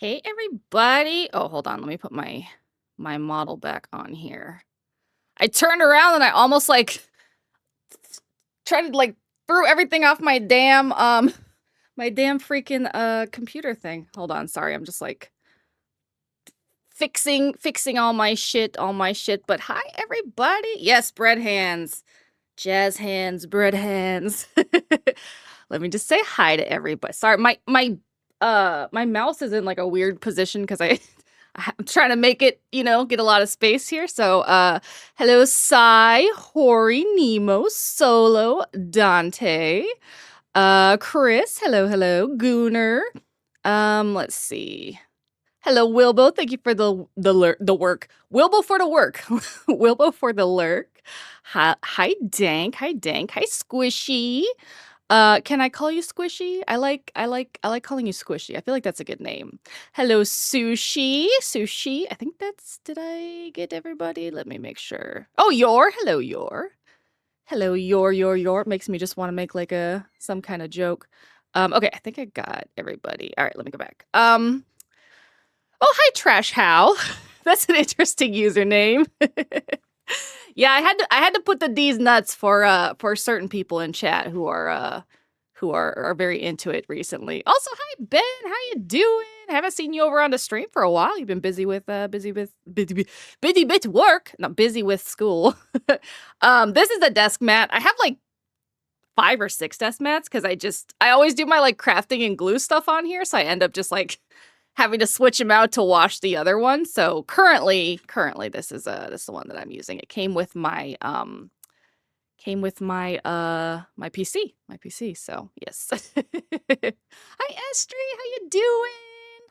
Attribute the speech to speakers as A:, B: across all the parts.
A: Hey everybody. Oh, hold on. Let me put my model back on here. I turned around and I almost like tried to like threw everything off my damn freaking computer thing. Hold on, sorry. I'm just like fixing all my shit, But hi everybody. Yes, bread hands. Jazz hands, bread hands. Let me just say hi to everybody. Sorry, my mouse is in like a weird position because I'm trying to make it, get a lot of space here. So, hello, Sai, Hori, Nemo, Solo, Dante, Chris, hello, Gooner. Let's see. Hello, Wilbo. Thank you for the work. Wilbo for the work. Wilbo for the lurk. Hi, Dank. Hi, Squishy. Can I call you Squishy? I like calling you Squishy. I feel like that's a good name. Hello, Sushi. I think did I get everybody? Let me make sure. Oh, hello, Hello, your. Makes me just want to make like some kind of joke. Okay, I think I got everybody. All right, let me go back. Oh, hi, Trash How. That's an interesting username. Yeah, I had to put the D's nuts for certain people in chat who are very into it recently. Also, hi Ben, how you doing? Haven't seen you over on the stream for a while. You've been busy with work, not busy with school. This is a desk mat. I have like 5 or 6 desk mats because I always do my like crafting and glue stuff on here, so I end up just like having to switch them out to wash the other one. So currently this is the one that I'm using. It came with my my PC. So yes. Hi Estrie, how you doing?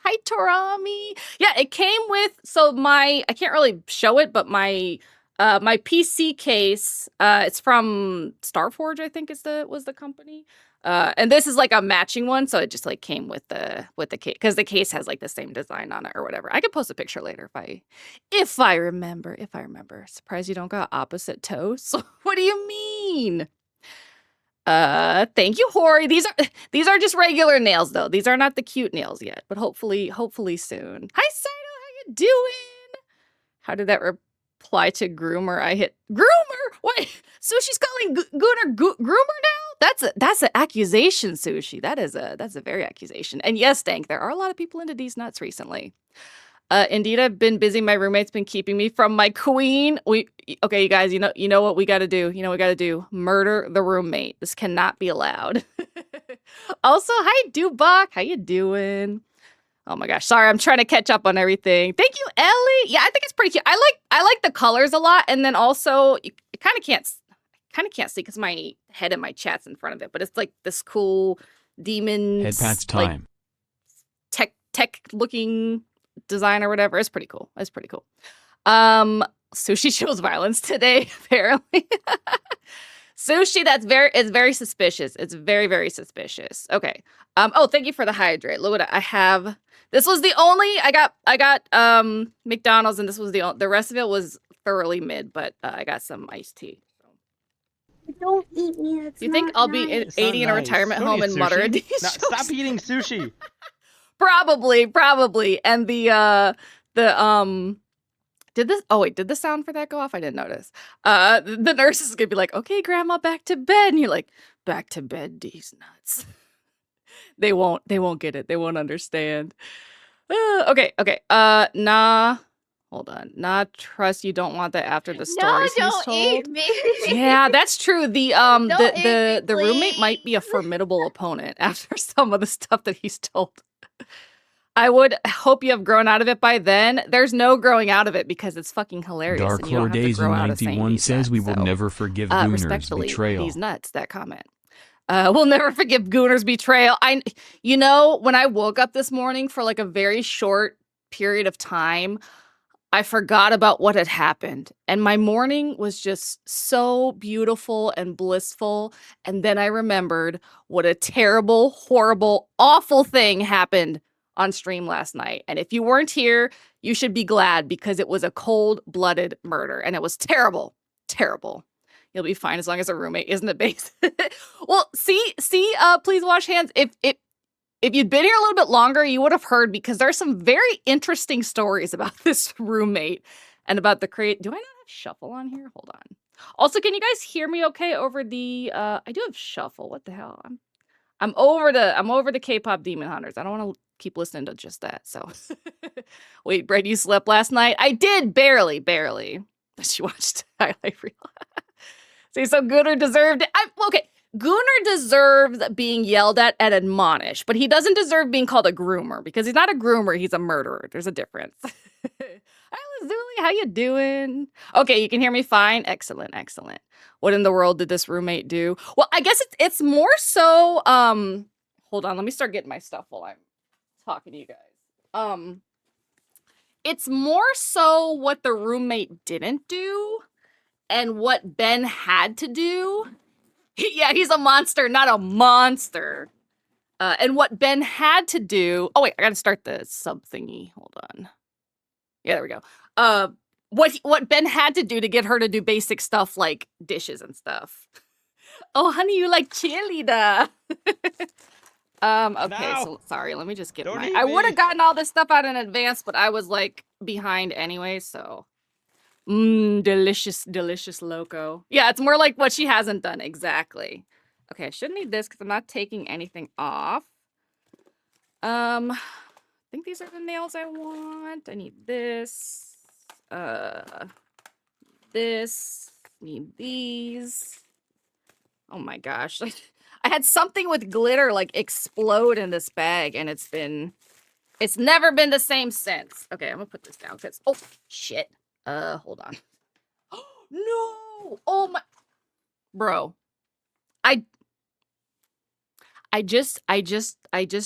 A: Hi Torami. Yeah, it came with I can't really show it, but my PC case, it's from Starforge, I think was the company. And this is like a matching one, so it just like came with the case because the case has like the same design on it or whatever. I could post a picture later if I remember. Surprised you don't got opposite toes. What do you mean? Thank you, Hori. These are just regular nails though. These are not the cute nails yet, but hopefully soon. Hi Saito, how you doing? How did that reply to Groomer? I hit Groomer. What? Sushi's calling Gooner Groomer now? That's an accusation, Sushi. That's a very accusation. And yes, Dank, there are a lot of people into these nuts recently. Indeed, I've been busy. My roommate's been keeping me from my queen. Okay, you guys, you know what we got to do. Murder the roommate. This cannot be allowed. Also, hi Dubak. How you doing? Oh my gosh, sorry, I'm trying to catch up on everything. Thank you, Ellie. Yeah, I think it's pretty cute. I like the colors a lot, and then also you kind of can't see because my head and my chat's in front of it, but it's like this cool demon
B: head pats time,
A: like, tech looking design or whatever. It's pretty cool. Sushi shows violence today, apparently. Sushi, it's very suspicious. It's very, very suspicious. Okay. Oh, thank you for the hydrate. Look what I have. This was the only I got McDonald's, and this was the rest of it was thoroughly mid, but I got some iced tea.
C: Don't eat me. That's
A: you think I'll be 80 in a retirement home and mutter these jokes?
B: Stop eating sushi.
A: Probably. And the did the sound for that go off? I didn't notice. The nurse is gonna be like, okay, grandma, back to bed. And you're like, back to bed, these nuts. They won't get it. They won't understand. Okay. Nah. Hold on. Nah, trust you don't want that after the stories he's told.
C: Eat me.
A: Yeah, that's true. The roommate might be a formidable opponent after some of the stuff that he's told. I would hope you have grown out of it by then. There's no growing out of it because it's fucking hilarious.
B: Dark Lord Days in 91 says we will never forgive Gooner's betrayal.
A: These nuts, that comment. We'll never forgive Gooner's betrayal. When I woke up this morning for like a very short period of time, I forgot about what had happened. And my morning was just so beautiful and blissful. And then I remembered what a terrible, horrible, awful thing happened on stream last night. And if you weren't here, you should be glad because it was a cold-blooded murder. And it was terrible. You'll be fine as long as a roommate isn't a base. Well, see, please wash hands. If if you'd been here a little bit longer, you would have heard, because there's some very interesting stories about this roommate and about the Do I not have shuffle on here? Hold on. Also, can you guys hear me okay over the I do have shuffle. What the hell? I'm over the K-pop Demon Hunters. I don't want to keep listening to just that. So wait, Brad, you slept last night? I did, barely. She watched highlight reel. See, so Gunnar deserved it. Okay. Gunnar deserves being yelled at and admonished, but he doesn't deserve being called a groomer, because he's not a groomer, he's a murderer. There's a difference. Hi, Lazuli, how you doing? Okay, you can hear me fine? Excellent. What in the world did this roommate do? Well, I guess it's more so, hold on, let me start getting my stuff while I'm talking to you guys. It's more so what the roommate didn't do and what Ben had to do. Yeah, he's a monster, not a monster. And what Ben had to do... Oh, wait, I gotta start the sub thingy. Hold on. Yeah, there we go. What Ben had to do to get her to do basic stuff like dishes and stuff. Oh, honey, you like cheerleader. Okay, so sorry, let me just get I would have gotten all this stuff out in advance, but I was like behind anyway, so... delicious loco. Yeah, it's more like what she hasn't done. Exactly. Okay, I shouldn't need this because I'm not taking anything off. I think these are the nails I want. I need this. This. Need these. Oh my gosh. I had something with glitter like explode in this bag, and it's never been the same since. Okay, I'm gonna put this down because oh shit. Hold on. No! Oh my, bro. I just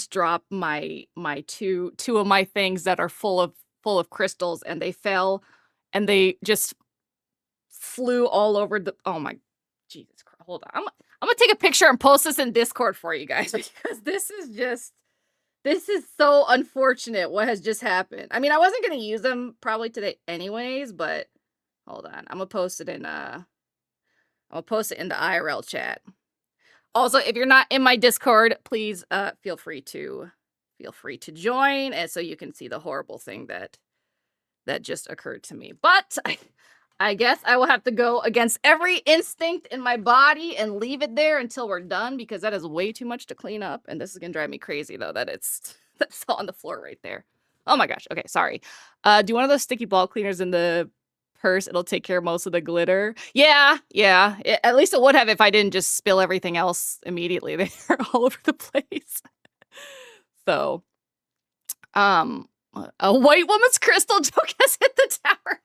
A: dropped my two of my things that are full of crystals, and they fell, and they just flew all over the. Oh my, Jesus Christ! Hold on. I'm gonna take a picture and post this in Discord for you guys, because this is so unfortunate what has just happened. I mean, I wasn't going to use them probably today anyways, but hold on. I'm going to post it in the IRL chat. Also, if you're not in my Discord, please feel free to join, and so you can see the horrible thing that just occurred to me. But I guess I will have to go against every instinct in my body and leave it there until we're done, because that is way too much to clean up. And this is going to drive me crazy, though, that's all on the floor right there. Oh my gosh. Okay, sorry. Do one of those sticky ball cleaners in the purse. It'll take care of most of the glitter. Yeah. At least it would have if I didn't just spill everything else immediately there all over the place. So, a white woman's crystal joke has hit the tower.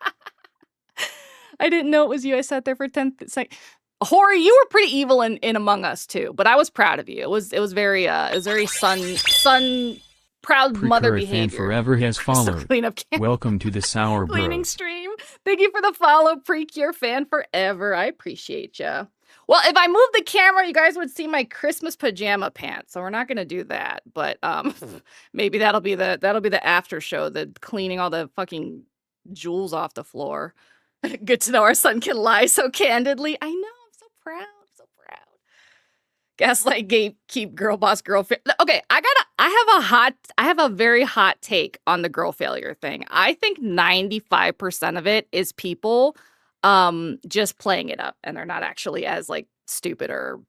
A: I didn't know it was you. I sat there for 10 seconds. Hori, you were pretty evil in Among Us too, but I was proud of you. It was very son proud mother behavior.
B: Fan forever has followed. Welcome to the Sour Bros.
A: Cleaning stream. Thank you for the follow, Precure fan forever. I appreciate ya. Well, if I move the camera, you guys would see my Christmas pajama pants. So we're not gonna do that, but maybe that'll be the after show, the cleaning all the fucking jewels off the floor. Good to know our son can lie so candidly. I know, I'm so proud. Gaslight gate, keep girl boss girl. Okay, I have a very hot take on the girl failure thing. I think 95% of it is people just playing it up, and they're not actually as like stupid or,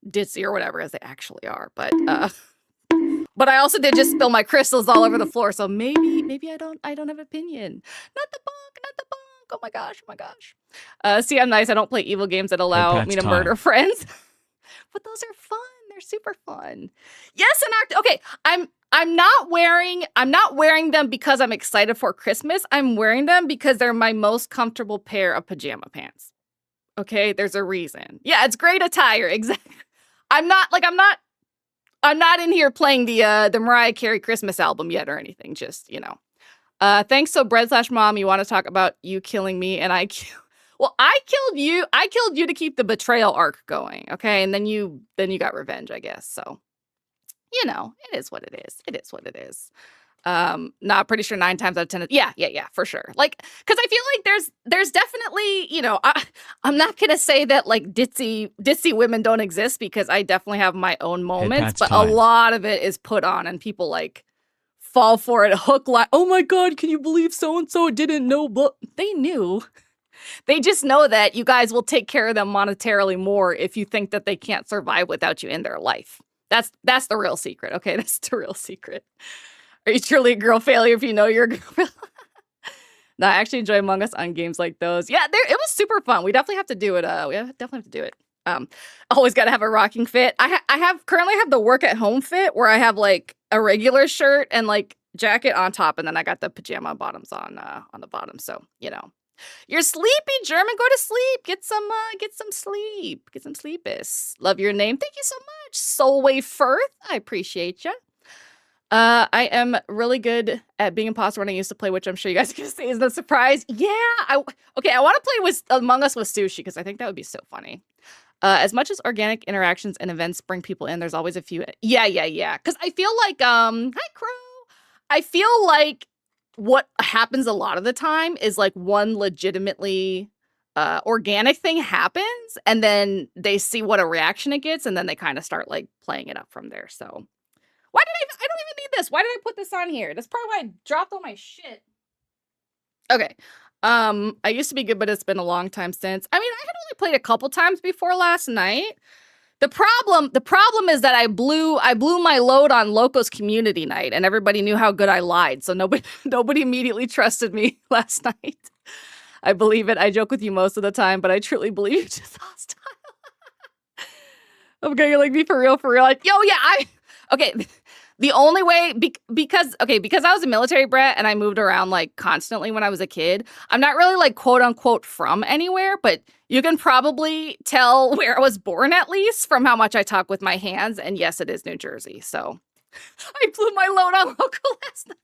A: ditzy or whatever as they actually are. But I also did just spill my crystals all over the floor, so maybe I don't have opinion. Not the bonk. Oh my gosh. See, I'm nice. I don't play evil games that allow me to murder friends. But those are fun. They're super fun. Yes, and okay, I'm not wearing them because I'm excited for Christmas. I'm wearing them because they're my most comfortable pair of pajama pants. Okay, there's a reason. Yeah, it's great attire. Exactly. I'm not in here playing the Mariah Carey Christmas album yet or anything. Just, thanks. So bread/mom, you want to talk about you killing me, and I killed you. I killed you to keep the betrayal arc going. Okay. And then you got revenge, I guess. So, it is what it is. Not pretty sure 9 times out of 10. Yeah, for sure. Like, because I feel like there's definitely, you know, I'm not gonna say that like ditzy women don't exist, because I definitely have my own moments, but a lot of it is put on, and people like fall for it hook line. Oh my god, can you believe so and so didn't know? But they knew. They just know that you guys will take care of them monetarily more if you think that they can't survive without you in their life. That's the real secret. Okay, that's the real secret. Are you truly a girl failure if you know you're a girl? No, I actually enjoy Among Us on games like those. Yeah, it was super fun. We definitely have to do it. Definitely have to do it. Always got to have a rocking fit. I currently have the work at home fit, where I have like a regular shirt and like jacket on top, and then I got the pajama bottoms on the bottom. So, you know, you're sleepy, German. Go to sleep. Get some sleep. Get some sleepis. Love your name. Thank you so much, Soulway Firth. I appreciate you. I am really good at being imposter when I used to play, which I'm sure you guys are gonna say is no surprise. Yeah, I want to play with Among Us with Sushi, because I think that would be so funny. As much as organic interactions and events bring people in, there's always a few. Yeah. Because I feel like, hi Crow. I feel like what happens a lot of the time is like one legitimately organic thing happens, and then they see what a reaction it gets, and then they kind of start like playing it up from there. So. Why did I don't even need this. Why did I put this on here? That's probably why I dropped all my shit. Okay. I used to be good, but it's been a long time since. I mean, I had only played a couple times before last night. The problem is that I blew my load on Loco's community night, and everybody knew how good I lied. So nobody immediately trusted me last night. I believe it. I joke with you most of the time, but I truly believe you just hostile. Okay, you're like, be for real. Like, yo, yeah, okay. The only way, because I was a military brat and I moved around like constantly when I was a kid, I'm not really like quote unquote from anywhere, but you can probably tell where I was born, at least from how much I talk with my hands. And yes, it is New Jersey. So I blew my load on Local last night.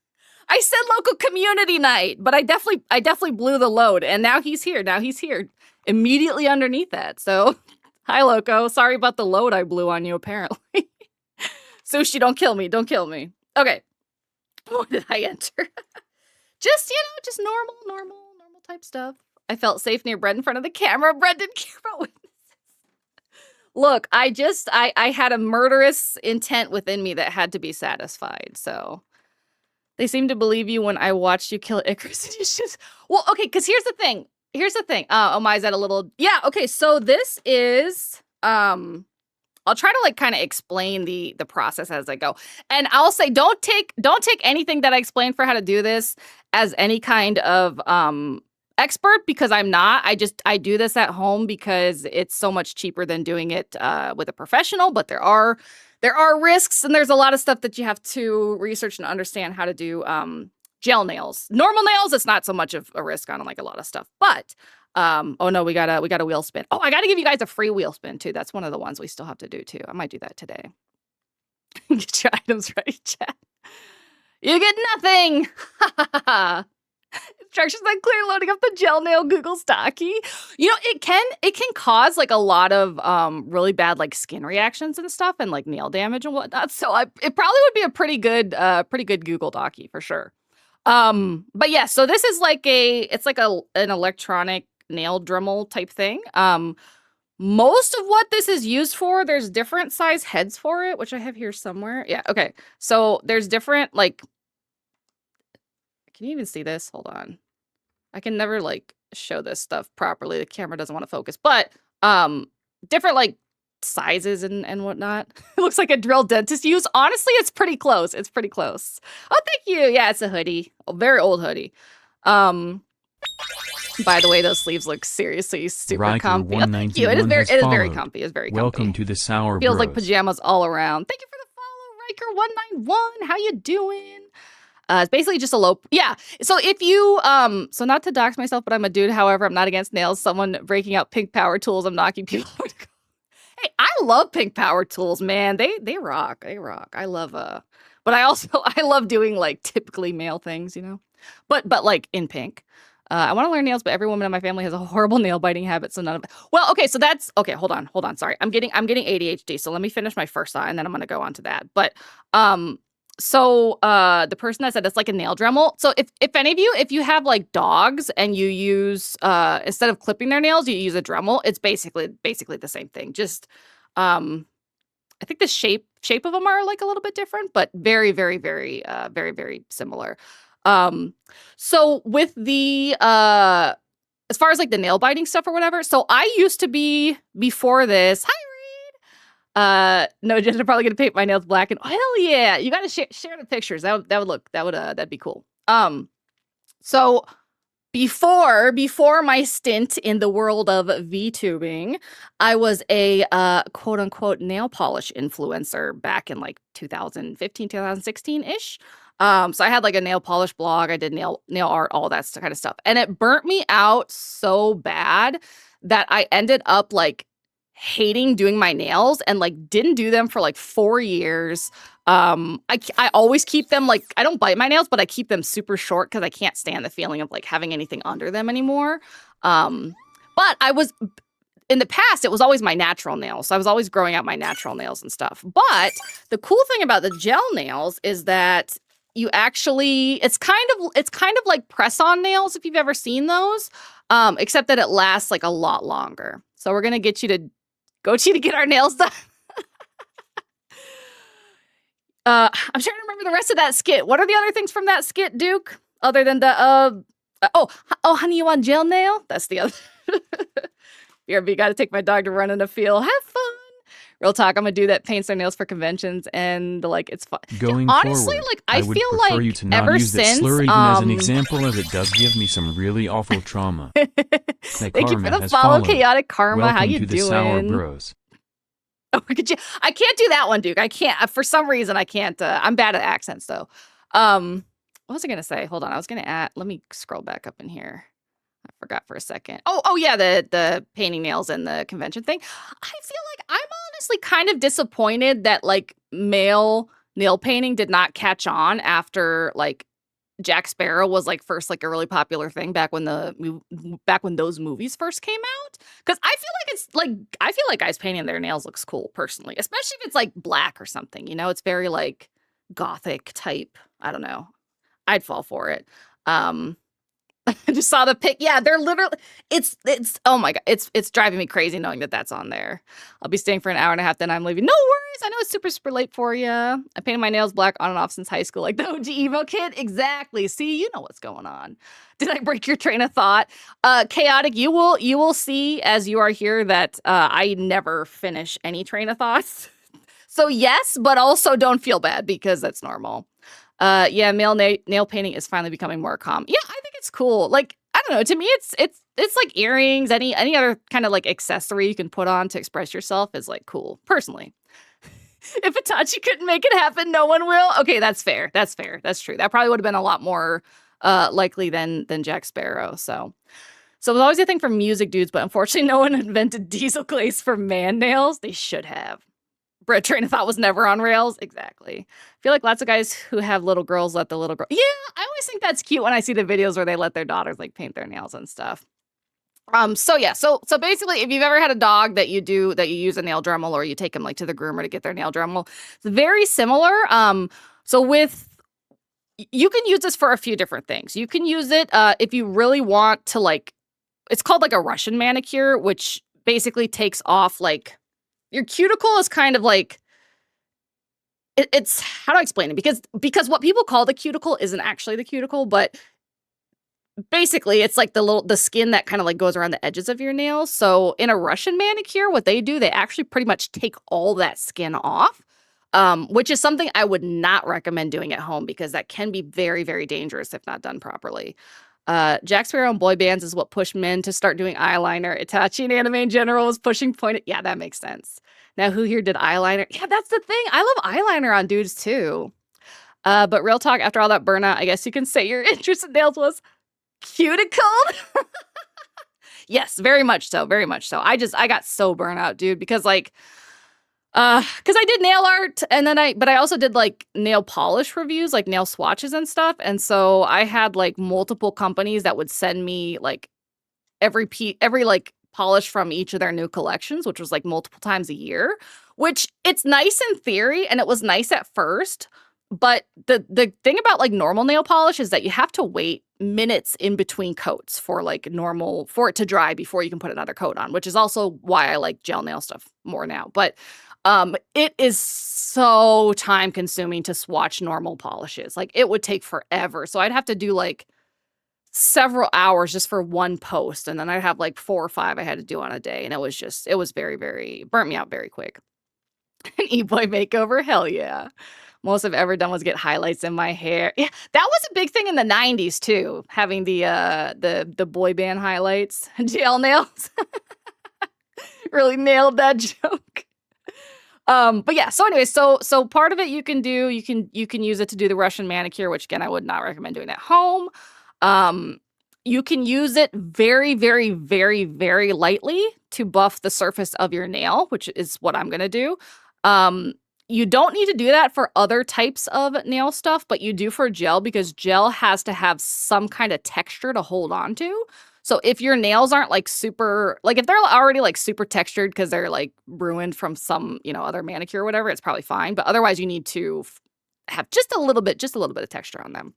A: I said Local community night, but I definitely blew the load. And now he's here. Immediately underneath that. So hi, Loco. Sorry about the load I blew on you, apparently. Sushi, don't kill me. Okay. What did I enter? Just normal type stuff. I felt safe near Brett in front of the camera. Brett didn't care about witnesses. Look, I had a murderous intent within me that had to be satisfied. So they seem to believe you when I watched you kill Icarus. Well, okay, because here's the thing. Oh, my, is that a little... Yeah, okay, so this is... I'll try to like kind of explain the process as I go. And I'll say, don't take anything that I explain for how to do this as any kind of expert, because I'm not. I do this at home because it's so much cheaper than doing it with a professional, but there are risks, and there's a lot of stuff that you have to research and understand how to do. Gel nails. Normal nails, it's not so much of a risk on like a lot of stuff. But oh no, we got a wheel spin. Oh, I got to give you guys a free wheel spin too. That's one of the ones we still have to do too. I might do that today. Get your items ready, chat. You get nothing. Instructions on clear loading up the gel nail Google Stocky. You know, it can cause like a lot of really bad like skin reactions and stuff, and like nail damage and whatnot. So it probably would be a pretty good Google Docky for sure. But yeah, so this is like an electronic nail Dremel type thing. Most of what this is used for, there's different size heads for it, which I have here somewhere. Yeah, okay. So there's different, like, can you even see this? Hold on. I can never, like, show this stuff properly. The camera doesn't want to focus. But different, like, sizes and whatnot. It looks like a drill dentist use. Honestly, it's pretty close. Oh, thank you. Yeah, it's a hoodie. A very old hoodie. By the way, those sleeves look seriously super comfy. Oh, thank you. It is very comfy. It's very comfy.
B: Welcome to the Sour
A: Feels
B: Bros.
A: Like pajamas all around. Thank you for the follow, Riker191. How you doing? It's basically just a low. Yeah. So if you so not to dox myself, but I'm a dude. However, I'm not against nails. Someone breaking out pink power tools. I'm knocking people over. Hey, I love pink power tools, man. They rock. I love but I love doing like typically male things, you know. But like in pink. I want to learn nails, but every woman in my family has a horrible nail biting habit, so none of it. Well, okay, so that's okay. Hold on. Sorry, I'm getting ADHD. So let me finish my first thought, and then I'm gonna go on to that. But the person that said it's like a nail Dremel. So if any of you, if you have like dogs and you use instead of clipping their nails, you use a Dremel, it's basically the same thing. Just I think the shape of them are like a little bit different, but very, very, very, very, very similar. So with the as far as like the nail biting stuff or whatever, so I used to be before this. Hi, Reed. No, Jen's probably gonna paint my nails black and hell yeah, you gotta share the pictures. That'd be cool. So before my stint in the world of VTubing, I was a quote unquote nail polish influencer back in like 2015, 2016-ish. So I had like a nail polish blog, I did nail art, all that kind of stuff. And it burnt me out so bad that I ended up like hating doing my nails and like didn't do them for like 4 years. I always keep them like, I don't bite my nails, but I keep them super short because I can't stand the feeling of like having anything under them anymore. But I was in the past, it was always my natural nails. So I was always growing out my natural nails and stuff. But the cool thing about the gel nails is that you actually, it's kind of like press-on nails if you've ever seen those, except that it lasts like a lot longer. So we're gonna get you to get our nails done. I'm trying to remember the rest of that skit. What are the other things from that skit, Duke? Other than the oh, honey, you want gel nail? That's the other. BRB, got to take my dog to run in the field. Have fun. Real talk, I'm gonna do that. Paints their nails for conventions, and like it's fun.
B: Going
A: honestly,
B: forward,
A: like I
B: would
A: feel
B: prefer
A: like
B: you to not
A: ever
B: use that
A: since
B: slur even as an example, as it does give me some really awful trauma.
A: Thank you for the follow, chaotic karma.
B: Welcome
A: How you
B: to
A: doing?
B: The Sour Bros.
A: Oh, could you? I can't do that one, Duke. I can't. For some reason, I can't. I'm bad at accents, though. What was I gonna say? Hold on. I was gonna add. Let me scroll back up in here. I forgot for a second. Oh yeah, the painting nails and the convention thing. I feel like I'm honestly kind of disappointed that like male nail painting did not catch on after like Jack Sparrow was like first like a really popular thing back when those movies first came out. Because I feel like guys painting their nails looks cool personally, especially if it's like black or something. You know, it's very like gothic type. I don't know. I'd fall for it. I just saw the pic. Yeah, they're literally, it's, oh my God, it's driving me crazy knowing that that's on there. I'll be staying for an hour and a half, then I'm leaving. No worries. I know it's super, super late for you. I painted my nails black on and off since high school, like the OG emo kid. Exactly. See, you know what's going on. Did I break your train of thought? Chaotic, you will see as you are here that I never finish any train of thoughts. So yes, but also don't feel bad because that's normal. Yeah, male nail painting is finally becoming more common. Yeah, I think it's cool. Like, I don't know. To me, it's like earrings. Any other kind of like accessory you can put on to express yourself is like cool. Personally, if Itachi couldn't make it happen, no one will. Okay, that's fair. That's fair. That's true. That probably would have been a lot more likely than Jack Sparrow. So it was always a thing for music dudes, but unfortunately, no one invented diesel glaze for man nails. They should have. Brett train of thought was never on rails. Exactly. I feel like lots of guys who have little girls let the little girl. Yeah, I always think that's cute when I see the videos where they let their daughters like paint their nails and stuff. So yeah, so basically, if you've ever had a dog that you use a nail Dremel or you take them like to the groomer to get their nail Dremel, it's very similar. You can use this for a few different things. You can use it if you really want to like, it's called like a Russian manicure, which basically takes off like. Your cuticle is kind of like, it's, how do I explain it? Because what people call the cuticle isn't actually the cuticle, but basically it's like the skin that kind of like goes around the edges of your nails. So in a Russian manicure, what they do, they actually pretty much take all that skin off, which is something I would not recommend doing at home because that can be very, very dangerous if not done properly. Jack Sparrow and boy bands is what pushed men to start doing eyeliner. Itachi and anime in general was pushing pointed. Yeah, that makes sense. Now, who here did eyeliner? Yeah, that's the thing. I love eyeliner on dudes too. But real talk, after all that burnout, I guess you can say your interest in nails was cuticled. Yes, very much so. Very much so. I got so burnout, dude, because like, because I did nail art and then but I also did like nail polish reviews, like nail swatches and stuff. And so I had like multiple companies that would send me like every like polish from each of their new collections, which was like multiple times a year, which it's nice in theory. And it was nice at first, but the thing about like normal nail polish is that you have to wait minutes in between coats for it to dry before you can put another coat on, which is also why I like gel nail stuff more now. But it is so time consuming to swatch normal polishes. Like it would take forever. So I'd have to do like several hours just for one post. And then I'd have like 4 or 5 I had to do on a day. And it was very, very, burnt me out very quick. An e-boy makeover? Hell yeah. Most I've ever done was get highlights in my hair. Yeah, that was a big thing in the 90s too, having the boy band highlights. Gel nails. Really nailed that joke. But yeah, so anyway, so part of it you can use it to do the Russian manicure, which again I would not recommend doing at home. You can use it very, very, very, very lightly to buff the surface of your nail, which is what I'm gonna do. You don't need to do that for other types of nail stuff, but you do for gel because gel has to have some kind of texture to hold on to. So if your nails aren't like super, like if they're already like super textured because they're like ruined from some, other manicure or whatever, it's probably fine. But otherwise you need to have just a little bit of texture on them.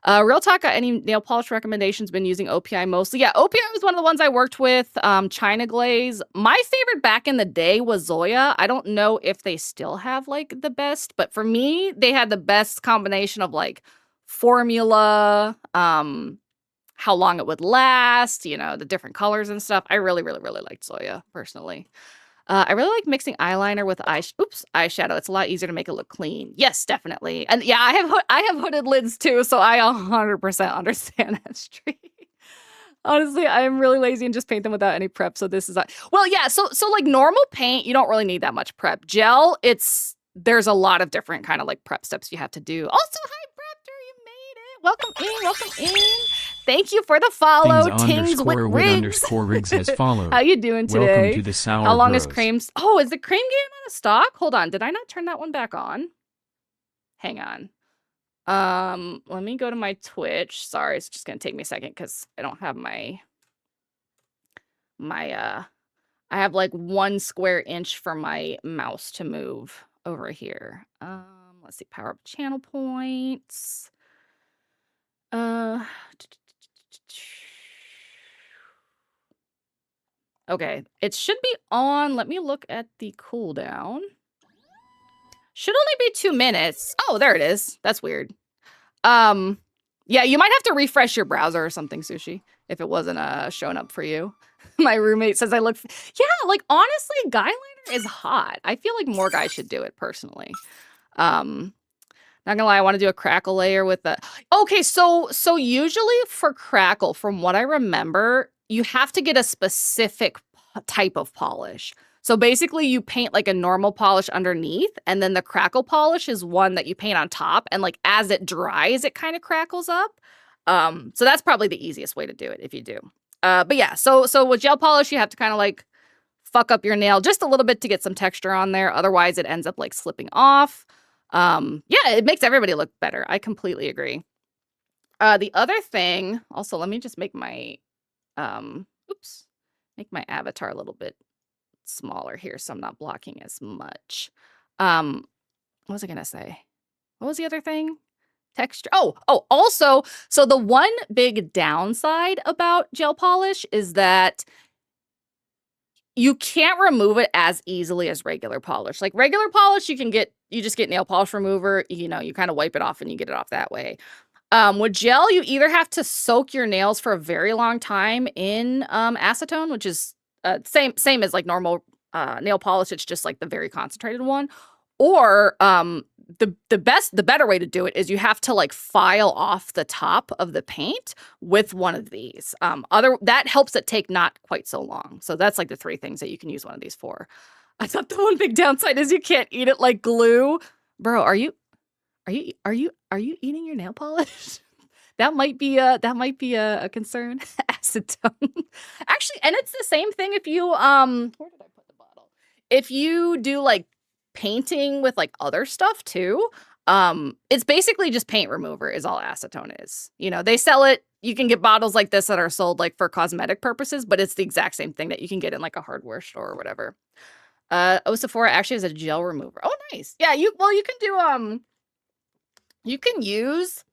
A: Real talk, any nail polish recommendations? Been using OPI mostly. Yeah, OPI was one of the ones I worked with. China Glaze. My favorite back in the day was Zoya. I don't know if they still have like the best, but for me, they had the best combination of like formula, how long it would last, the different colors and stuff. I really, really, really liked Zoya personally. I really like mixing eyeliner with eyeshadow. It's a lot easier to make it look clean. Yes, definitely. And yeah, I have hooded lids too, so I 100% understand that streak. Honestly, I am really lazy and just paint them without any prep. So this is well, yeah. So like normal paint, you don't really need that much prep. Gel, there's a lot of different kind of like prep steps you have to do. Also, hi Raptor, you made it. Welcome in. Thank you for the follow.
B: Tings_Riggs has followed.
A: How you doing today?
B: Welcome to the Sour
A: How long
B: Bros.
A: is creams? Oh, is the cream game out of stock? Hold on. Did I not turn that one back on? Hang on. Let me go to my Twitch. Sorry, it's just gonna take me a second because I don't have my I have like 1 square inch for my mouse to move over here. Let's see, power up channel points. Okay, it should be on. Let me look at the cooldown. Should only be 2 minutes. Oh, there it is. That's weird. Yeah, you might have to refresh your browser or something, Sushi, if it wasn't showing up for you. My roommate says I look. Yeah, like honestly, guy liner is hot. I feel like more guys should do it personally. Not gonna lie, I want to do a crackle layer with the. Okay, so usually for crackle, from what I remember, you have to get a specific type of polish. So basically you paint like a normal polish underneath, and then the crackle polish is one that you paint on top, and like as it dries, it kind of crackles up. So that's probably the easiest way to do it if you do. But yeah, so with gel polish, you have to kind of like fuck up your nail just a little bit to get some texture on there. Otherwise it ends up like slipping off. Yeah, it makes everybody look better. I completely agree. The other thing, also, let me just make my, make my avatar a little bit smaller here so I'm not blocking as much. What was I gonna say? What was the other thing? Texture. Oh, also, so the one big downside about gel polish is that you can't remove it as easily as regular polish. Like regular polish, you just get nail polish remover, you kind of wipe it off and you get it off that way. With gel, you either have to soak your nails for a very long time in acetone, which is same as like normal nail polish. It's just like the very concentrated one. Or the better way to do it is you have to like file off the top of the paint with one of these. That helps it take not quite so long. So that's like the 3 things that you can use one of these for. I thought the one big downside is you can't eat it like glue. Bro, are you eating your nail polish? That might be a concern. Acetone. Actually, and it's the same thing if you where did I put the bottle? If you do like painting with like other stuff too, it's basically just paint remover is all acetone is. They sell it. You can get bottles like this that are sold like for cosmetic purposes, but it's the exact same thing that you can get in like a hardware store or whatever. Sephora actually has a gel remover. Oh, nice. Yeah, you can do You can use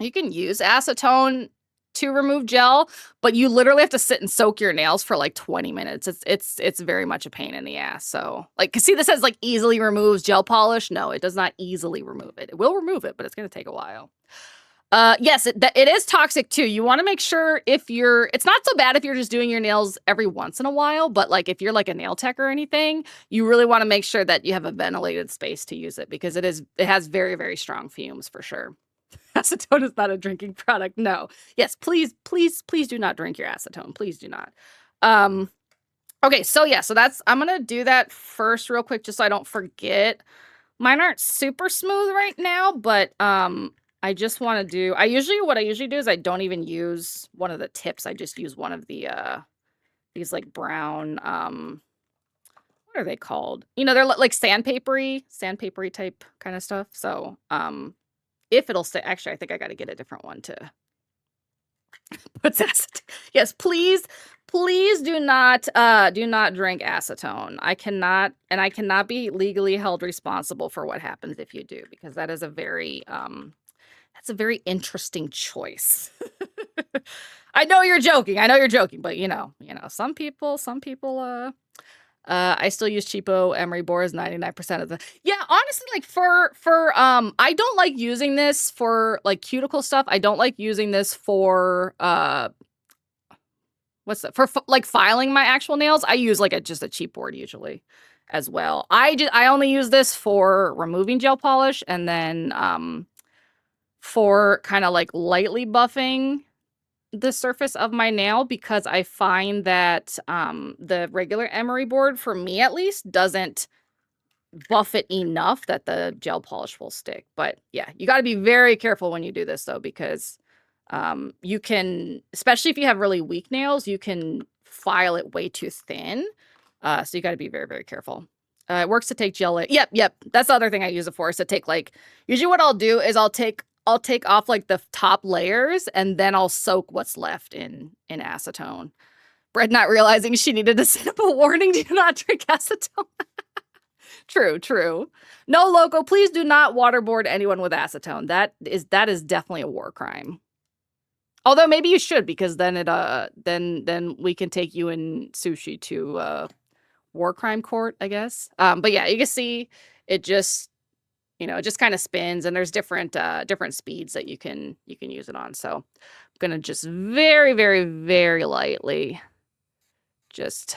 A: acetone to remove gel, but you literally have to sit and soak your nails for like 20 minutes. It's very much a pain in the ass. So like, see, this says like easily removes gel polish. No, it does not easily remove it. It will remove it, but it's going to take a while. Yes, it is toxic too. You want to make sure it's not so bad if you're just doing your nails every once in a while, but like if you're like a nail tech or anything, you really want to make sure that you have a ventilated space to use it because it has very, very strong fumes for sure. Acetone is not a drinking product. No. Yes, please do not drink your acetone. Please do not. Okay, so yeah, I'm gonna do that first real quick just so I don't forget. Mine aren't super smooth right now, but I just want to do, what I usually do is I don't even use one of the tips. I just use one of the, these like brown, what are they called? You know, they're like sandpapery type kind of stuff. So, if it'll stay, actually, I think I got to get a different one to put acetone. Yes, please do not drink acetone. I cannot be legally held responsible for what happens if you do, because that is a very, that's a very interesting choice. I know you're joking, but you know, some people, I still use cheapo emery boards 99% of the. Yeah, honestly, like for I don't like using this for like cuticle stuff. I don't like using this for what's that? For like filing my actual nails. I use like just a cheap board usually as well. I only use this for removing gel polish and then for kind of like lightly buffing the surface of my nail, because I find that the regular emery board, for me at least, doesn't buff it enough that the gel polish will stick. But yeah, you got to be very careful when you do this though, because you can, especially if you have really weak nails, you can file it way too thin. So you got to be very, very careful. It works to take gel. Yep. That's the other thing I use it for, is to take like, usually what I'll do is I'll take off like the top layers and then I'll soak what's left in acetone. Bread not realizing she needed to set up a warning, do not drink acetone. True. No, Loco, please do not waterboard anyone with acetone. That is definitely a war crime. Although maybe you should, because then then we can take you in sushi to war crime court, I guess. But yeah, you can see it just, it just kind of spins, and there's different speeds that you can use it on. So I'm gonna just very, very, very lightly just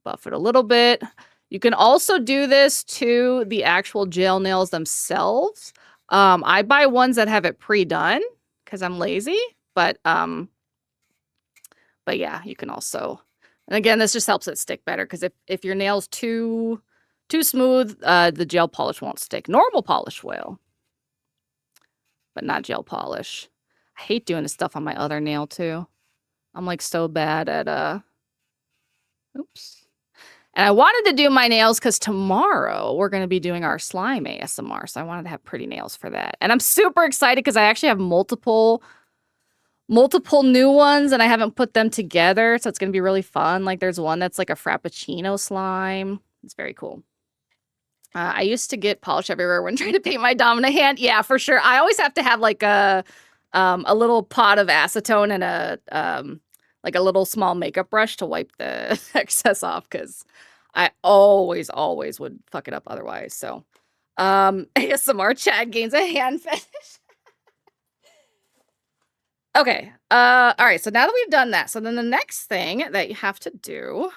A: buff it a little bit. You can also do this to the actual gel nails themselves. I buy ones that have it pre-done because I'm lazy, but yeah, you can also, and again, this just helps it stick better, because if your nail's too smooth, the gel polish won't stick. Normal polish will, but not gel polish. I hate doing this stuff on my other nail too. I'm like so bad at oops. And I wanted to do my nails because tomorrow we're going to be doing our slime ASMR, so I wanted to have pretty nails for that. And I'm super excited because I actually have multiple new ones and I haven't put them together, so it's going to be really fun. Like there's one that's like a Frappuccino slime. It's very cool. I used to get polish everywhere when trying to paint my dominant hand. Yeah, for sure. I always have to have like a little pot of acetone and a little small makeup brush to wipe the excess off, because I always would fuck it up otherwise. So ASMR Chad gains a hand fetish. Okay. All right. So now that we've done that, so then the next thing that you have to do,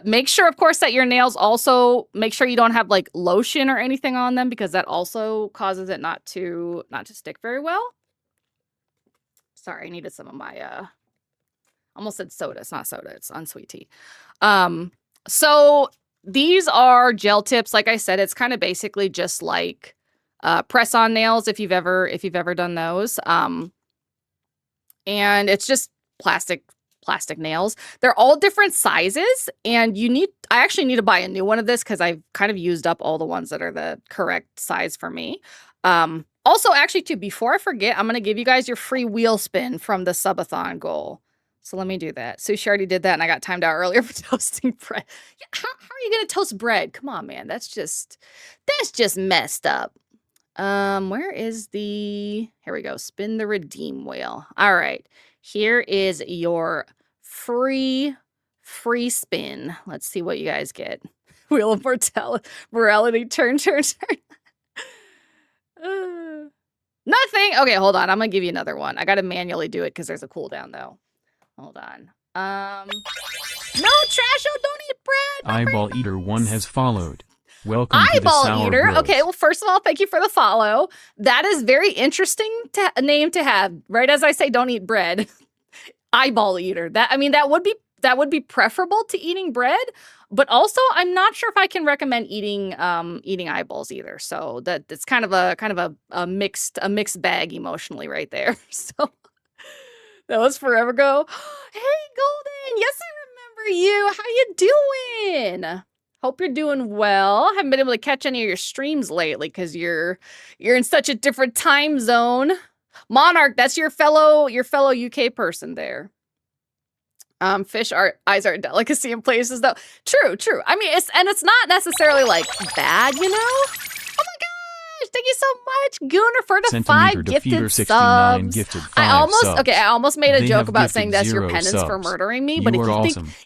A: make sure, of course, that your nails also, make sure you don't have like lotion or anything on them, because that also causes it not to stick very well. Sorry, I needed some of my almost said soda. It's not soda, it's unsweet tea. So these are gel tips. Like I said, it's kind of basically just like press-on nails, if you've ever done those. And it's just plastic nails. They're all different sizes, and I actually need to buy a new one of this because I've kind of used up all the ones that are the correct size for me. Also, actually, too, before I forget, I'm going to give you guys your free wheel spin from the Subathon goal. So let me do that. Sushi already did that, and I got timed out earlier for toasting bread. How are you going to toast bread? Come on, man. That's just messed up. Where is the... Here we go. Spin the redeem wheel. All right. Here is your free spin. Let's see what you guys get. Wheel of morality. Turn. Nothing. Okay, hold on. I'm gonna give you another one. I gotta manually do it because there's a cooldown though. Hold on. No trash. Don't eat bread.
B: Eyeball Eater 1 has followed. Welcome to the
A: Eyeball
B: Sour
A: Eater.
B: Bros.
A: Okay, well, first of all, thank you for the follow. That is very interesting name to have. Right as I say, don't eat bread. Eyeball Eater. That would be preferable to eating bread, but also I'm not sure if I can recommend eating eyeballs either. So that's kind of a mixed bag emotionally right there. So that was forever ago. Hey Golden, yes I remember you. How you doing? Hope you're doing well. Haven't been able to catch any of your streams lately because you're in such a different time zone. Monarch, that's your fellow UK person there. Fish eyes are a delicacy in places though. True. I mean, it's not necessarily like bad, you know? Oh my gosh, thank you so much, Gooner, for the 5 gifted subs. I almost made a joke about saying that's your penance for murdering me, but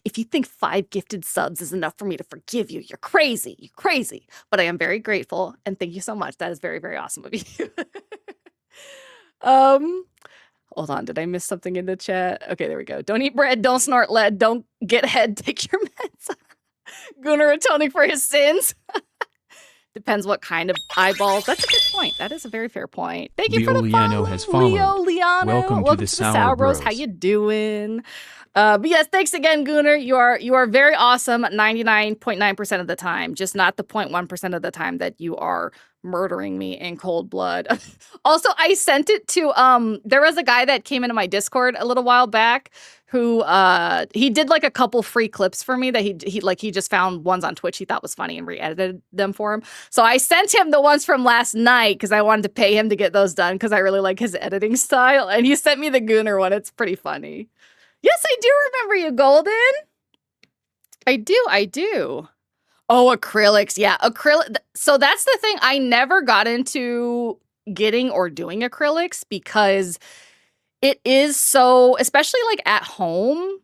A: if you think 5 gifted subs is enough for me to forgive you, you're crazy. You're crazy. But I am very grateful and thank you so much. That is very, very awesome of you. Hold on, did I miss something in the chat? Okay, there we go. Don't eat bread, don't snort lead, don't get head, take your meds. Gunnar atoning for his sins. Depends what kind of eyeballs. That's a good point. That is a very fair point. Thank you for the follow.
B: Has followed.
A: Leo Liano.
B: Welcome to the Sour Bros.
A: How you doing? But yes, thanks again, Gooner. You are very awesome 99.9% of the time, just not the 0.1% of the time that you are murdering me in cold blood. Also, I sent it to there was a guy that came into my Discord a little while back who he did like a couple free clips for me that he just found ones on Twitch he thought was funny and re-edited them for him. So I sent him the ones from last night because I wanted to pay him to get those done because I really like his editing style, and he sent me the Gooner one. It's pretty funny. Yes, I do remember you, Golden. I do. Oh, acrylics. Yeah, acrylic. So that's the thing. I never got into getting or doing acrylics because it is so, especially like at home.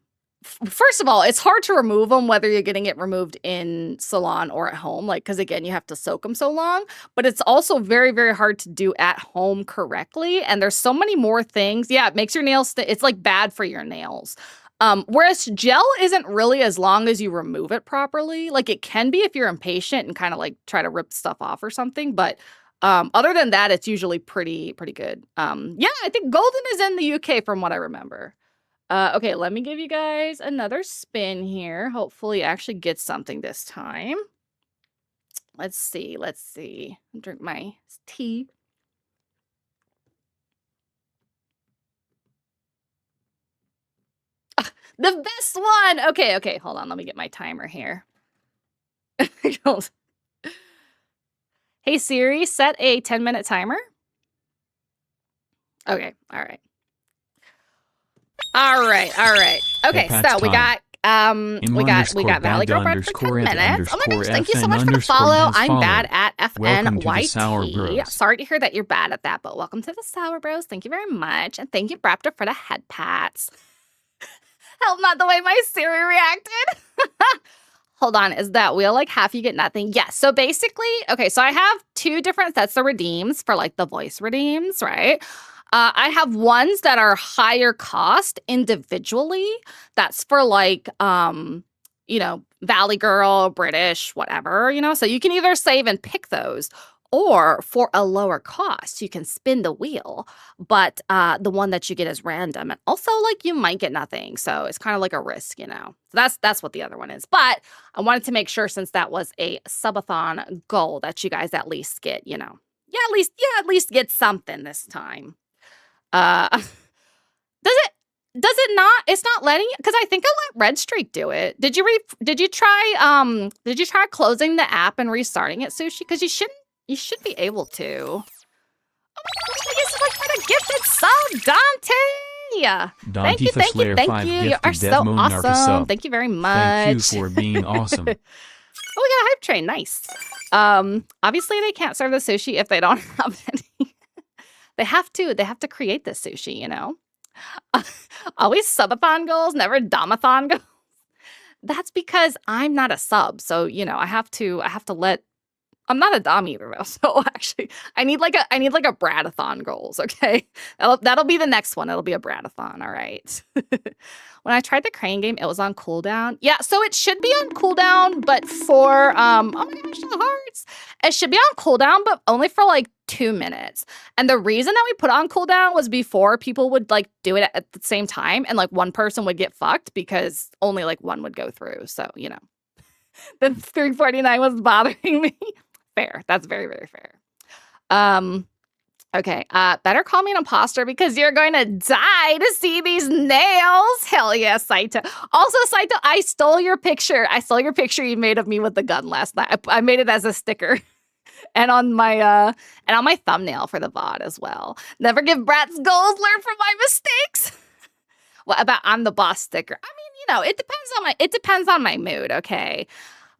A: First of all, it's hard to remove them, whether you're getting it removed in salon or at home, like, because again, you have to soak them so long, but it's also very, very hard to do at home correctly. And there's so many more things. Yeah, it makes your nails, it's like bad for your nails. Whereas gel isn't really as long as you remove it properly. Like it can be if you're impatient and kind of like try to rip stuff off or something. But other than that, it's usually pretty good. Yeah, I think Golden is in the UK from what I remember. Okay, let me give you guys another spin here. Hopefully actually get something this time. Let's see. Drink my tea. The best one! Okay, hold on. Let me get my timer here. Hey Siri, set a 10-minute timer. Okay, all right. Okay, so we got Valley Girl Bread for 10 minutes. Oh my gosh, thank you so much for the follow. I'm bad at FNYT. Sorry to hear that you're bad at that, but welcome to the Sour Bros. Thank you very much. And thank you, Raptor, for the head pats. Help, not the way my Siri reacted. Hold on, is that wheel like half you get nothing? Yes, so basically, okay, so I have 2 different sets of redeems for like the voice redeems, right? I have ones that are higher cost individually. That's for like, you know, Valley Girl, British, whatever, you know. So you can either save and pick those, or for a lower cost, you can spin the wheel. But the one that you get is random, and also like you might get nothing. So it's kind of like a risk, you know. So that's what the other one is. But I wanted to make sure, since that was a subathon goal, that you guys at least get, you know, at least get something this time. Does it not? It's not letting you, because I think I let Red Streak do it. Did you try closing the app and restarting it, Sushi? Because you should be able to. Oh my gosh, thank you so much for the gifted sub, Dante. Thank you. You are so awesome. Thank you very much.
B: Thank you for being awesome.
A: Oh, we got a hype train. Nice. Obviously they can't serve the sushi if they don't have any. They have to create the sushi, you know? Always subathon goals, never domathon goals. That's because I'm not a sub. So, you know, I have to let I'm not a dom either though. So actually I need like a bradathon goals, okay? That'll be the next one. It'll be a bradathon, all right. When I tried the crane game, it was on cooldown. Yeah, so it should be on cooldown, but for oh my gosh, the hearts. It should be on cooldown, but only for like 2 minutes. And the reason that we put on cooldown was before people would like do it at the same time and like one person would get fucked because only like one would go through. So, you know. The 349 was bothering me. Fair. That's very, very fair. Okay. Better call me an imposter because you're going to die to see these nails. Hell yeah, Saito. Also, Saito, I stole your picture. You made of me with the gun last night. I made it as a sticker. And on my thumbnail for the VOD as well. Never give brats goals, learn from my mistakes. What about I'm the boss sticker? I mean, you know, it depends on my mood, okay?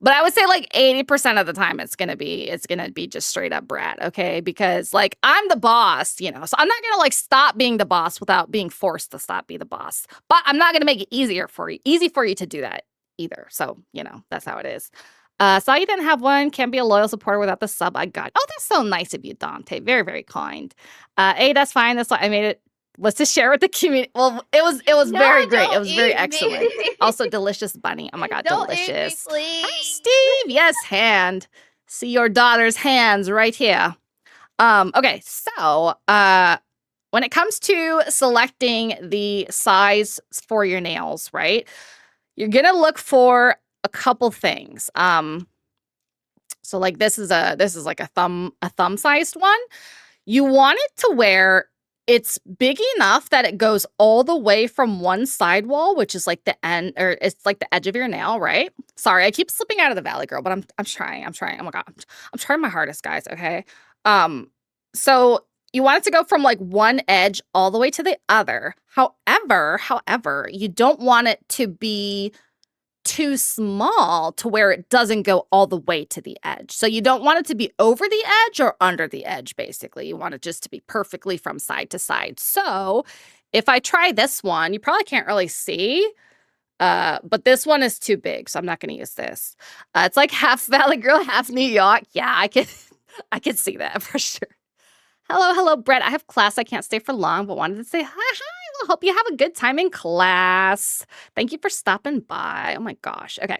A: But I would say like 80% of the time it's gonna be just straight up brat, okay? Because like I'm the boss, you know, so I'm not gonna like stop being the boss without being forced to stop being the boss. But I'm not gonna make it easy for you to do that either. So, you know, that's how it is. Saw you didn't have one. Can't be a loyal supporter without the sub I got. Oh, that's so nice of you, Dante. Very, very kind. Hey, that's fine. That's why I made it. Was to share with the community. Well, it was very great. It was very excellent. Also, delicious bunny. Oh my god,
C: Don't
A: delicious.
C: Eat me,
A: Hi, Steve. Yes, hand. See your daughter's hands right here. Okay, so when it comes to selecting the size for your nails, right? You're gonna look for a couple things. So like this is like a thumb sized one. You want it to where it's big enough that it goes all the way from one side wall, which is like the end, or it's like the edge of your nail, right? Sorry, I keep slipping out of the valley girl, but I'm trying. Oh my god, I'm trying my hardest, guys. Okay. So you want it to go from like one edge all the way to the other. However, you don't want it to be too small to where it doesn't go all the way to the edge. So you don't want it to be over the edge or under the edge, basically. You want it just to be perfectly from side to side. So if I try this one, you probably can't really see, but this one is too big, so I'm not going to use this. It's like half Valley Girl, half New York. Yeah, I can see that for sure. Hello, Brett. I have class. I can't stay for long, but wanted to say hi. Well, hope you have a good time in class. Thank you for stopping by. Oh my gosh. Okay.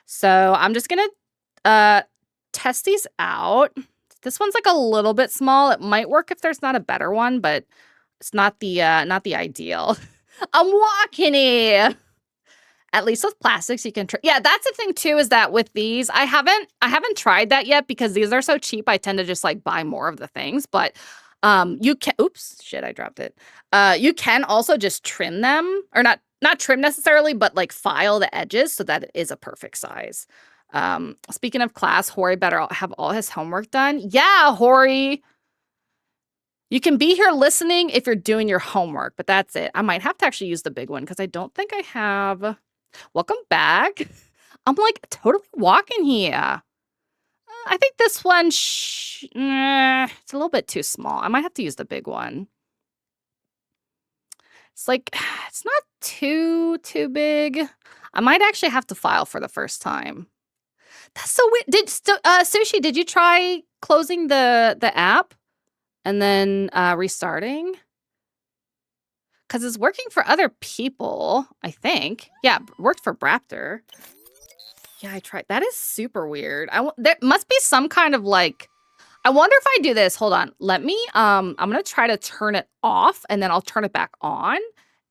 A: So I'm just going to test these out. This one's like a little bit small. It might work if there's not a better one, but it's not the ideal. I'm walking here. At least with plastics, you can try. Yeah, that's the thing too, is that with these, I haven't tried that yet because these are so cheap. I tend to just like buy more of the things, but you can, oops, shit, I dropped it. You can also just trim them, or not trim necessarily, but like file the edges so that it is a perfect size. Speaking of class, Hori better have all his homework done. Yeah, Hori. You can be here listening if you're doing your homework, but that's it. I might have to actually use the big one because I don't think I have. Welcome back. I'm like totally walking here. I think this one, it's a little bit too small. I might have to use the big one. It's like, it's not too big. I might actually have to file for the first time. That's so weird. Sushi, did you try closing the app and then restarting? Because it's working for other people, I think. Yeah, worked for Braptor. Yeah, I tried. That is super weird. There must be some kind of like, I wonder if I do this. Hold on. Let me, I'm going to try to turn it off and then I'll turn it back on.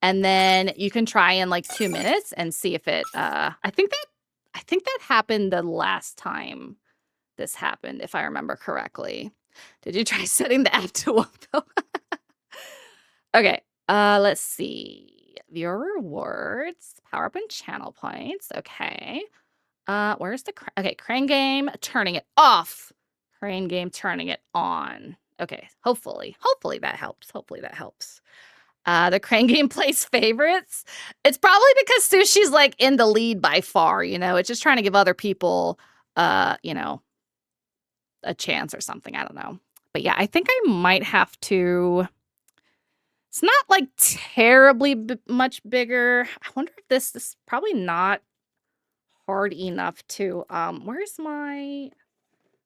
A: And then you can try in like 2 minutes and see if it, I think that happened the last time this happened, if I remember correctly. Did you try setting the app to one? Okay. Let's see. Viewer rewards, power up and channel points. Okay. Where's the crane game? Turning it off. Crane game, turning it on. Okay. Hopefully that helps. The crane game plays favorites. It's probably because Sushi's like in the lead by far. You know, it's just trying to give other people you know, a chance or something. I don't know. But yeah, I think I might have to. It's not like terribly much bigger. I wonder if this is probably not hard enough to. Where's my?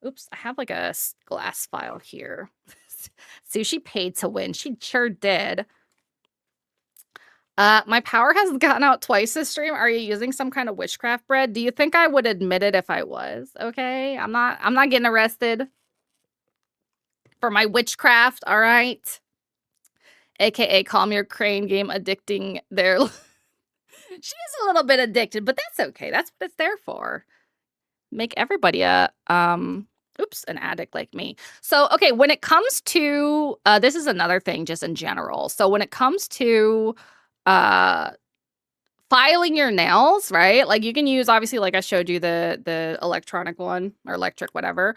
A: Oops, I have like a glass file here. Sushi paid to win. She sure did. My power has gotten out twice this stream. Are you using some kind of witchcraft bread? Do you think I would admit it if I was? Okay, I'm not getting arrested for my witchcraft, all right? AKA calm your crane game addicting there. She's a little bit addicted, but that's okay. That's what it's there for. Make everybody a an addict like me. So, okay, when it comes to this is another thing just in general. So, when it comes to filing your nails, right? Like you can use obviously like I showed you the electronic one or electric whatever.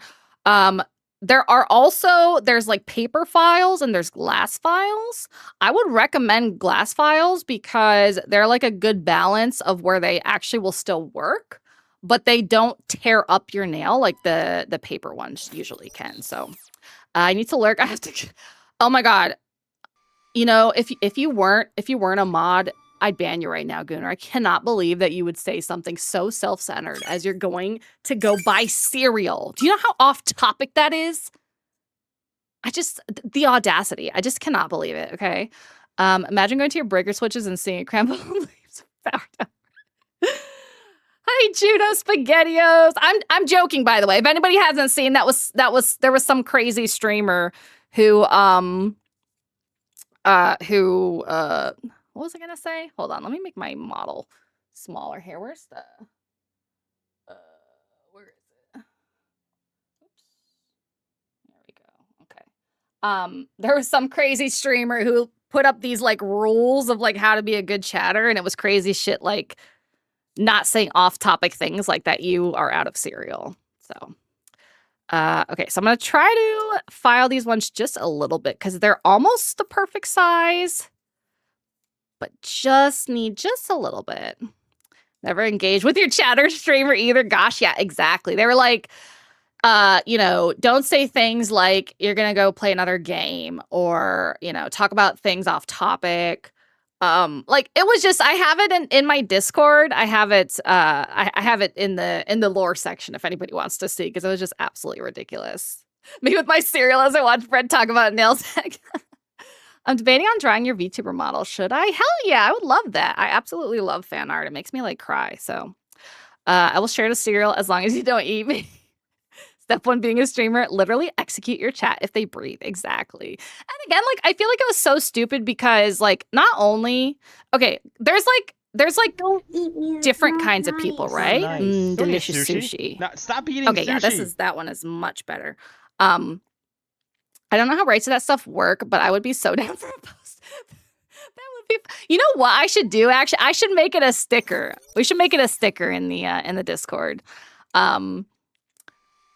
A: There's like paper files and there's glass files. I would recommend glass files because they're like a good balance of where they actually will still work, but they don't tear up your nail like the paper ones usually can. So I need to lurk. I have to. Oh my god. You know, if you weren't a mod, I'd ban you right now, Gunnar. I cannot believe that you would say something so self-centered as you're going to go buy cereal. Do you know how off topic that is? The audacity. I just cannot believe it, okay? Imagine going to your breaker switches and seeing a crumble leaves of powder. Hi, Judo Spaghettios. I'm joking, by the way. If anybody hasn't seen, there was some crazy streamer who what was I gonna say? Hold on, let me make my model smaller here. Where's the where is it? Oops. There we go. Okay. There was some crazy streamer who put up these like rules of like how to be a good chatter, and it was crazy shit like not saying off-topic things like that you are out of cereal. So okay, so I'm gonna try to file these ones just a little bit because they're almost the perfect size, but just need just a little bit. Never engage with your chatter streamer either. Gosh, yeah, exactly. They were like, you know, don't say things like you're gonna go play another game or, you know, talk about things off topic. Like it was just I have it in my Discord. I have it I have it in the lore section if anybody wants to see because it was just absolutely ridiculous. Me with my cereal as I watch Fred talk about nail tech. I'm debating on drawing your VTuber model. Should I? Hell yeah, I would love that. I absolutely love fan art. It makes me like cry. So I will share the cereal as long as you don't eat me. Step 1, being a streamer, literally execute your chat if they breathe. Exactly. And again, like, I feel like it was so stupid because, like, not only, okay, there's like
C: Don't eat me.
A: different kinds of people, right?
D: Nice. Don't eat
A: Delicious
D: sushi.
A: sushi.
D: No, stop eating
A: Okay,
D: sushi.
A: yeah, that one is much better. I don't know how rights to that stuff work, but I would be so down for a post. That would be, you know what I should do? Actually, I should make it a sticker. We should make it a sticker in the Discord.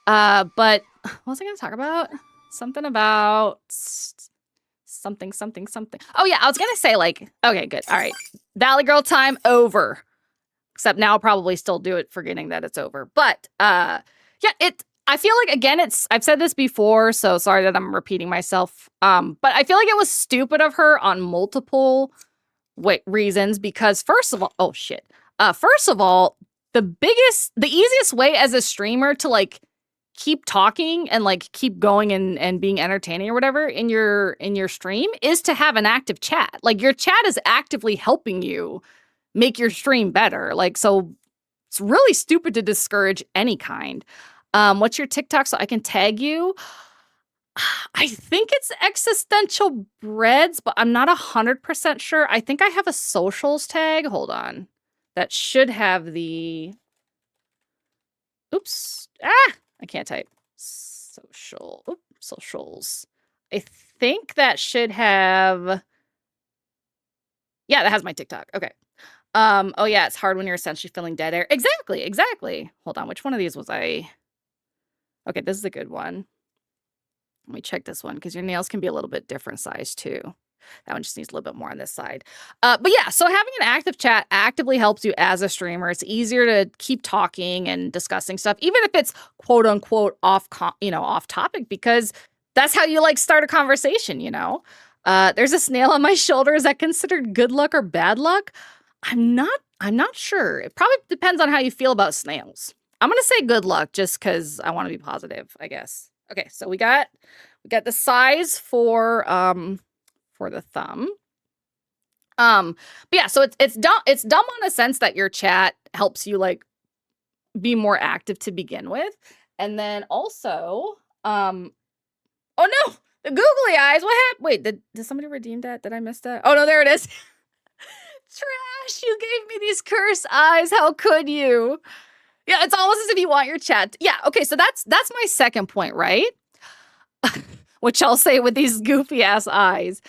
A: But what was I going to talk about? Something about something. Oh yeah, I was going to say like, okay, good. All right. Valley Girl time over. Except now I'll probably still do it forgetting that it's over. But yeah, I feel like again I've said this before, so sorry that I'm repeating myself. But I feel like it was stupid of her on multiple reasons because first of all, the easiest way as a streamer to like keep talking and like keep going and being entertaining or whatever in your stream is to have an active chat. Like your chat is actively helping you make your stream better. Like, so it's really stupid to discourage any kind. What's your TikTok so I can tag you? I think it's existential breads, but I'm not 100% sure. I think I have a socials tag. Hold on. That should have the oops. I can't type. Socials. I think that should have. Yeah, that has my TikTok. Okay. Oh yeah, it's hard when you're essentially filling dead air. Exactly. Hold on, which one of these was I? Okay, this is a good one. Let me check this one because your nails can be a little bit different size too. That one just needs a little bit more on this side. But yeah, so having an active chat actively helps you as a streamer. It's easier to keep talking and discussing stuff, even if it's quote unquote off topic, because that's how you like start a conversation, you know? There's a snail on my shoulder. Is that considered good luck or bad luck? I'm not sure. It probably depends on how you feel about snails. I'm gonna say good luck just because I want to be positive, I guess. Okay, so we got the size for the thumb. But yeah, so it's dumb on a sense that your chat helps you like be more active to begin with. And then also, oh no, the googly eyes. What happened? Wait, did somebody redeem that? Did I miss that? Oh no, there it is. Trash, you gave me these cursed eyes. How could you? Yeah, it's almost as if you want your chat. Yeah, okay, so that's my second point, right? Which I'll say with these goofy ass eyes,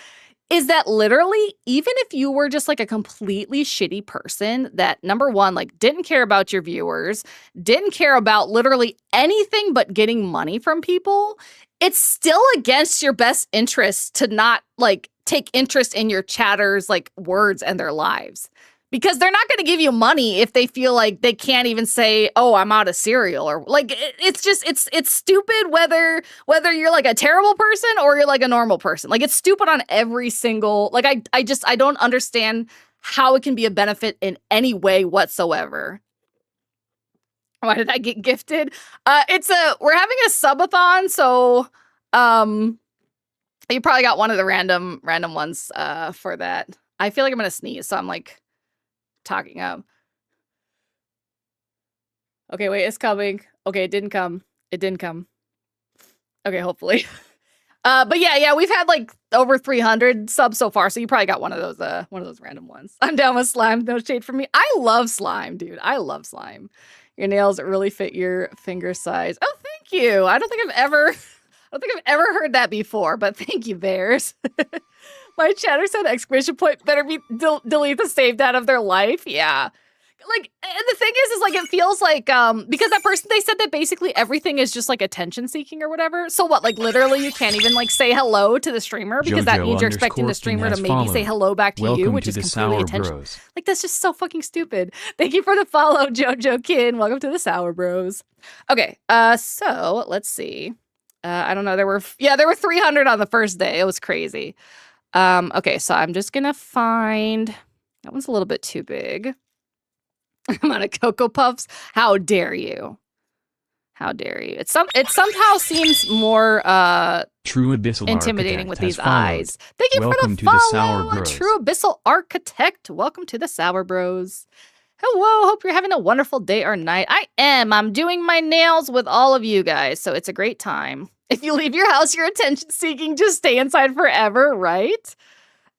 A: is that literally, even if you were just like a completely shitty person that, number one, like didn't care about your viewers, didn't care about literally anything but getting money from people, it's still against your best interest to not like take interest in your chatters' like words and their lives. Because they're not going to give you money if they feel like they can't even say, "Oh, I'm out of cereal," or like it's just it's stupid whether you're like a terrible person or you're like a normal person. Like it's stupid on every single like I don't understand how it can be a benefit in any way whatsoever. Why did I get gifted? We're having a subathon, so you probably got one of the random ones for that. I feel like I'm gonna sneeze, so I'm like talking up. Okay, wait, it's coming. Okay, it didn't come. Okay, hopefully. But yeah, we've had like over 300 subs so far, so you probably got one of those random ones. I'm down with slime. No shade from me. I love slime, dude. I love slime. Your nails really fit your finger size. Oh, thank you. I don't think I've ever heard that before, but thank you, bears. My chatter said exclamation point better be delete the saved out of their life. Yeah. Like, and the thing is like, it feels like, because that person, they said that basically everything is just like attention seeking or whatever. So what, like literally you can't even like say hello to the streamer because that means you're expecting the streamer to maybe say hello back to you, which is completely attention. Like, that's just so fucking stupid. Thank you for the follow, Jojo Kid. Welcome to the Sour Bros. Okay, so let's see. I don't know. There were 300 on the first day. It was crazy. Okay, so I'm just gonna find that one's a little bit too big. I'm out of Cocoa Puffs. How dare you? How dare you? It somehow seems more
B: True Abyssal
A: intimidating
B: Architect
A: with these
B: followed.
A: eyes. Thank you
B: Welcome
A: for the follow,
B: to the Sour Bros.
A: True Abyssal Architect. Welcome to the Sour Bros. Hello, hope you're having a wonderful day or night. I am. I'm doing my nails with all of you guys, so it's a great time. If you leave your house, you're attention-seeking, just stay inside forever, right?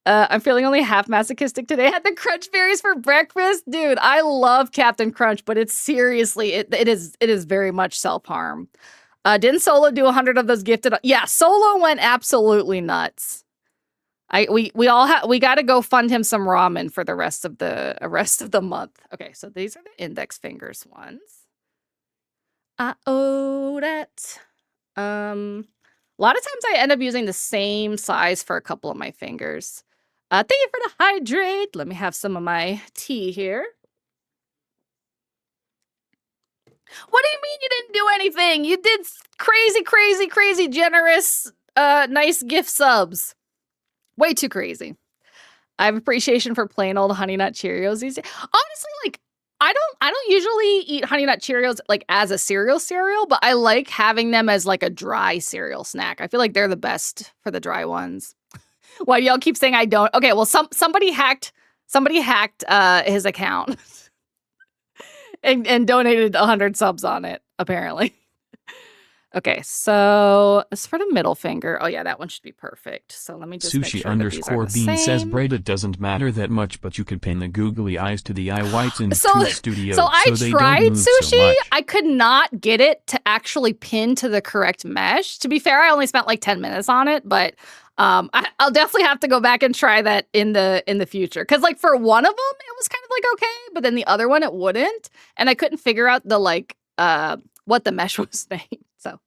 A: I'm feeling only half masochistic today. I had the crunch berries for breakfast. Dude, I love Captain Crunch, but it's seriously, it is very much self-harm. Didn't Solo do 100 of those gifted? Yeah, Solo went absolutely nuts. We got to go fund him some ramen for the rest of the month. Okay, so these are the index fingers ones. I owe that. A lot of times I end up using the same size for a couple of my fingers. Thank you for the hydrate. Let me have some of my tea here. What do you mean you didn't do anything? You did crazy generous nice gift subs. Way too crazy. I have appreciation for plain old Honey Nut Cheerios these days. Honestly, like I don't usually eat Honey Nut Cheerios like as a cereal, but I like having them as like a dry cereal snack. I feel like they're the best for the dry ones. Why do y'all keep saying I don't? Okay, well somebody hacked his account and donated 100 subs on it, apparently. Okay, so as for the middle finger, oh yeah, that one should be perfect. So let me just make sure that these are the
B: Sushi_bean says,
A: same.
B: Braid, it doesn't matter that much, but you could pin the googly eyes to the eye whites in
A: So
B: Tube Studio
A: I
B: they
A: tried
B: don't move
A: Sushi.
B: so much.
A: I could not get it to actually pin to the correct mesh. To be fair, I only spent like 10 minutes on it, but I'll definitely have to go back and try that in the future. Because like for one of them, it was kind of like okay, but then the other one it wouldn't, and I couldn't figure out the like what the mesh was named. So.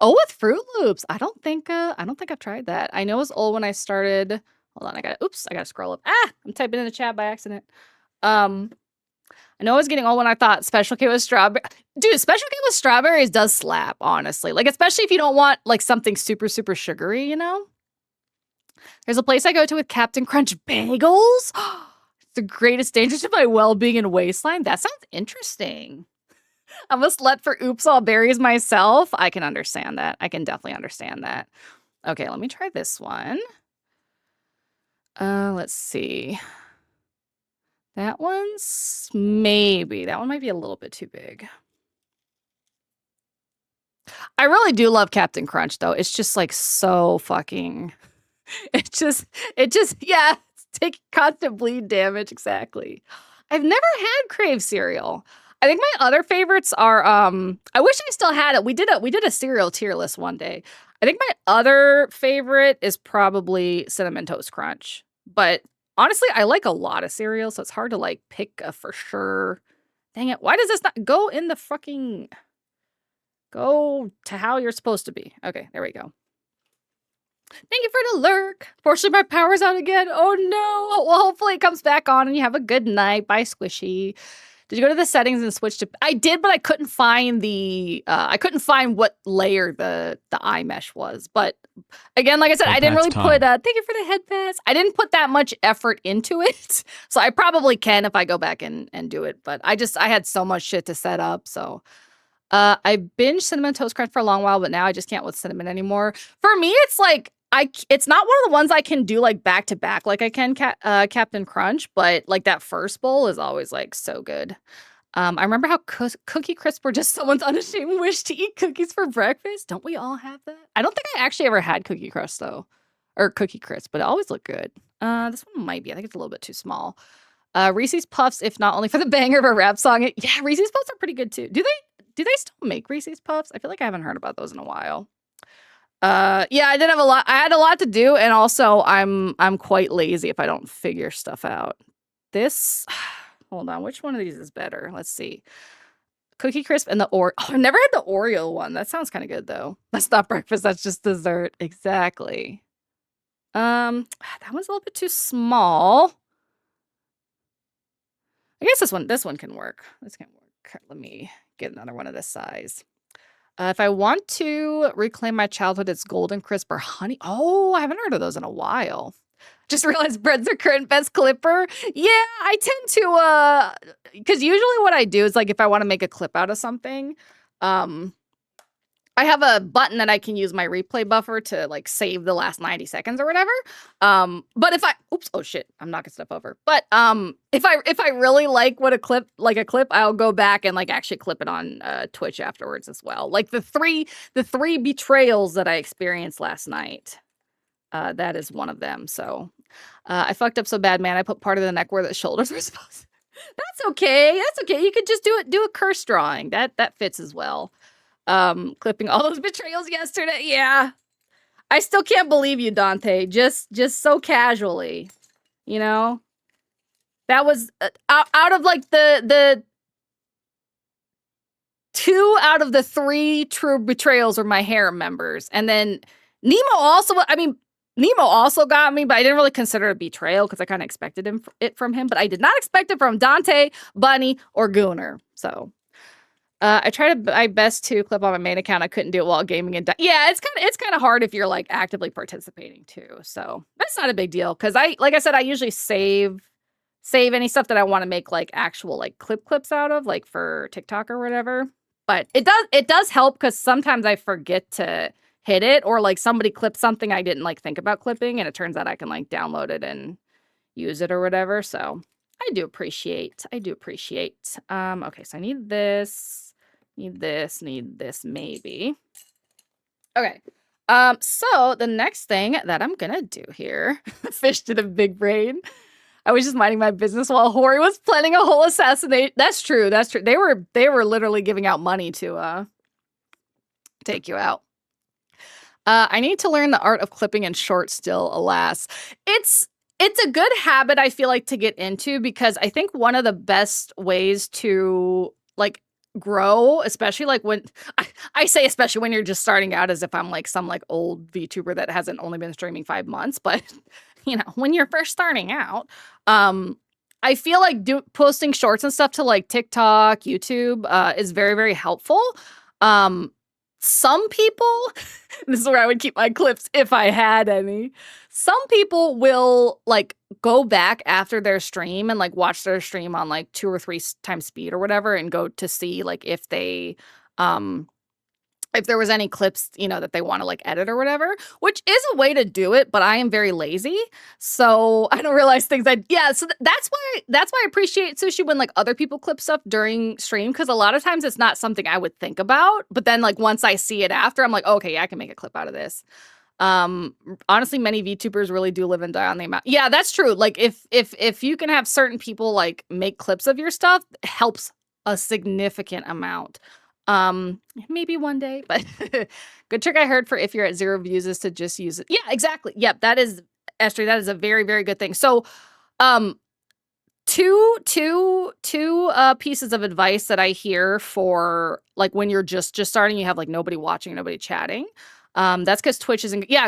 A: Oh, with Fruit Loops. I don't think I've tried that. I know it was old when I started. Hold on, I gotta scroll up. I'm typing in the chat by accident. I know I was getting old when I thought Special K with strawberry. Dude, Special K with strawberries does slap, honestly. Like, especially if you don't want, like, something super, super sugary, you know? There's a place I go to with Captain Crunch bagels. The greatest danger to my well-being and waistline. That sounds interesting. I'm a slut for oops all berries myself. I can understand that. I can definitely understand that. Okay, let me try this one. Let's see. That one's maybe. That one might be a little bit too big. I really do love Captain Crunch, though. It's just, like, so fucking... It just, yeah, it's taking constant bleed damage, exactly. I've never had Crave cereal. I think my other favorites are, I wish I still had it. We did a cereal tier list one day. I think my other favorite is probably Cinnamon Toast Crunch. But honestly, I like a lot of cereal, so it's hard to, like, pick a for sure. Dang it, why does this not go in the fucking... Go to how you're supposed to be. Okay, there we go. Thank you for the lurk. Fortunately, my power's out again. Oh no. Well, hopefully it comes back on and you have a good night. Bye, Squishy. Did you go to the settings and switch to... I did, but I couldn't find the... I couldn't find what layer the eye mesh was. But again, like I said, I didn't really put... thank you for the head pass. I didn't put that much effort into it. So I probably can if I go back and do it. But I had so much shit to set up, so... I binged Cinnamon Toast Crunch for a long while, but now I just can't with cinnamon anymore. For me, it's like... it's not one of the ones I can do like back to back like I can Captain Crunch, but like that first bowl is always like so good. I remember how Cookie Crisp were just someone's unashamed wish to eat cookies for breakfast. Don't we all have that? I don't think I actually ever had Cookie Crisp though, or Cookie Crisp, but it always looked good. This one might be. I think it's a little bit too small. Reese's Puffs, if not only for the banger of a rap song. Yeah, Reese's Puffs are pretty good too. Do they still make Reese's Puffs? I feel like I haven't heard about those in a while. Yeah, I had a lot to do, and also I'm quite lazy if I don't figure stuff out. This, hold on, which one of these is better? Let's see. Cookie Crisp and the Oreo. Oh, I've never had the Oreo one. That sounds kind of good though. That's not breakfast, that's just dessert. Exactly. That one's a little bit too small. I guess this one can work. This can work. Let me get another one of this size. If I want to reclaim my childhood, it's Golden Crisp or Honey. Oh, I haven't heard of those in a while. Just realized bread's the current best clipper. Yeah, I tend to, because usually what I do is like if I want to make a clip out of something, I have a button that I can use my replay buffer to like save the last 90 seconds or whatever. But if oh shit, I'm knocking stuff over. But if I really like a clip, I'll go back and like actually clip it on Twitch afterwards as well. Like the three betrayals that I experienced last night. That is one of them. So I fucked up so bad, man. I put part of the neck where the shoulders were supposed to. That's okay. That's okay. You could just do a curse drawing. That fits as well. Clipping all those betrayals yesterday. Yeah. I still can't believe you, Dante. Just so casually, you know? That was out of like the 2 out of the 3 true betrayals were my harem members. And then Nemo also got me, but I didn't really consider it a betrayal because I kind of expected it from him. But I did not expect it from Dante, Bunny, or Gooner. So I tried my best to clip on my main account. I couldn't do it while gaming and yeah, it's kind of hard if you're like actively participating too. So that's not a big deal because like I said, I usually save any stuff that I want to make like actual like clips out of, like for TikTok or whatever. But it does help because sometimes I forget to hit it, or like somebody clips something I didn't like think about clipping, and it turns out I can like download it and use it or whatever. So I do appreciate. Okay, so I need this. Need this, maybe. Okay. So the next thing that I'm gonna do here, fish did a big brain. I was just minding my business while Hori was planning a whole assassination. That's true. They were literally giving out money to take you out. I need to learn the art of clipping in short still, alas. It's a good habit, I feel like, to get into, because I think one of the best ways to like grow, especially like when I say especially when you're just starting out, as if I'm like some like old VTuber that hasn't only been streaming 5 months, but when you're first starting out, I feel like posting shorts and stuff to like TikTok, YouTube is very, very helpful. Some people, this is where I would keep my clips if I had any. Some people will like go back after their stream and like watch their stream on like 2 or 3 times speed or whatever and go to see like if they if there was any clips, that they want to like edit or whatever, which is a way to do it, but I am very lazy. So I don't realize things so that's why I appreciate Sushi when like other people clip stuff during stream, because a lot of times it's not something I would think about, but then like once I see it after, I'm like, okay, yeah, I can make a clip out of this. Honestly, many VTubers really do live and die on the amount. Yeah, that's true. Like if you can have certain people like make clips of your stuff, it helps a significant amount. Maybe one day, but good trick I heard for if you're at 0 views is to just use it. Yeah, exactly. Yep, that is, Esther, that is a very, very good thing. So, two pieces of advice that I hear for like when you're just starting, you have like nobody watching, nobody chatting. That's because Twitch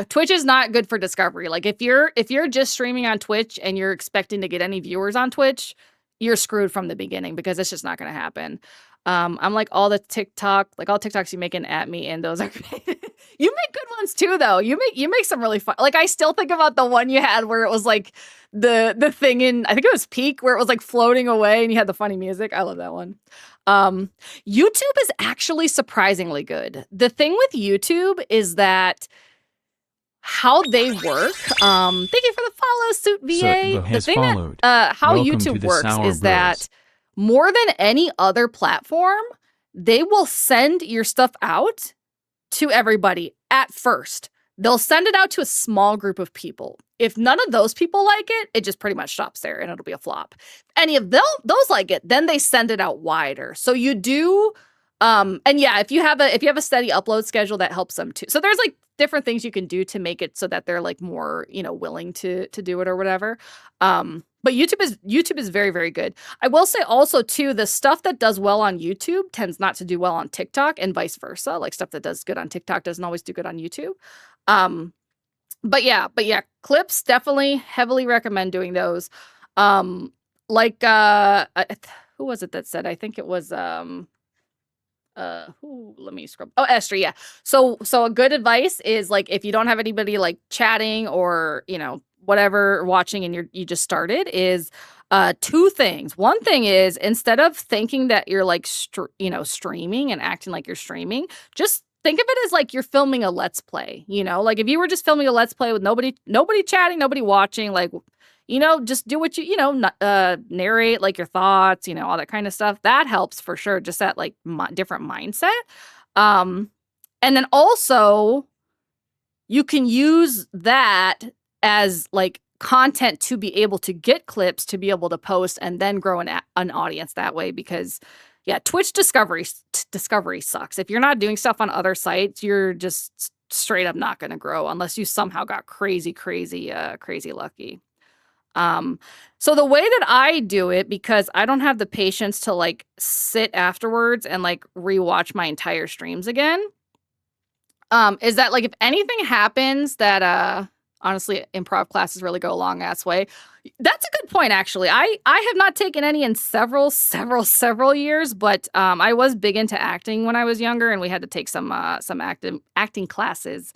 A: Twitch is not good for discovery. Like if you're just streaming on Twitch and you're expecting to get any viewers on Twitch, you're screwed from the beginning because it's just not going to happen. I'm like all TikToks you making at me, and those are you make good ones too, though. You make some really fun. Like I still think about the one you had where it was like the thing in, I think it was Peak, where it was like floating away and you had the funny music. I love that one. YouTube is actually surprisingly good. The thing with YouTube is that how they work. Thank you for the follow, Suit VA. The thing that how
B: Welcome
A: YouTube works is that more than any other platform, they will send your stuff out to everybody at first. They'll send it out to a small group of people. If none of those people like it, it just pretty much stops there and it'll be a flop. Any of those like it, then they send it out wider. So you do, and yeah, if you have a steady upload schedule, that helps them too. So there's like different things you can do to make it so that they're like more, willing to do it or whatever. But YouTube is very, very good. I will say also too, the stuff that does well on YouTube tends not to do well on TikTok and vice versa. Like stuff that does good on TikTok doesn't always do good on YouTube. But yeah, clips, definitely heavily recommend doing those. Who was it that said? I think it was let me scroll. Oh, Esther, yeah. So a good advice is like if you don't have anybody like chatting or whatever watching and you just started, is 2 things. One thing is, instead of thinking that you're like streaming and acting like you're streaming, just think of it as like you're filming a let's play. Like if you were just filming a let's play with nobody chatting, nobody watching, like just do what narrate like your thoughts, all that kind of stuff. That helps for sure. Just that like different mindset. And then also you can use that as like content to be able to get clips, to be able to post and then grow an audience that way. Because yeah, Twitch discovery sucks. If you're not doing stuff on other sites, you're just straight up not going to grow unless you somehow got crazy lucky. So the way that I do it, because I don't have the patience to like sit afterwards and like rewatch my entire streams again, is that like if anything happens that honestly improv classes really go a long ass way. That's a good point, actually. I have not taken any in several years, but I was big into acting when I was younger, and we had to take some acting classes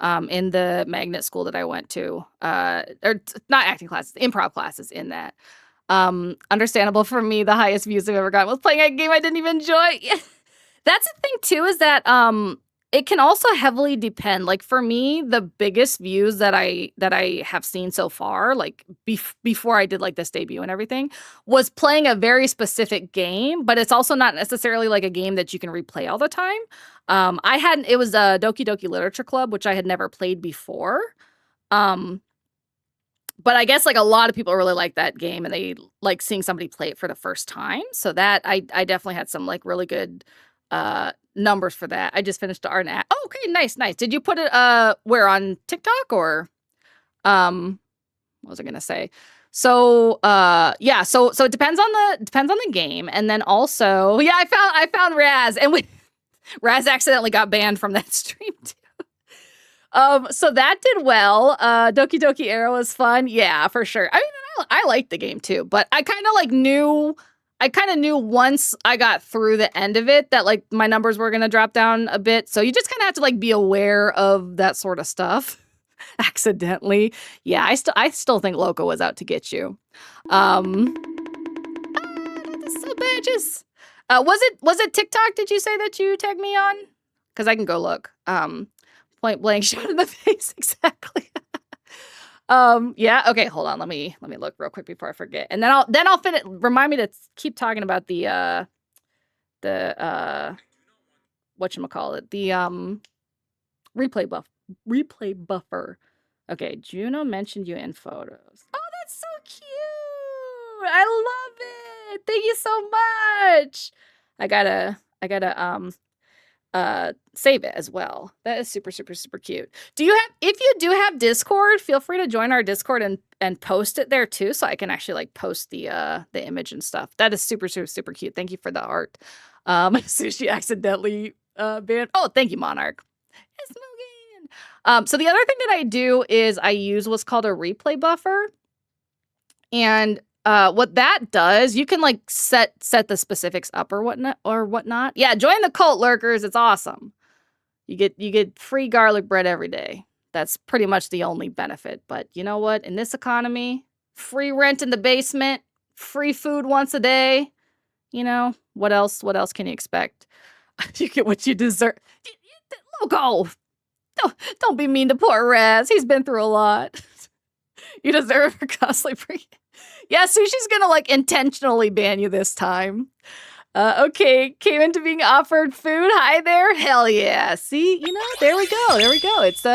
A: in the magnet school that I went to. Or not acting classes, improv classes in that. Understandable for me, the highest views I've ever gotten was playing a game I didn't even enjoy. That's the thing too, is that it can also heavily depend. Like for me, the biggest views that I have seen so far, like before I did like this debut and everything, was playing a very specific game, but it's also not necessarily like a game that you can replay all the time. It was a Doki Doki Literature Club, which I had never played before. But I guess like a lot of people really like that game and they like seeing somebody play it for the first time. So that I definitely had some like really good numbers for that. I just finished the art and act. Oh, okay, nice. Did you put it where, on TikTok or what was I gonna say? So yeah, so it depends on the game. And then also, yeah, I found Raz, and Raz accidentally got banned from that stream too. So that did well. Doki Doki Arrow was fun. Yeah, for sure. I mean, I liked the game too, but I kind of knew once I got through the end of it that like my numbers were going to drop down a bit. So you just kind of have to like be aware of that sort of stuff. Accidentally. Yeah, I still think Loco was out to get you. That is so badges. Was it TikTok? Did you say that you tagged me on? Because I can go look. Point blank shot in the face, exactly. Yeah, okay, hold on. Let me look real quick before I forget. And then I'll finish. Remind me to keep talking about the whatchamacallit, the replay buffer. Okay, Juno mentioned you in photos. Oh, that's so cute. I love it. Thank you so much. I gotta save it as well. That is super, super, super cute. If you do have Discord, feel free to join our Discord and post it there too, so I can actually like post the image and stuff. That is super, super, super cute. Thank you for the art. Sushi accidentally banned. Oh, thank you, Monarch. It's Mugen. So the other thing that I do is I use what's called a replay buffer. And what that does, you can like set the specifics up or whatnot. Yeah, join the cult, lurkers. It's awesome. You get free garlic bread every day. That's pretty much the only benefit. But you know what? In this economy, free rent in the basement, free food once a day. You know, what else can you expect? You get what you deserve. Loco! Don't be mean to poor Raz. He's been through a lot. You deserve a costly free. Yeah, Sushi's gonna like intentionally ban you this time. Okay, came into being offered food. Hi there. Hell yeah. See, there we go. It's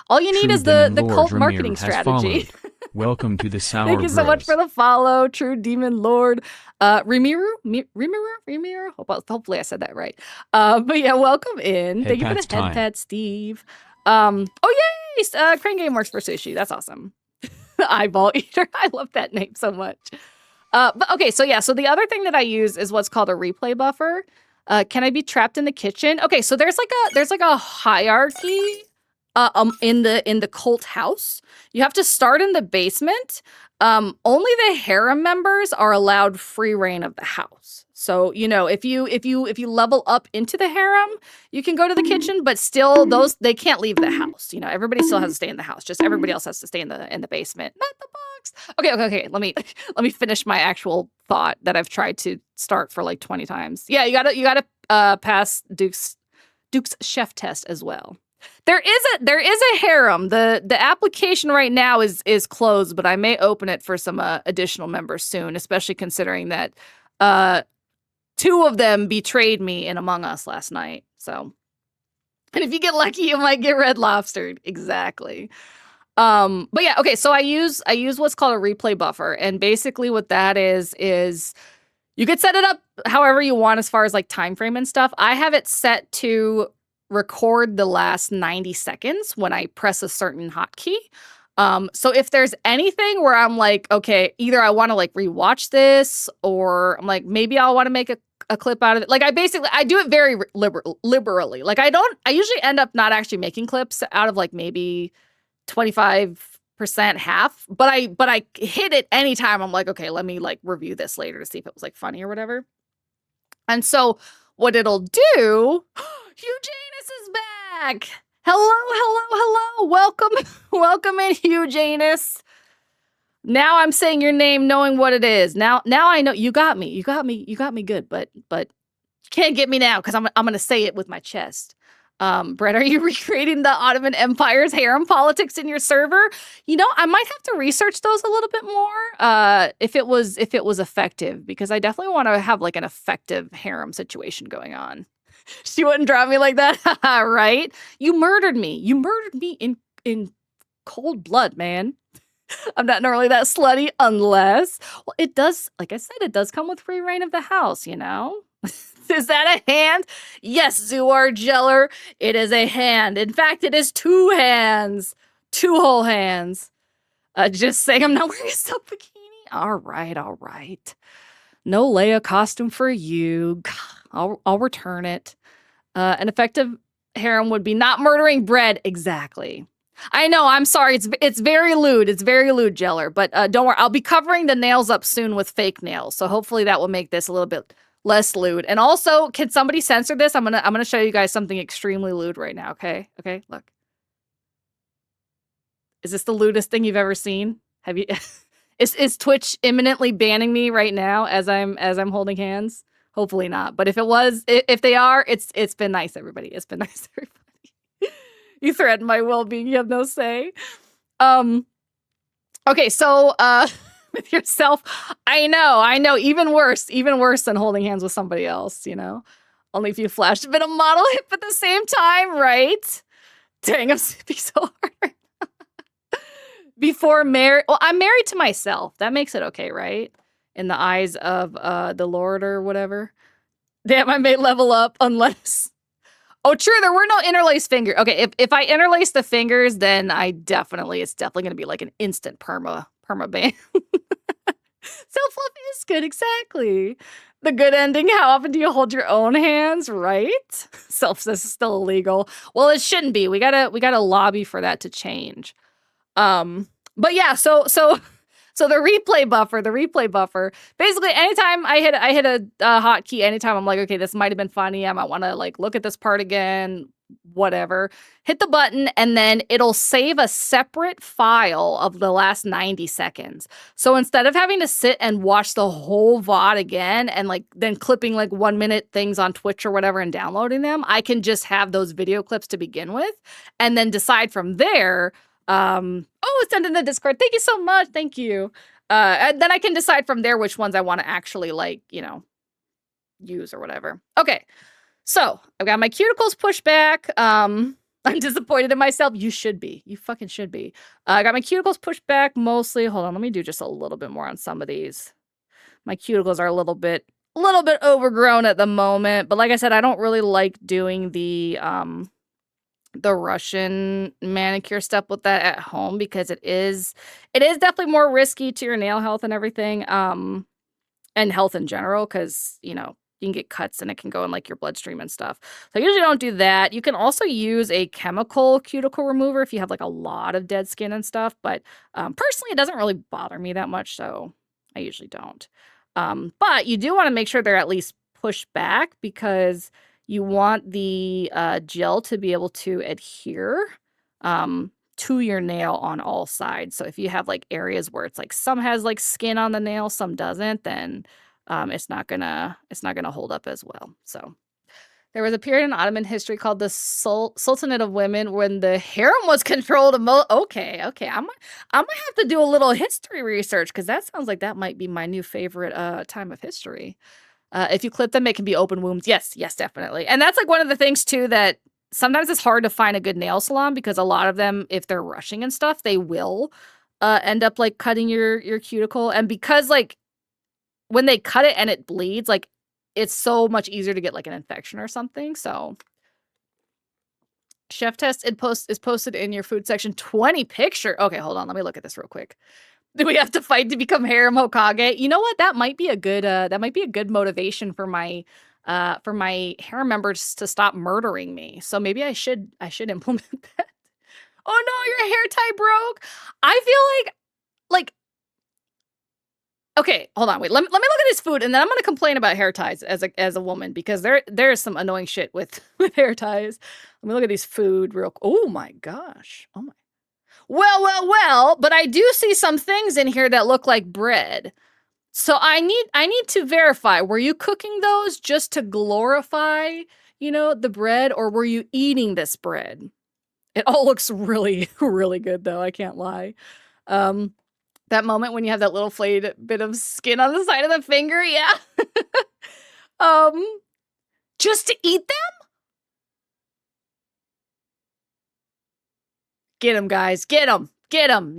A: all you need is the cult marketing strategy.
B: Welcome to the Sour
A: Thank you so much for the follow, True Demon Lord. Rimiru? Hopefully I said that right. But yeah, welcome in.
B: Thank
A: you for the head pet, Steve. Oh yay! Crane Game works for Sushi. That's awesome. Eyeball Eater. I love that name so much. But okay, so the other thing that I use is what's called a replay buffer. Can I be trapped in the kitchen? Okay, so there's like a hierarchy in the cult house. You have to start in the basement. Only the harem members are allowed free reign of the house. So, if you level up into the harem, you can go to the kitchen, but still they can't leave the house. Everybody still has to stay in the house. Just everybody else has to stay in the basement. Not the box. Okay. Let me finish my actual thought that I've tried to start for like 20 times. Yeah, you gotta pass Duke's chef test as well. There is a harem. The application right now is closed, but I may open it for some additional members soon, especially considering that 2 of them betrayed me in Among Us last night. So, and if you get lucky, you might get red lobstered. Exactly. But yeah, okay. So I use what's called a replay buffer, and basically what that is you could set it up however you want as far as like time frame and stuff. I have it set to record the last 90 seconds when I press a certain hotkey. So if there's anything where I'm like, okay, either I want to like rewatch this, or I'm like, maybe I'll want to make a clip out of it. Like I do it very liberally. Like I usually end up not actually making clips out of like maybe 25%, half, but I hit it anytime I'm like, okay, let me like review this later to see if it was like funny or whatever. And so what it'll do, Hugh Janus is back. Hello. Welcome in, Hugh Janus. Now I'm saying your name knowing what it is. Now I know you got me good, but you can't get me now because I'm gonna say it with my chest. Brett, are you recreating the Ottoman Empire's harem politics in your server? I might have to research those a little bit more if it was effective, because I definitely want to have like an effective harem situation going on. She wouldn't drop me like that, right? You murdered me in cold blood, man. I'm not normally that slutty unless, well, it does, like I said, it does come with free reign of the house, Is that a hand? Yes, Zuar Jeller, it is a hand. In fact, it is 2 hands. 2 whole hands. Just saying I'm not wearing a silk bikini. All right. No Leia costume for you. I'll return it. An effective harem would be not murdering bread. Exactly. I know, I'm sorry. It's very lewd. It's very lewd, Jeller. But don't worry. I'll be covering the nails up soon with fake nails. So hopefully that will make this a little bit less lewd. And also, can somebody censor this? I'm gonna show you guys something extremely lewd right now, okay? Okay, look. Is this the lewdest thing you've ever seen? Have you is Twitch imminently banning me right now as I'm holding hands? Hopefully not. But if it was, if they are, it's been nice, everybody. It's been nice, everybody. You threaten my well-being, you have no say. Okay, so with yourself, I know, even worse than holding hands with somebody else, you know? Only if you flashed a bit of model hip at the same time, right? Dang, I'm sleeping so hard. Before married, well, I'm married to myself. That makes it okay, right? In the eyes of the Lord or whatever. Damn, I may level up unless... Oh, true, there were no interlaced fingers. Okay, if I interlace the fingers, then it's definitely gonna be like an instant perma ban. Self-love is good, exactly. The good ending, how often do you hold your own hands, right? Self-cis is still illegal. Well, it shouldn't be. We gotta lobby for that to change. But yeah, so the replay buffer, basically anytime I hit a hotkey, anytime I'm like, okay, this might have been funny, I might want to like look at this part again, whatever, hit the button, and then it'll save a separate file of the last 90 seconds. So instead of having to sit and watch the whole VOD again and like then clipping like 1 minute things on Twitch or whatever and downloading them, I can just have those video clips to begin with and then decide from there. It's sent in the Discord. Thank you so much. Thank you. And then I can decide from there which ones I want to actually like, you know, use or whatever. Okay. So I've got my cuticles pushed back. I'm disappointed in myself. You should be. You fucking should be. I got my cuticles pushed back mostly. Hold on. Let me do just a little bit more on some of these. My cuticles are a little bit overgrown at the moment. But like I said, I don't really like doing the Russian manicure step with that at home because it is definitely more risky to your nail health and everything, and health in general, because you know you can get cuts and it can go in like your bloodstream and stuff. So I usually don't do that. You can also use a chemical cuticle remover if you have like a lot of dead skin and stuff, but personally it doesn't really bother me that much, so I usually don't. But you do want to make sure they're at least pushed back because you want the gel to be able to adhere to your nail on all sides. So if you have like areas where it's like some has like skin on the nail, some doesn't, then it's not gonna hold up as well. So there was a period in Ottoman history called the Sultanate of Women when the harem was controlled. Okay, I might have to do a little history research because that sounds like that might be my new favorite time of history. If you clip them, it can be open wounds. Yes, definitely. And that's like one of the things too that sometimes it's hard to find a good nail salon because a lot of them, if they're rushing and stuff, they will end up like cutting your cuticle. And because like when they cut it and it bleeds, like it's so much easier to get like an infection or something. So chef test is posted in your food section. 20 picture. Okay, hold on. Let me look at this real quick. Do we have to fight to become harem Hokage? You know what? That might be a good motivation for my harem members to stop murdering me. So maybe I should implement that. Oh no, your hair tie broke. I feel like okay, hold on, wait. Let me look at his food, and then I'm gonna complain about hair ties as a woman because there's some annoying shit with hair ties. Let me look at these food real. Oh my gosh. Oh my. Well, but I do see some things in here that look like bread. So I need to verify, were you cooking those just to glorify, you know, the bread, or were you eating this bread? It all looks really, really good though, I can't lie. That moment when you have that little flayed bit of skin on the side of the finger, yeah. Just to eat them? Get him, guys. Get him.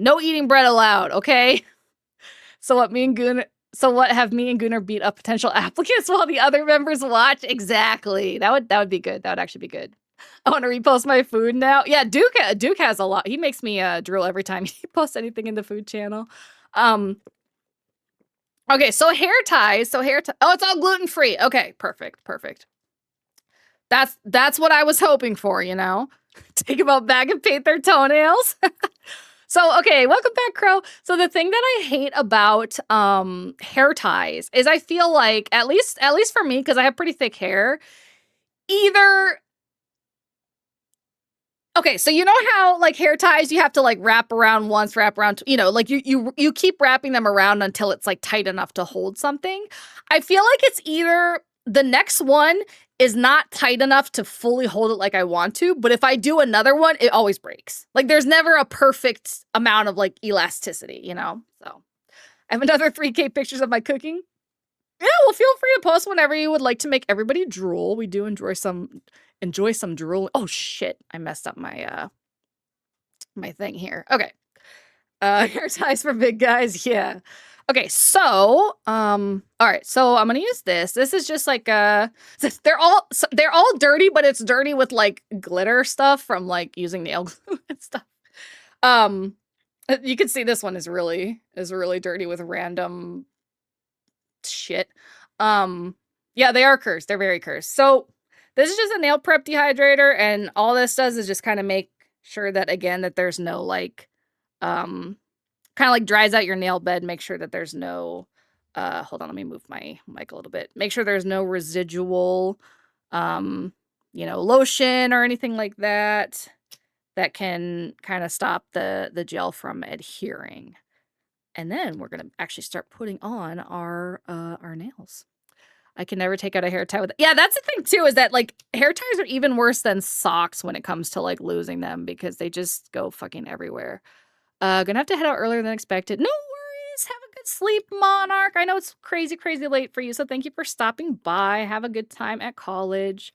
A: No eating bread allowed, okay? So what have me and Gunnar beat up potential applicants while the other members watch? Exactly. That would be good. That would actually be good. I want to repost my food now. Yeah, Duke has a lot. He makes me drool every time he posts anything in the food channel. Okay, so hair ties. Oh, it's all gluten-free. Okay, perfect. That's what I was hoping for, you know? Take them out back and paint their toenails. So, okay, welcome back, Crow. So the thing that I hate about hair ties is I feel like, at least for me, because I have pretty thick hair, either... Okay, so you know how, like, hair ties, you have to, like, wrap around once, wrap around, you know, like, you keep wrapping them around until it's, like, tight enough to hold something. I feel like it's either the next one is not tight enough to fully hold it like I want to, but if I do another one, it always breaks. Like, there's never a perfect amount of, like, elasticity, you know? So, I have another 3K pictures of my cooking. Yeah, well, feel free to post whenever you would like to make everybody drool. We do enjoy some drool. Oh shit, I messed up my my thing here. Okay. Hair ties for big guys, yeah. Okay, so all right, so I'm gonna use this. This is just like they're all dirty, but it's dirty with like glitter stuff from like using nail glue and stuff. You can see this one is really dirty with random shit. Yeah, they are cursed. They're very cursed. So this is just a nail prep dehydrator, and all this does is just kind of make sure that, again, that there's no like kind of like dries out your nail bed. Make sure that there's no hold on, let me move my mic a little bit. Make sure there's no residual you know, lotion or anything like that can kind of stop the gel from adhering. And then we're gonna actually start putting on our nails. I can never take out a hair tie with it. Yeah, that's the thing too, is that like hair ties are even worse than socks when it comes to like losing them, because they just go fucking everywhere. Gonna have to head out earlier than expected. No worries. Have a good sleep, Monarch. I know it's crazy late for you, so thank you for stopping by. Have a good time at college.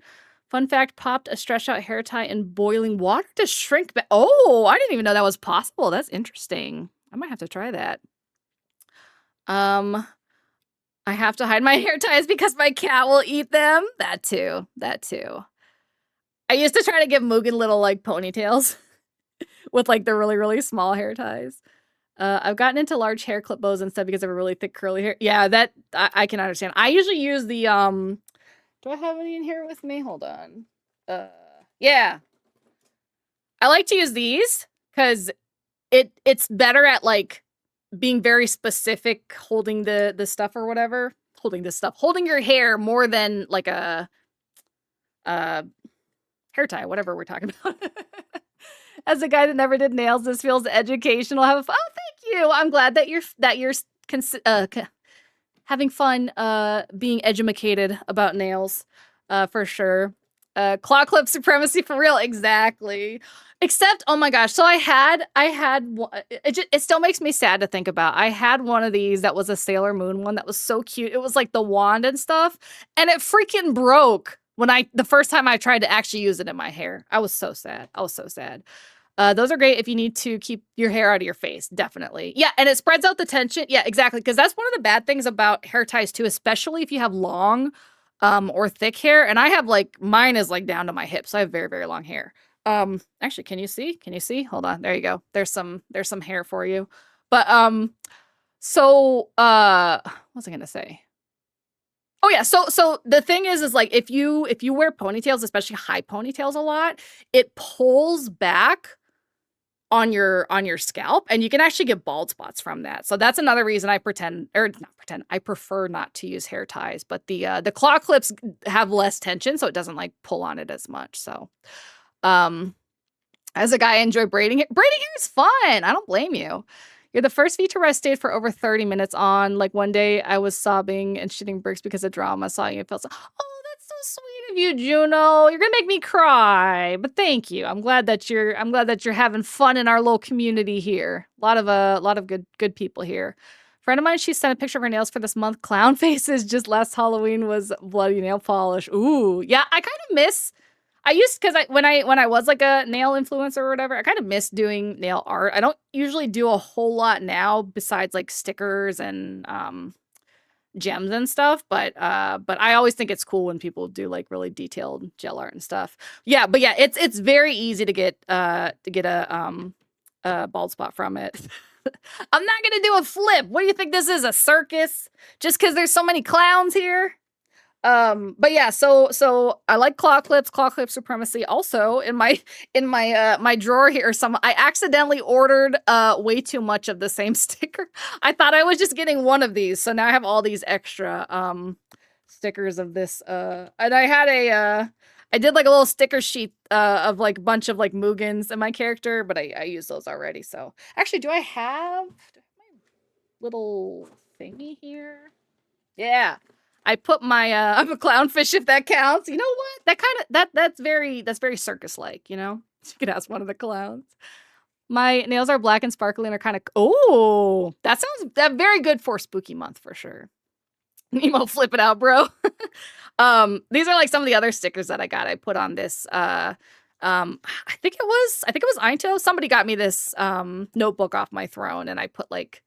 A: Fun fact, popped a stretched out hair tie in boiling water to shrink back. Oh, I didn't even know that was possible. That's interesting. I might have to try that. I have to hide my hair ties because my cat will eat them. That too. I used to try to give Mugen little like ponytails with like the really small hair ties. I've gotten into large hair clip bows instead because I have a really thick curly hair. Yeah, that I can understand. I usually use the do I have any in here with me? Hold on. Yeah. I like to use these because it's better at like being very specific, holding the stuff or whatever. Holding your hair more than like a hair tie, whatever we're talking about. As a guy that never did nails, this feels educational. Oh, thank you. I'm glad that you're having fun being edumacated about nails, for sure. Claw clip supremacy for real, exactly. Except, oh my gosh, so I had it still makes me sad to think about. I had one of these that was a Sailor Moon one that was so cute. It was like the wand and stuff, and it freaking broke when the first time I tried to actually use it in my hair. I was so sad. Those are great if you need to keep your hair out of your face, definitely. Yeah, and it spreads out the tension. Yeah, exactly, because that's one of the bad things about hair ties too, especially if you have long or thick hair. And I have like, mine is like down to my hips. So I have very long hair. Actually, can you see? Hold on. There you go. There's some hair for you. But so what was I gonna say? Oh yeah, so the thing is like if you wear ponytails, especially high ponytails a lot, it pulls back on your scalp, and you can actually get bald spots from that. So that's another reason I I prefer not to use hair ties. But the claw clips have less tension, so it doesn't like pull on it as much. So as a guy, I enjoy braiding it. Braiding hair is fun. I don't blame you. You're the first VTuber I stayed for over 30 minutes on. Like one day I was sobbing and shitting bricks because of drama. Saw you and felt so, oh, that's so sweet of you, Juno. You're gonna make me cry. But thank you. I'm glad that you're having fun in our little community here. A lot of good people here. Friend of mine, she sent a picture of her nails for this month. Clown faces. Just last Halloween was bloody nail polish. Ooh, yeah, I kind of miss. Because when I was like a nail influencer or whatever, I kind of miss doing nail art. I don't usually do a whole lot now besides like stickers and gems and stuff. But I always think it's cool when people do like really detailed gel art and stuff. Yeah, but yeah, it's very easy to get a bald spot from it. I'm not gonna do a flip. What do you think this is, a circus? Just because there's so many clowns here? But yeah, so I like claw clip supremacy. Also, in my my drawer here, I accidentally ordered way too much of the same sticker. I thought I was just getting one of these, so now I have all these extra stickers of this. And I had I did like a little sticker sheet of like a bunch of like Mugans in my character, but I used those already. So actually, do I have my little thingy here? Yeah. I put my I'm a clownfish if that counts. You know what? That kind of that's very circus-like, you know? You could ask one of the clowns. My nails are black and sparkly and are kind of oh, that sounds very good for spooky month for sure. Nemo, flip it out, bro. These are like some of the other stickers that I got. I put on this I think it was INTJ. Somebody got me this notebook off my throne, and I put like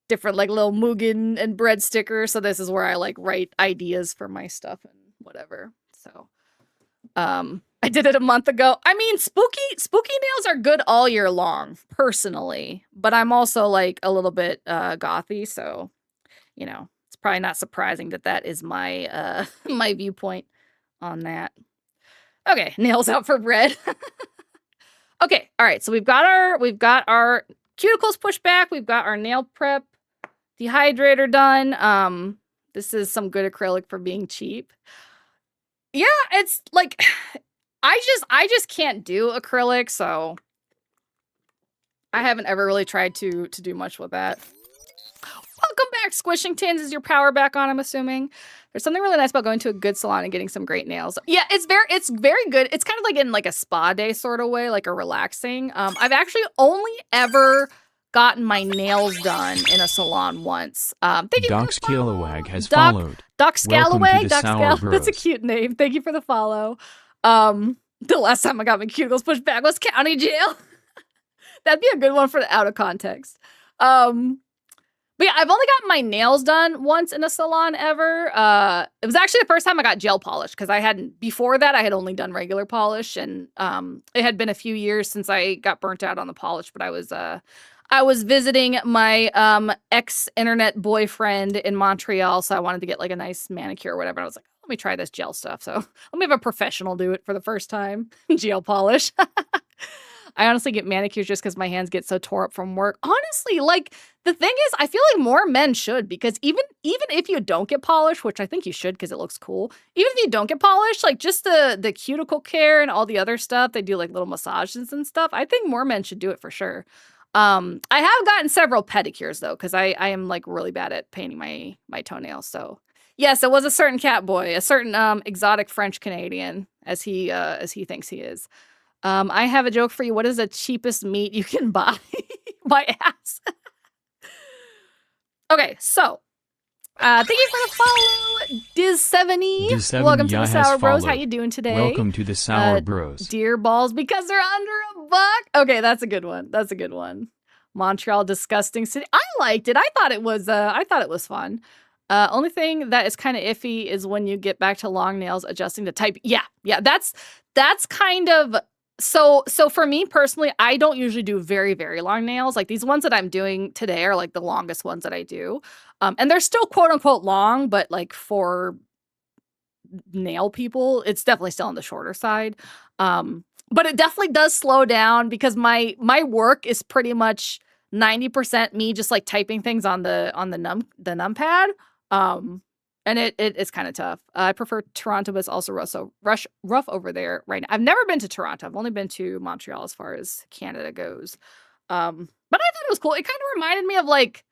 A: different like little Mugen and bread stickers. So this is where I like write ideas for my stuff and whatever. So I did it a month ago. I mean, spooky nails are good all year long, personally, but I'm also like a little bit gothy, so you know, it's probably not surprising that that is my my viewpoint on that. Okay, nails out for bread. Okay, all right. So we've got our cuticles pushed back. We've got our nail prep dehydrator done. This is some good acrylic for being cheap. Yeah, it's like I just can't do acrylic, so I haven't ever really tried to do much with that. Welcome back, Squishingtons. Is your power back on, I'm assuming? There's something really nice about going to a good salon and getting some great nails. Yeah, it's very good. It's kind of like in like a spa day sort of way, like a relaxing. I've actually only ever gotten my nails done in a salon once. Thank you.
B: Doc Scalawag has followed.
A: Doc Scalaway?
B: Doc Scalaway.
A: That's a cute name. Thank you for the follow. The last time I got my cuticles pushed back was county jail. That'd be a good one for the out of context. But yeah, I've only gotten my nails done once in a salon ever. It was actually the first time I got gel polish, because before that I had only done regular polish, and it had been a few years since I got burnt out on the polish, but I was visiting my ex-internet boyfriend in Montreal, so I wanted to get like a nice manicure or whatever. And I was like, let me try this gel stuff. So let me have a professional do it for the first time. Gel polish. I honestly get manicures just because my hands get so tore up from work. Honestly, like the thing is, I feel like more men should, because even if you don't get polish, which I think you should because it looks cool, even if you don't get polish, like just the cuticle care and all the other stuff, they do like little massages and stuff. I think more men should do it for sure. I have gotten several pedicures though, because I am like really bad at painting my toenails. So yes, it was a certain cat boy, a certain exotic French Canadian, as he thinks he is. I have a joke for you. What is the cheapest meat you can buy? My ass. Okay, so thank you for the follow, Diz70. Welcome to the Sour Bros. How you doing today?
B: Welcome to the Sour Bros.
A: Deer balls because they're under $1. Okay, that's a good one. That's a good one. Montreal, disgusting city. I liked it. I thought it was fun. Only thing that is kind of iffy is when you get back to long nails, adjusting the type. Yeah, that's kind of. So for me personally, I don't usually do very, very long nails. Like these ones that I'm doing today are like the longest ones that I do. And they're still quote unquote long, but like for nail people, it's definitely still on the shorter side. But it definitely does slow down because my work is pretty much 90% me just like typing things on the numpad. And it's kind of tough. I prefer Toronto, but it's also rough over there right now. I've never been to Toronto. I've only been to Montreal as far as Canada goes. But I thought it was cool. It kind of reminded me of like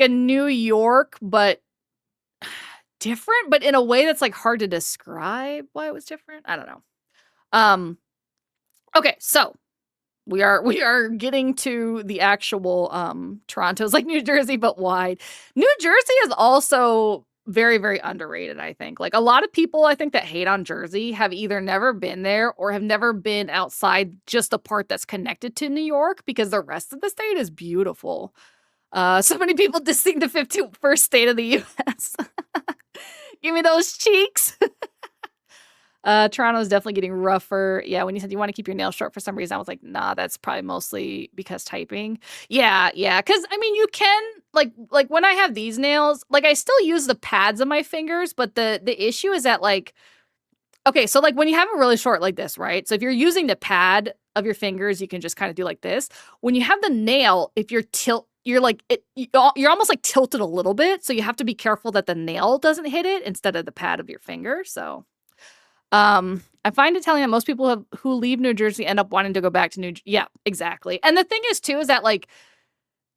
A: a New York, but different, but in a way that's like hard to describe why it was different. I don't know. Okay, so we are getting to the actual Toronto's like New Jersey, but wide. New Jersey is also very, very underrated, I think. Like a lot of people, I think, that hate on Jersey have either never been there or have never been outside just the part that's connected to New York, because the rest of the state is beautiful. So many people dissing the 51st state of the U.S. Give me those cheeks. Toronto's definitely getting rougher. Yeah, when you said you want to keep your nails short for some reason, I was like, nah, that's probably mostly because typing. Yeah, because I mean, you can like when I have these nails, like I still use the pads of my fingers, but the issue is that like, okay, so like when you have them really short like this, right? So if you're using the pad of your fingers, you can just kind of do like this. When you have the nail, if you're like you're almost like tilted a little bit, so you have to be careful that the nail doesn't hit it instead of the pad of your finger. So I find it telling that most people who leave New Jersey end up wanting to go back to New Jersey. Yeah, exactly. And the thing is too is that like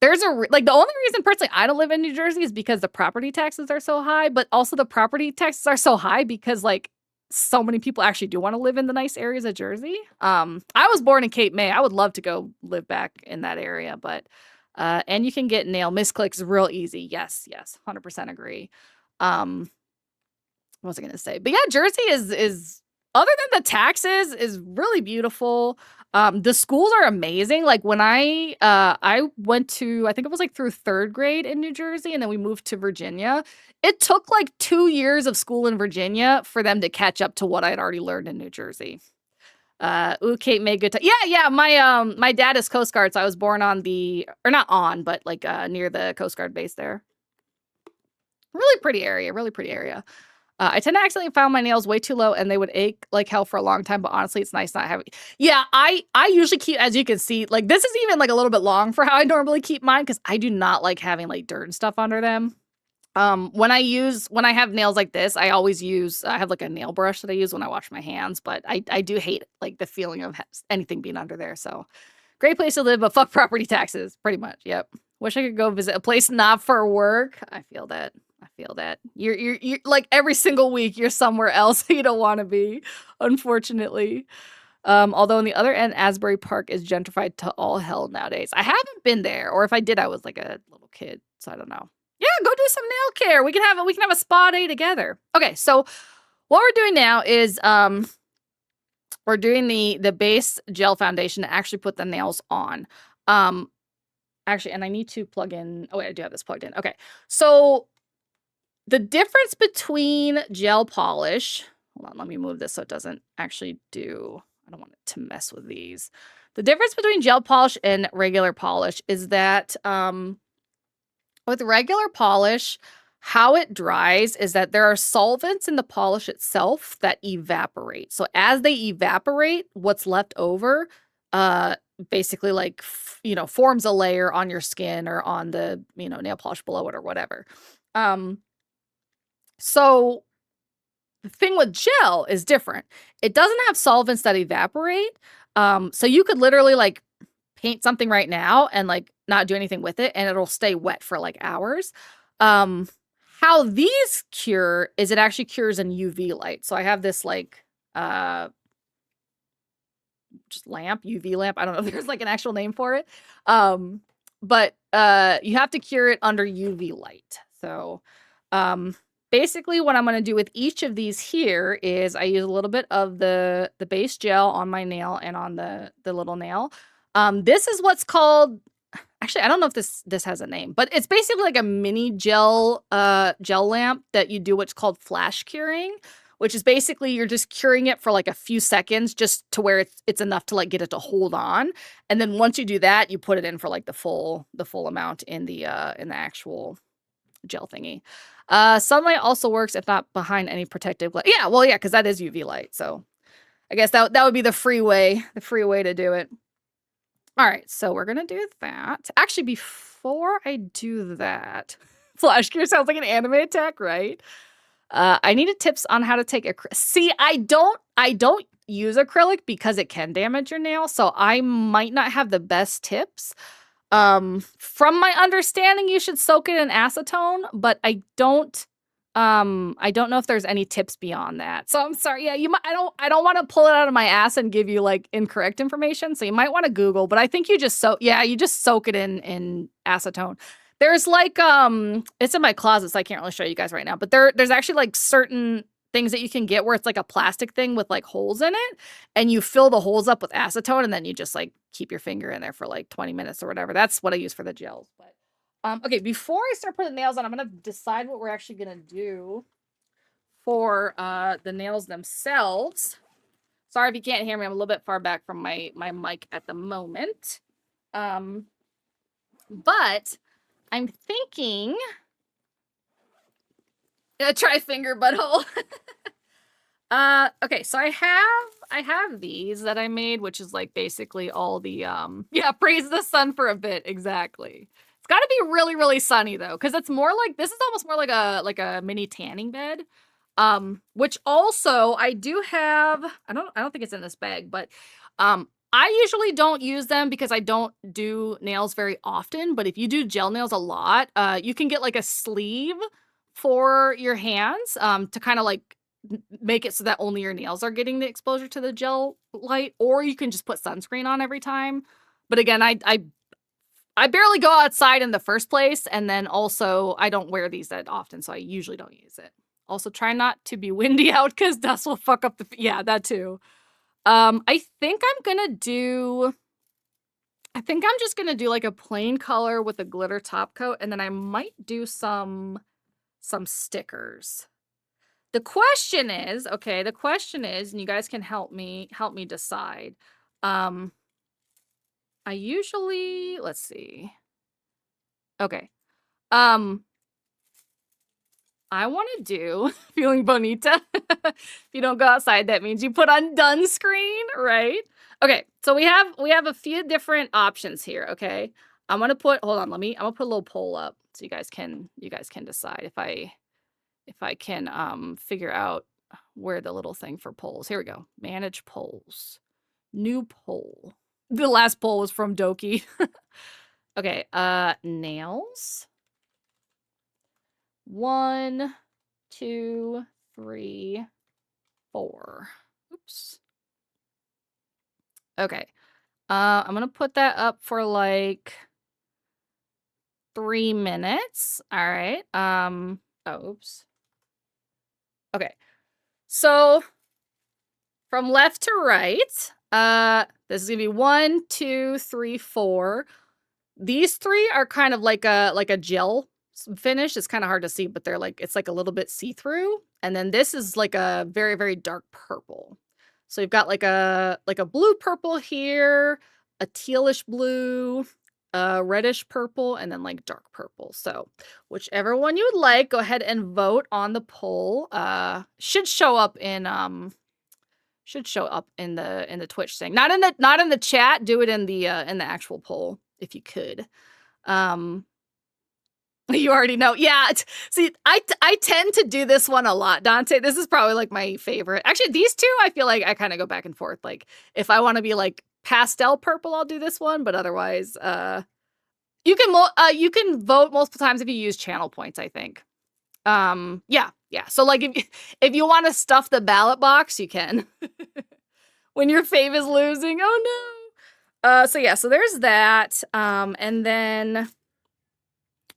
A: there's like the only reason personally I don't live in New Jersey is because the property taxes are so high, but also the property taxes are so high because like so many people actually do want to live in the nice areas of Jersey. I was born in Cape May. I would love to go live back in that area, but and you can get nail misclicks real easy. Yes, 100% agree. What was I gonna say? But yeah, Jersey is other than the taxes is really beautiful. The schools are amazing. Like when I went to, I think it was like through 3rd grade in New Jersey, and then we moved to Virginia. It took like 2 years of school in Virginia for them to catch up to what I'd already learned in New Jersey. Ooh, Kate made good time. Yeah. My dad is Coast Guard, so I was born on or not on, but like near the Coast Guard base there. Really pretty area. I tend to accidentally file my nails way too low and they would ache like hell for a long time, but honestly, it's nice not having. Yeah, I usually keep, as you can see, like this is even like a little bit long for how I normally keep mine because I do not like having like dirt and stuff under them. When I have nails like this, I have like a nail brush that I use when I wash my hands, but I do hate like the feeling of anything being under there. So great place to live, but fuck property taxes, pretty much. Yep. Wish I could go visit a place not for work. I feel that. You're like every single week you're somewhere else you don't want to be, unfortunately. Although on the other end, Asbury Park is gentrified to all hell nowadays. I haven't been there, or if I did, I was like a little kid, so I don't know. Yeah, go do some nail care. We can have a spa day together. Okay, so what we're doing now is we're doing the base gel foundation to actually put the nails on. Actually, and I need to plug in. Oh wait, I do have this plugged in. Okay, so the difference between gel polish, hold on, let me move this so it doesn't actually do, I don't want it to mess with these. The difference between gel polish and regular polish is that with regular polish, how it dries is that there are solvents in the polish itself that evaporate. So as they evaporate, what's left over basically like, forms a layer on your skin or on the, nail polish below it or whatever. So the thing with gel is different. It doesn't have solvents that evaporate. So you could literally like paint something right now and like not do anything with it and it'll stay wet for like hours. How these cure is it actually cures in UV light. So I have this like just UV lamp. I don't know if there's like an actual name for it. But you have to cure it under UV light. So basically, what I'm going to do with each of these here is I use a little bit of the base gel on my nail and on the little nail. This is what's called, actually, I don't know if this has a name, but it's basically like a mini gel lamp that you do what's called flash curing, which is basically you're just curing it for like a few seconds just to where it's enough to like get it to hold on. And then once you do that, you put it in for like the full amount in the actual gel thingy. Sunlight also works if not behind any protective glass. Yeah, well, yeah, because that is UV light. So I guess that would be the free way to do it. All right, so we're gonna do that. Actually, before I do that, flash cure sounds like an anime attack, right? I needed tips on how to take see, I don't use acrylic because it can damage your nail, so I might not have the best tips. From my understanding, you should soak it in acetone, but I don't know if there's any tips beyond that. So I'm sorry. Yeah, I don't want to pull it out of my ass and give you like incorrect information. So you might want to Google, but I think you just soak it in acetone. There's like, it's in my closet, so I can't really show you guys right now, but there's actually like certain things that you can get where it's like a plastic thing with like holes in it and you fill the holes up with acetone and then you just like keep your finger in there for like 20 minutes or whatever. That's what I use for the gels. But okay, before I start putting nails on, I'm going to decide what we're actually going to do for the nails themselves. Sorry if you can't hear me. I'm a little bit far back from my mic at the moment. But I'm thinking try finger butthole. Okay, so I have these that I made, which is like basically all the yeah, praise the sun for a bit, exactly. It's got to be really, really sunny though, because it's more like, this is almost more like a mini tanning bed. Which also I do have, I don't think it's in this bag, but I usually don't use them because I don't do nails very often, but if you do gel nails a lot, you can get like a sleeve for your hands to kind of like make it so that only your nails are getting the exposure to the gel light, or you can just put sunscreen on every time. But again, I barely go outside in the first place, and then also I don't wear these that often, so I usually don't use it. Also, try not to be windy out because dust will fuck up the, yeah, that too. I think I'm just gonna do like a plain color with a glitter top coat, and then I might do some stickers. The question is, and you guys can help me decide. I usually, let's see. Okay. I want to do feeling bonita. If you don't go outside, that means you put on done screen, right? Okay, so we have a few different options here, okay? I'm gonna put, hold on, I'm gonna put a little poll up so you guys can decide if I can figure out where the little thing for polls. Here we go. Manage polls. New poll. The last poll was from Doki. Okay, nails. 1, 2, 3, 4. Oops. Okay. I'm gonna put that up for like 3 minutes. All right. Oh, oops. Okay. So from left to right, this is gonna be 1, 2, 3, 4. These 3 are kind of like a gel finish. It's kind of hard to see, but they're like, it's like a little bit see-through. And then this is like a very, very dark purple. So you've got like a blue purple here, a tealish blue, a reddish purple, and then like dark purple. So whichever one you would like, go ahead and vote on the poll. Should show up in the Twitch thing. Not in the chat. Do it in the actual poll if you could. You already know. Yeah. See, I tend to do this one a lot, Dante. This is probably like my favorite. Actually, these two, I feel like I kind of go back and forth. Like if I want to be like pastel purple, I'll do this one. But otherwise, you can vote multiple times if you use channel points, I think. Yeah. So like if you want to stuff the ballot box, you can. When your fave is losing. Oh no. So yeah, so there's that. And then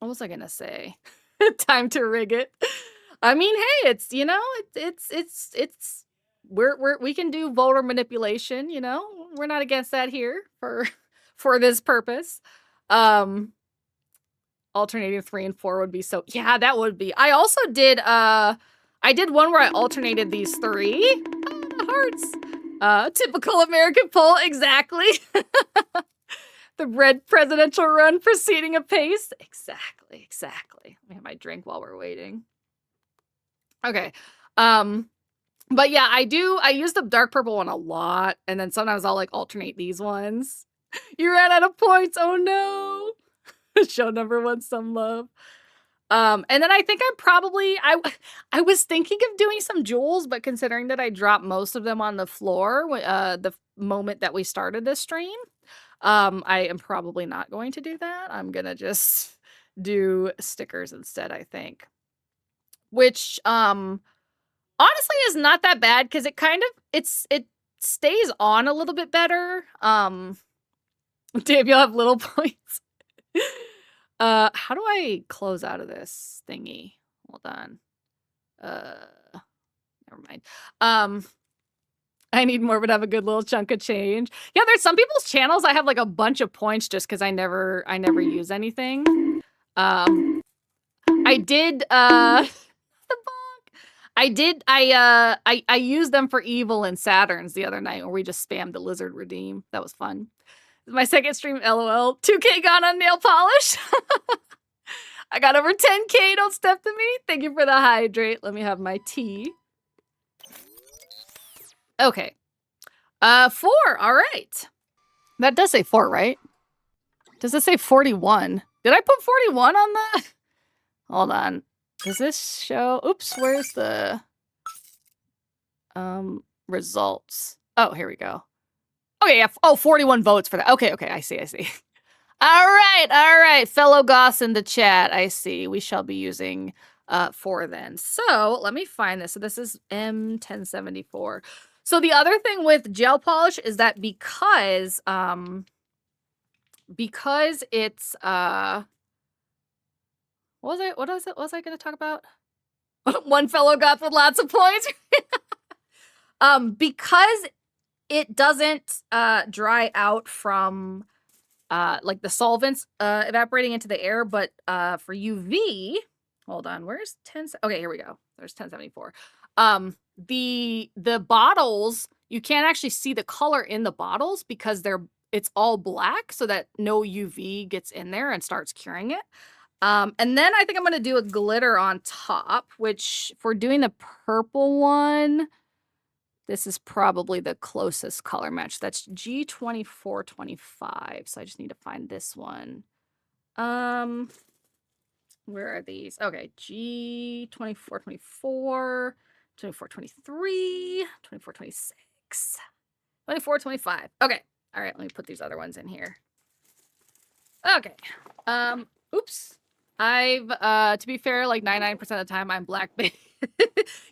A: what was I gonna say? Time to rig it. I mean, hey, it's, you know, we can do voter manipulation, you know. We're not against that here for this purpose. Alternating 3 and 4 would be so, yeah, that would be. I also did I did one where I alternated these 3. The hearts. Typical American poll, exactly. The red presidential run proceeding apace. Exactly. Let me have my drink while we're waiting. Okay. But yeah, I use the dark purple one a lot, and then sometimes I'll like alternate these ones. You ran out of points. Oh no. Show number 1 some love. And then I think I'm probably, I was thinking of doing some jewels, but considering that I dropped most of them on the floor the moment that we started this stream, I am probably not going to do that. I'm gonna just do stickers instead, I think. Which honestly is not that bad because it kind of it stays on a little bit better. Dave, you'll have little points. How do I close out of this thingy? Hold on. Never mind. I need more, but have a good little chunk of change. Yeah, there's some people's channels I have like a bunch of points just because I never use anything. I did I used them for Evil and Saturns the other night where we just spammed the lizard redeem. That was fun. My second stream, LOL. 2K gone on nail polish. got over 10K. Don't step to me. Thank you for the hydrate. Let me have my tea. Okay. 4. All right. That does say 4, right? Does it say 41? Did I put 41 on the... Hold on. Does this show... Oops, where's the... results? Oh, here we go. Okay, yeah. Oh, 41 votes for that. Okay, I see. All right. Fellow goths in the chat, I see. We shall be using 4 then. So, let me find this. So, this is M1074. So, the other thing with gel polish is that because it's what was I going to talk about? One fellow goth with lots of points. Because it doesn't dry out from like the solvents evaporating into the air, but for UV, hold on, where's 10? Okay, here we go. There's 1074. The bottles, you can't actually see the color in the bottles because it's all black so that no UV gets in there and starts curing it. And then I think I'm going to do a glitter on top, which for doing the purple one, this is probably the closest color match. That's G2425. So I just need to find this one. Where are these? Okay, G2424, 2423, 2426, 2425. Okay. All right, let me put these other ones in here. Okay. Oops. I've to be fair, like 99% of the time I'm black.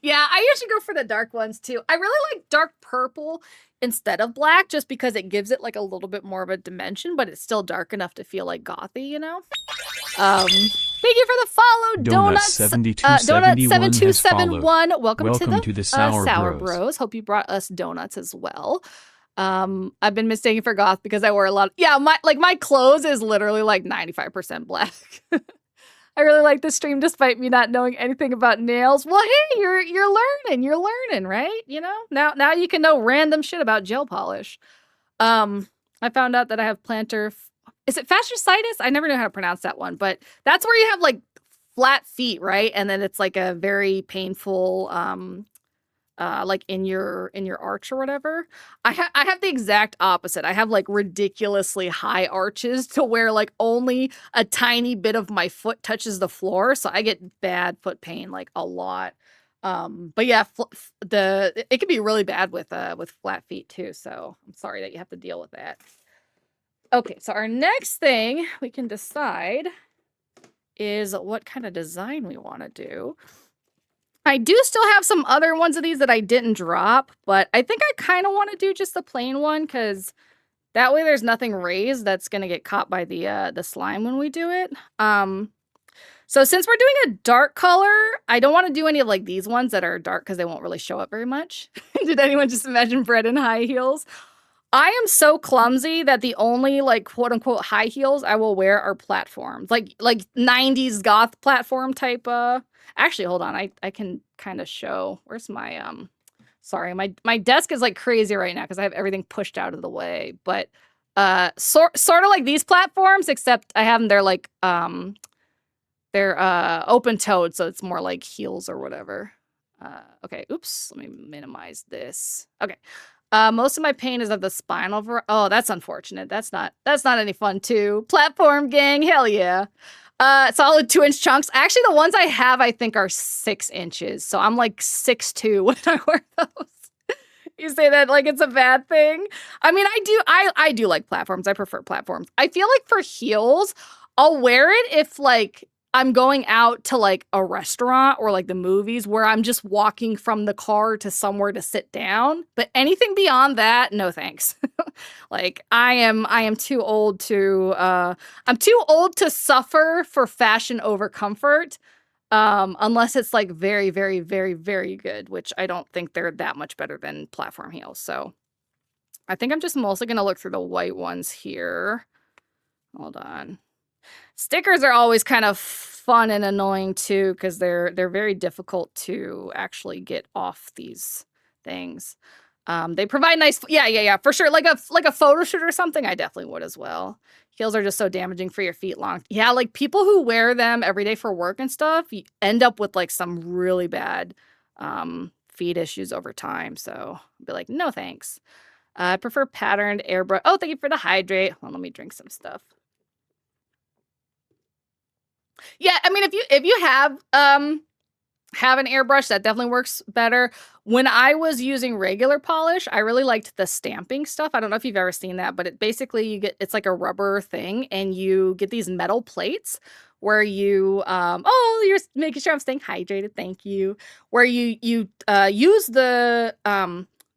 A: Yeah, I usually go for the dark ones too. I really like dark purple instead of black just because it gives it like a little bit more of a dimension, but it's still dark enough to feel like gothy, you know? Thank you for the follow, Donuts. Donut7271. Welcome to the Sour Bros. Hope you brought us donuts as well. I've been mistaken for goth because I wear a lot of, yeah, my clothes is literally like 95% black. I really like this stream despite me not knowing anything about nails. Well, hey, you're learning, right? You know? Now you can know random shit about gel polish. I found out that I have plantar, is it fasciitis? I never knew how to pronounce that one, but that's where you have like flat feet, right? And then it's like a very painful like in your arch or whatever. I have the exact opposite. I have like ridiculously high arches to where like only a tiny bit of my foot touches the floor, so I get bad foot pain like a lot. But yeah, it can be really bad with flat feet too, so I'm sorry that you have to deal with that. Okay, so our next thing we can decide is what kind of design we want to do. I do still have some other ones of these that I didn't drop, but I think I kind of want to do just the plain one because that way there's nothing raised that's going to get caught by the slime when we do it. So since we're doing a dark color, I don't want to do any of like these ones that are dark because they won't really show up very much. Did anyone just imagine Brett in high heels? I am so clumsy that the only like quote unquote high heels I will wear are platforms, like 90s goth platform type. Actually, hold on, I can kind of show. Where's my sorry, my desk is like crazy right now because I have everything pushed out of the way. But sort of like these platforms, except I have them. They're like they're open-toed, so it's more like heels or whatever. Okay, oops, let me minimize this. Okay. Most of my pain is of the spinal. Oh, that's unfortunate. That's not any fun too. Platform gang, hell yeah. Solid 2-inch chunks. Actually, the ones I have, I think, are 6 inches. So I'm like 6'2" when I wear those. You say that like it's a bad thing. I mean, I do like platforms. I prefer platforms. I feel like for heels, I'll wear it if like I'm going out to like a restaurant or like the movies where I'm just walking from the car to somewhere to sit down. But anything beyond that, no thanks. Like I am too old to I'm too old to suffer for fashion over comfort. Unless it's like very, very, very, very good, which I don't think they're that much better than platform heels. So I think I'm just mostly gonna look through the white ones here. Hold on. Stickers are always kind of fun and annoying too because they're very difficult to actually get off these things. They provide nice, yeah, for sure. Like a photo shoot or something, I definitely would as well. Heels are just so damaging for your feet long. Yeah, like people who wear them every day for work and stuff, you end up with like some really bad feet issues over time. So I'd be like, no thanks. I prefer patterned airbrush. Oh, thank you for the hydrate. Well, let me drink some stuff. Yeah, I mean, if you have an airbrush, that definitely works better. When I was using regular polish, I really liked the stamping stuff. I don't know if you've ever seen that, but it basically it's like a rubber thing, and you get these metal plates where you oh, you're making sure I'm staying hydrated. Thank you. Where you use the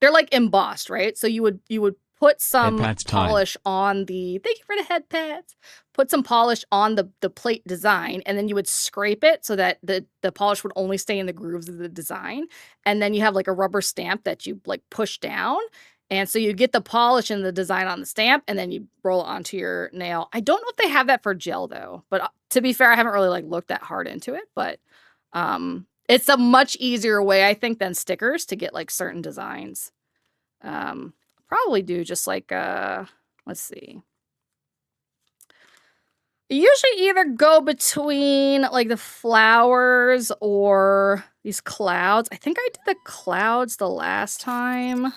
A: they're like embossed, right? So you would put some polish on the, thank you for the head pats. Put some polish on the plate design, and then you would scrape it so that the polish would only stay in the grooves of the design. And then you have like a rubber stamp that you like push down. And so you get the polish and the design on the stamp, and then you roll it onto your nail. I don't know if they have that for gel though, but to be fair, I haven't really like looked that hard into it, but it's a much easier way, I think, than stickers to get like certain designs. Probably do just like let's see. Usually either go between like the flowers or these clouds. I think I did the clouds the last time.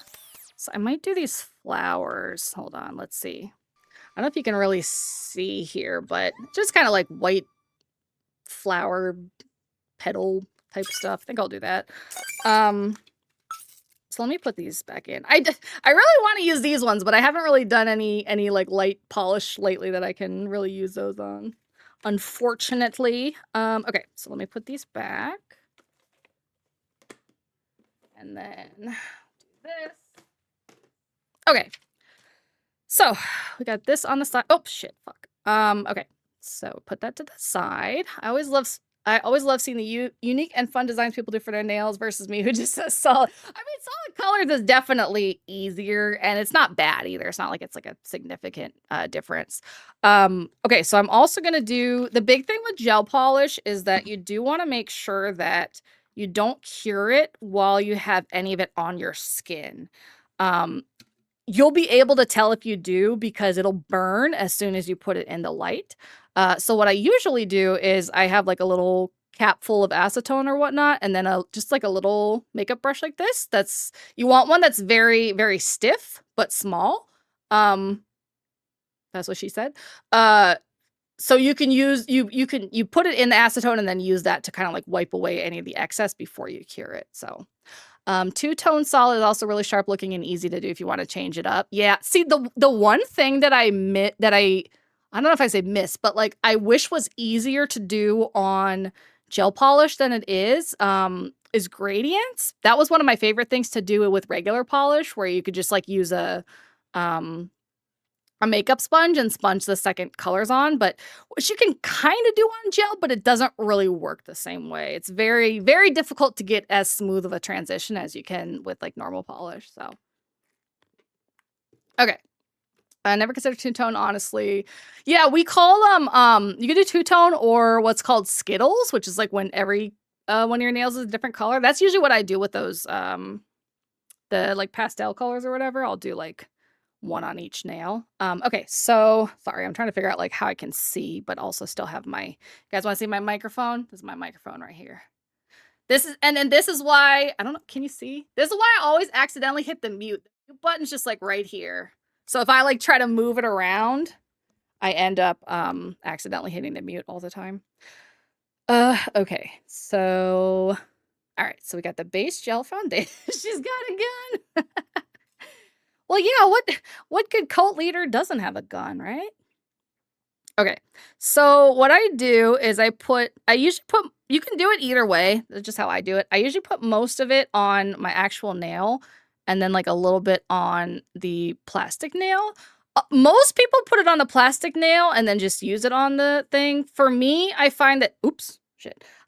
A: So I might do these flowers. Hold on, let's see. I don't know if you can really see here, but just kind of like white flower petal type stuff. I think I'll do that. So let me put these back in. I really want to use these ones, but I haven't really done any like light polish lately that I can really use those on, unfortunately. Okay, so let me put these back. And then do this. Okay. So we got this on the side. Oh shit, fuck. Okay. So put that to the side. I always love seeing the unique and fun designs people do for their nails versus me who just says solid. I mean, solid colors is definitely easier, and it's not bad either. It's not like it's like a significant difference. Okay, so I'm also going to do, the big thing with gel polish is that you do want to make sure that you don't cure it while you have any of it on your skin. You'll be able to tell if you do because it'll burn as soon as you put it in the light. So what I usually do is I have like a little cap full of acetone or whatnot, and then just like a little makeup brush like this. You want one that's very, very stiff but small. That's what she said. So you can use you put it in the acetone and then use that to kind of like wipe away any of the excess before you cure it. So two-tone solid is also really sharp looking and easy to do if you want to change it up. Yeah, see, the one thing that I don't know if I say miss, but like I wish was easier to do on gel polish than it is gradients. That was one of my favorite things to do with regular polish, where you could just like use a makeup sponge and sponge the second colors on, but which you can kind of do on gel, but it doesn't really work the same way. It's very, very difficult to get as smooth of a transition as you can with like normal polish. So, okay. I never considered two-tone, honestly. Yeah, we call them, you can do two-tone or what's called Skittles, which is like when one of your nails is a different color. That's usually what I do with those, the like pastel colors or whatever. I'll do like one on each nail. Okay, so sorry, I'm trying to figure out like how I can see, but also still have you guys want to see my microphone? This is my microphone right here. This is why, I don't know, can you see? This is why I always accidentally hit the mute. The mute button's just like right here. So if I like try to move it around, I end up accidentally hitting the mute all the time. Okay, so all right, so we got the base gel foundation. She's got a gun. Well, yeah, what good cult leader doesn't have a gun, right? Okay, so what I do is I usually put, you can do it either way. That's just how I do it. I usually put most of it on my actual nail and then like a little bit on the plastic nail. Most people put it on the plastic nail and then just use it on the thing. For me, I find that,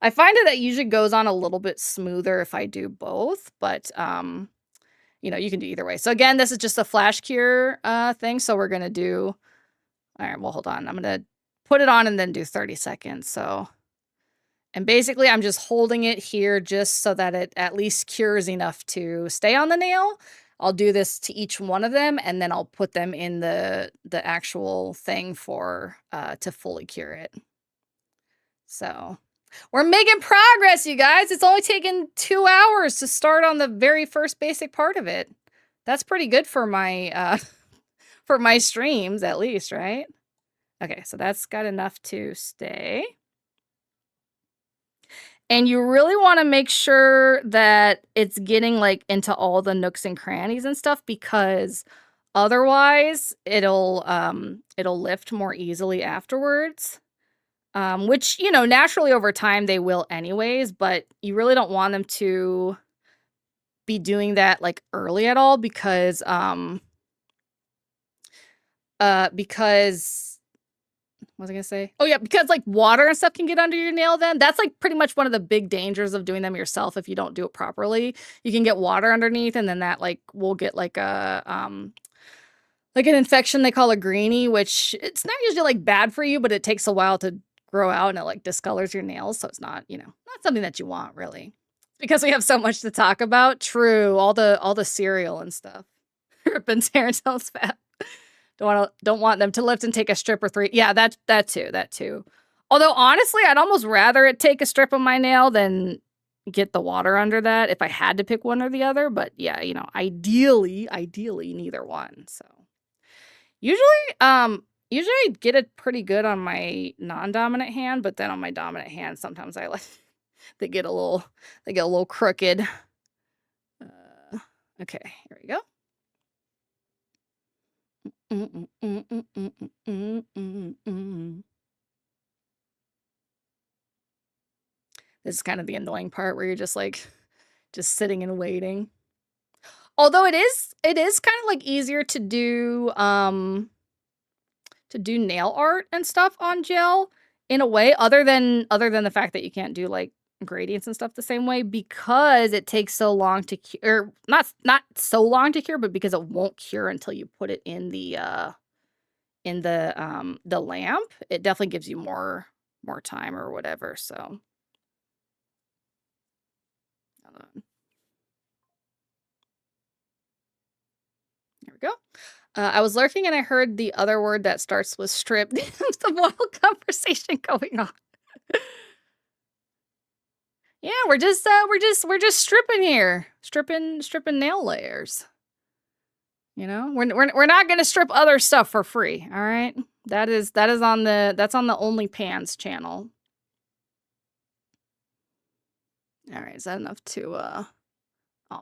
A: I find that usually goes on a little bit smoother if I do both, but you know, you can do either way. So again, this is just a flash cure thing. So we're going to do, all right, well, hold on. I'm going to put it on and then do 30 seconds. So, and basically I'm just holding it here just so that it at least cures enough to stay on the nail. I'll do this to each one of them, and then I'll put them in the actual thing for to fully cure it. So we're making progress, you guys. It's only taken 2 hours to start on the very first basic part of it. That's pretty good for my for my streams, at least, right? Okay, so that's got enough to stay. And you really want to make sure that it's getting like into all the nooks and crannies and stuff, because otherwise it'll lift more easily afterwards. Which, you know, naturally over time they will anyways, but you really don't want them to be doing that like early at all, because what was I gonna say? Oh yeah, because like water and stuff can get under your nail then. That's like pretty much one of the big dangers of doing them yourself if you don't do it properly. You can get water underneath, and then that like will get like a like an infection they call a greenie, which it's not usually like bad for you, but it takes a while to grow out and it like discolors your nails, so it's not, you know, not something that you want really. Because we have so much to talk about. True, all the cereal and stuff. Ripping Terrence's fat. Don't want them to lift and take a strip or 3. Yeah, that too. Although honestly, I'd almost rather it take a strip of my nail than get the water under that if I had to pick one or the other. But yeah, you know, ideally neither one. So usually I get it pretty good on my non-dominant hand, but then on my dominant hand, sometimes I like they get a little crooked. Okay, here we go. This is kind of the annoying part where you're just like just sitting and waiting. Although it is kind of like easier to do nail art and stuff on gel in a way, other than the fact that you can't do like gradients and stuff the same way, because it takes so long to cure, not so long to cure, but because it won't cure until you put it in the lamp. It definitely gives you more time or whatever. So here we go. I was lurking and I heard the other word that starts with strip. The wild conversation going on. Yeah, we're just stripping here. Stripping nail layers. You know, we're not gonna strip other stuff for free, all right? That's on the Only Pans channel. All right, is that enough to oh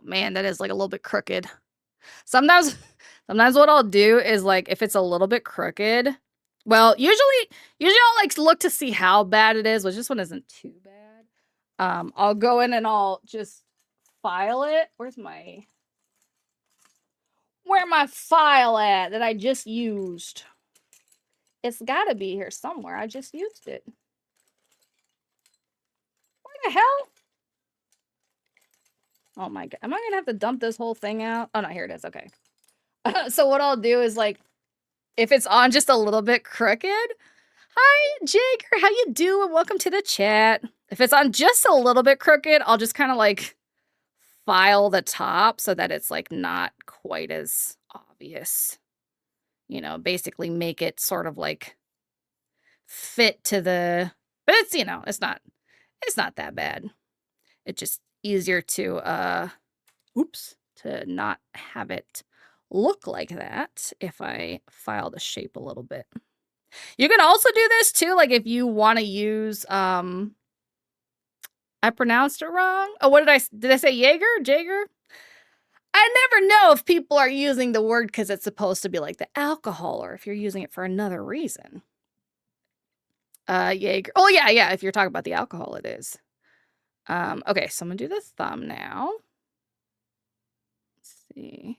A: man, that is like a little bit crooked. Sometimes what I'll do is like if it's a little bit crooked, well, usually I'll like look to see how bad it is, which this one isn't too bad. I'll go in and I'll just file it. Where's my file at that I just used? It's gotta be here somewhere. I just used it. Where the hell? Oh my god. Am I gonna have to dump this whole thing out? Oh no, here it is. Okay. So what I'll do is like, if it's on just a little bit crooked, hi Jager, how you doing? Welcome to the chat. If it's on just a little bit crooked, I'll just kind of like file the top so that it's like not quite as obvious. You know, basically make it sort of like fit to the, but it's, you know, it's not that bad. It's just easier to to not have it look like that if I file the shape a little bit. You can also do this too, like if you want to use I pronounced it wrong. Oh, what did I say Jaeger? I never know if people are using the word because it's supposed to be like the alcohol, or if you're using it for another reason. Jaeger. Oh yeah, if you're talking about the alcohol, it is. Okay, so I'm gonna do the thumb now. Let's see.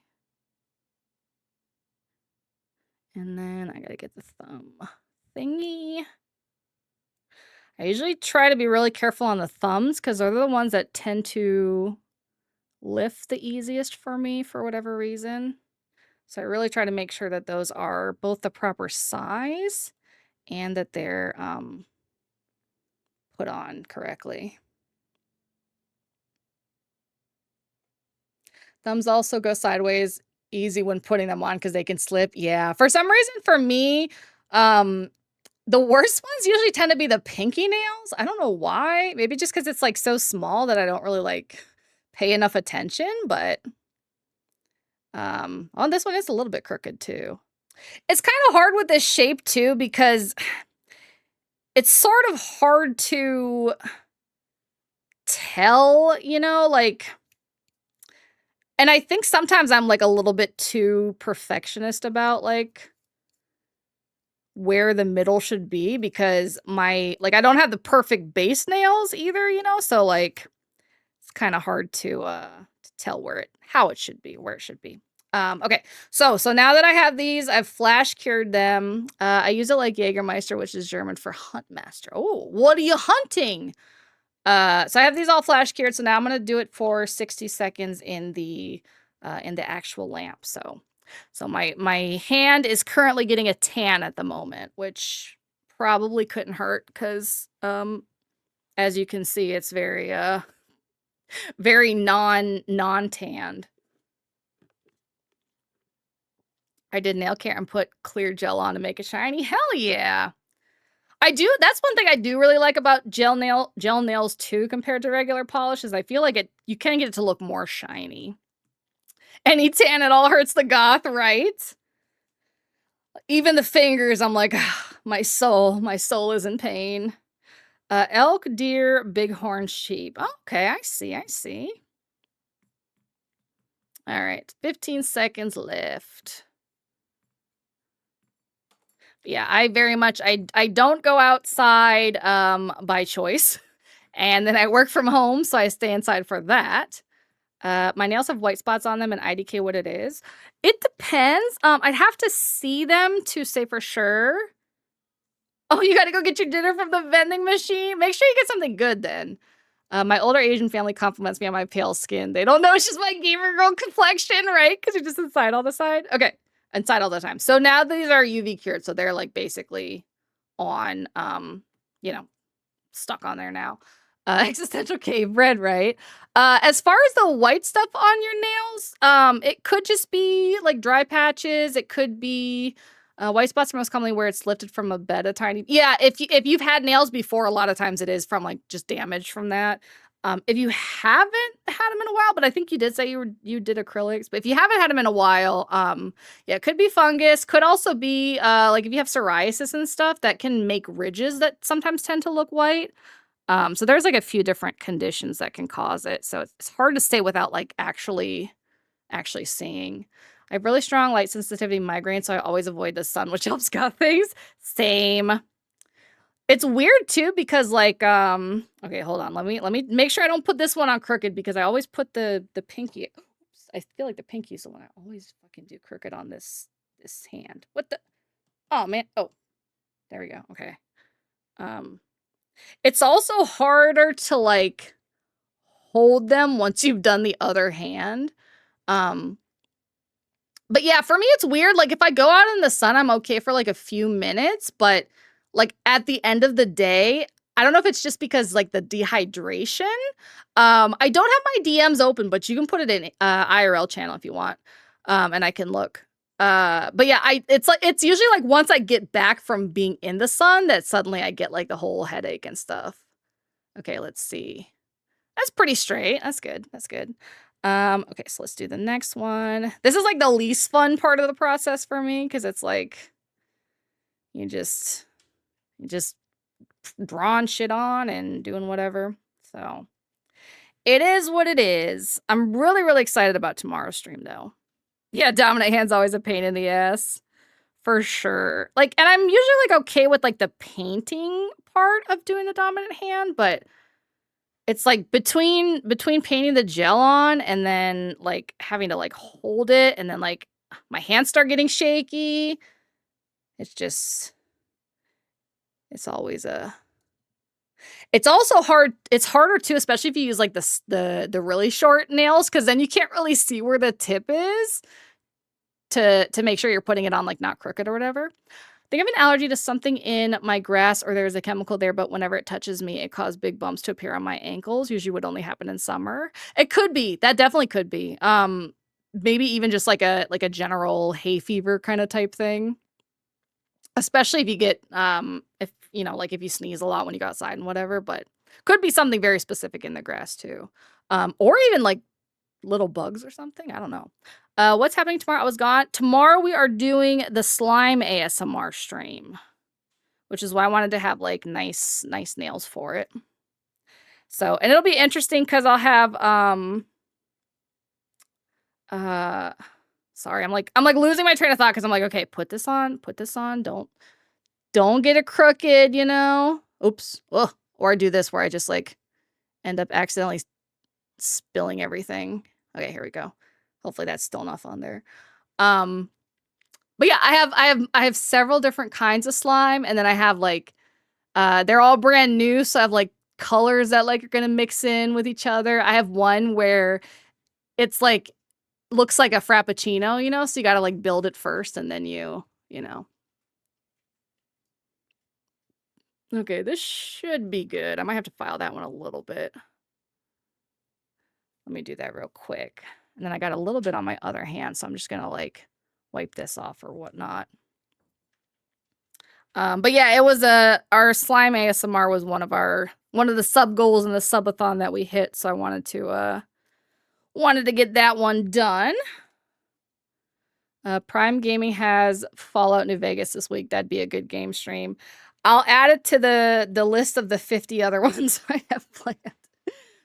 A: And then I gotta get the thumb thingy. I usually try to be really careful on the thumbs because they're the ones that tend to lift the easiest for me for whatever reason. So I really try to make sure that those are both the proper size and that they're put on correctly. Thumbs also go sideways easy when putting them on because they can slip. Yeah. For some reason, for me, the worst ones usually tend to be the pinky nails. I don't know why. Maybe just because it's like so small that I don't really like pay enough attention, but on this one, it's a little bit crooked too. It's kind of hard with this shape too because it's sort of hard to tell, you know, like, and I think sometimes I'm like a little bit too perfectionist about like where the middle should be because I don't have the perfect base nails either, you know, so like it's kind of hard to tell how it should be, where it should be. Okay, so now that I have these, I've flash cured them. I use it like Jägermeister, which is German for hunt master. Oh, what are you hunting? So I have these all flash cured, so now I'm gonna do it for 60 seconds in the actual lamp. So my hand is currently getting a tan at the moment, which probably couldn't hurt because as you can see, it's very very non-tanned. I did nail care and put clear gel on to make it shiny. Hell yeah. I do. That's one thing I do really like about gel nails too compared to regular polish is I feel like you can get it to look more shiny. Any tan at all hurts the goth, right? Even the fingers, I'm like, my soul is in pain. Elk, deer, bighorn, sheep. Okay, I see. All right, 15 seconds left. Yeah, I very much, I don't go outside by choice. And then I work from home, so I stay inside for that. My nails have white spots on them and IDK what it is. It depends. I'd have to see them to say for sure. Oh, you gotta go get your dinner from the vending machine? Make sure you get something good then. My older Asian family compliments me on my pale skin. They don't know it's just my gamer girl complexion, right? Because you're just inside all the time. Okay, inside all the time. So now these are UV cured, so they're like basically on, you know, stuck on there now. Existential cave bread, right? As far as the white stuff on your nails, it could just be like dry patches. It could be white spots are most commonly where it's lifted from a bed of tiny. Yeah, if you've had nails before, a lot of times it is from like just damage from that. If you haven't had them in a while, but I think you did say you did acrylics, but if you haven't had them in a while, yeah, it could be fungus. Could also be like if you have psoriasis and stuff, that can make ridges that sometimes tend to look white. So there's like a few different conditions that can cause it. So it's hard to say without like actually seeing. I have really strong light sensitivity migraine, so I always avoid the sun, which helps gut things. Same. It's weird too because like okay, hold on. Let me make sure I don't put this one on crooked because I always put the pinky. Oops, I feel like the pinky is the one I always fucking do crooked on this hand. What the? Oh man. Oh, there we go. Okay. It's also harder to like hold them once you've done the other hand. But yeah, for me, it's weird. Like if I go out in the sun, I'm okay for like a few minutes, but like at the end of the day, I don't know if it's just because like the dehydration. I don't have my DMs open, but you can put it in IRL channel if you want. And I can look. But yeah, it's usually like once I get back from being in the sun that suddenly I get like the whole headache and stuff. Okay, let's see. That's pretty straight. That's good. Okay, so let's do the next one. This is like the least fun part of the process for me because it's like you just drawing shit on and doing whatever. So it is what it is. I'm really, really excited about tomorrow's stream though. Yeah, dominant hand's always a pain in the ass. For sure. Like, and I'm usually like okay with like the painting part of doing the dominant hand, but it's like between painting the gel on and then like having to like hold it and then like my hands start getting shaky. It's always it's also hard. It's harder too, especially if you use like the really short nails, because then you can't really see where the tip is to make sure you're putting it on like not crooked or whatever. think I have an allergy to something in my grass or there's a chemical there, but whenever it touches me, it causes big bumps to appear on my ankles. Usually would only happen in summer. It could be. That definitely could be. Maybe even just like a general hay fever kind of type thing. Especially if you get if you know, like if you sneeze a lot when you go outside and whatever, but could be something very specific in the grass too. Or even like little bugs or something. I don't know. What's happening tomorrow? I was gone. Tomorrow we are doing the slime ASMR stream, which is why I wanted to have like nice nails for it. So, and it'll be interesting because I'll have sorry, I'm like losing my train of thought because I'm like, okay, put this on, don't get it crooked, you know? Oops. Ugh. Or I do this where I just like end up accidentally spilling everything. Okay, here we go. Hopefully that's still enough on there. But yeah, I have several different kinds of slime, and then I have like they're all brand new, so I have like colors that like are gonna mix in with each other. I have one where it's like looks like a frappuccino, you know, so you gotta like build it first and then you know. Okay, this should be good. I might have to file that one a little bit. Let me do that real quick. And then I got a little bit on my other hand, so I'm just gonna like wipe this off or whatnot. But yeah, it was our slime ASMR was one of the sub goals in the subathon that we hit, so I wanted to get that one done. Prime Gaming has Fallout New Vegas this week. That'd be a good game stream. I'll add it to the list of the 50 other ones I have planned.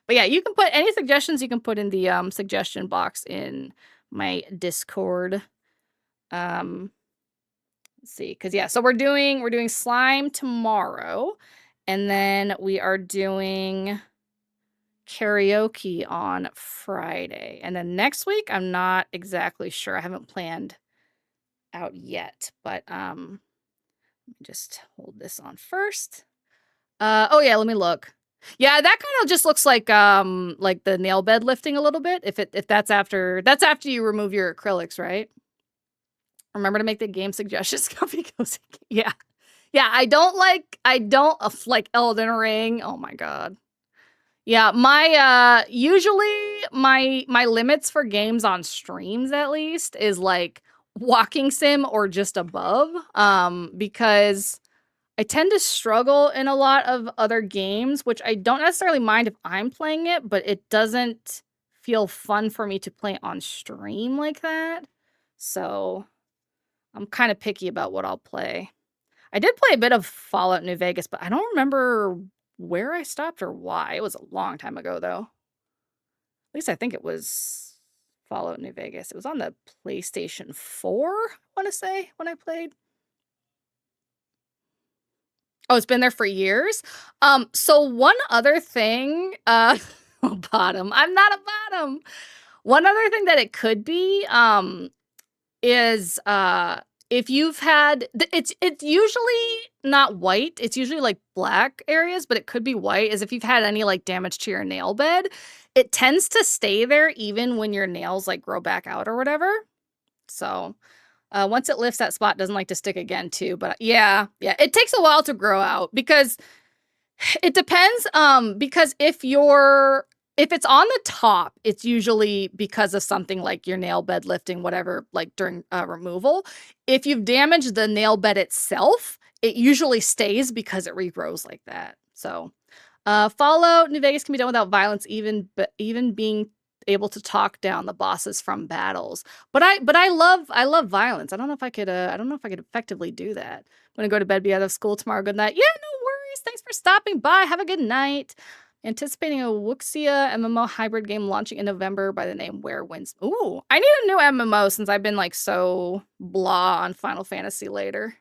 A: But yeah, you can put any suggestions you can put in the suggestion box in my Discord. Let's see, because yeah, so we're doing slime tomorrow, and then we are doing karaoke on Friday, and then next week I'm not exactly sure. I haven't planned out yet, but let me just hold this on first. Oh yeah, let me look. Yeah, that kind of just looks like the nail bed lifting a little bit. If that's after you remove your acrylics, right? Remember to make the game suggestions. Coffee goes. Yeah. I don't like Elden Ring. Oh my god. Yeah, my usually my limits for games on streams at least is like walking sim or just above. Because I tend to struggle in a lot of other games, which I don't necessarily mind if I'm playing it, but it doesn't feel fun for me to play on stream like that. So I'm kind of picky about what I'll play. I did play a bit of Fallout New Vegas, but I don't remember where I stopped or why. It was a long time ago, though. At least I think it was Fallout New Vegas. It was on the PlayStation 4, I want to say, when I played. Oh, it's been there for years? So one other thing, bottom. I'm not a bottom. One other thing that it could be, is, if you've had, it's usually not white. It's usually like black areas, but it could be white, is if you've had any like damage to your nail bed. It tends to stay there even when your nails like grow back out or whatever. So once it lifts, that spot doesn't like to stick again too. But yeah, it takes a while to grow out because it depends. Because if it's on the top, it's usually because of something like your nail bed lifting, whatever, like during removal. If you've damaged the nail bed itself, it usually stays because it regrows like that. So Fallout New Vegas can be done without violence, even being able to talk down the bosses from battles. But I love violence. I don't know if I could effectively do that. I'm gonna go to bed, be out of school tomorrow. Good night. Yeah, no worries. Thanks for stopping by. Have a good night. Anticipating a Wuxia MMO hybrid game launching in November by the name Where Winds. Ooh, I need a new MMO since I've been like so blah on Final Fantasy later.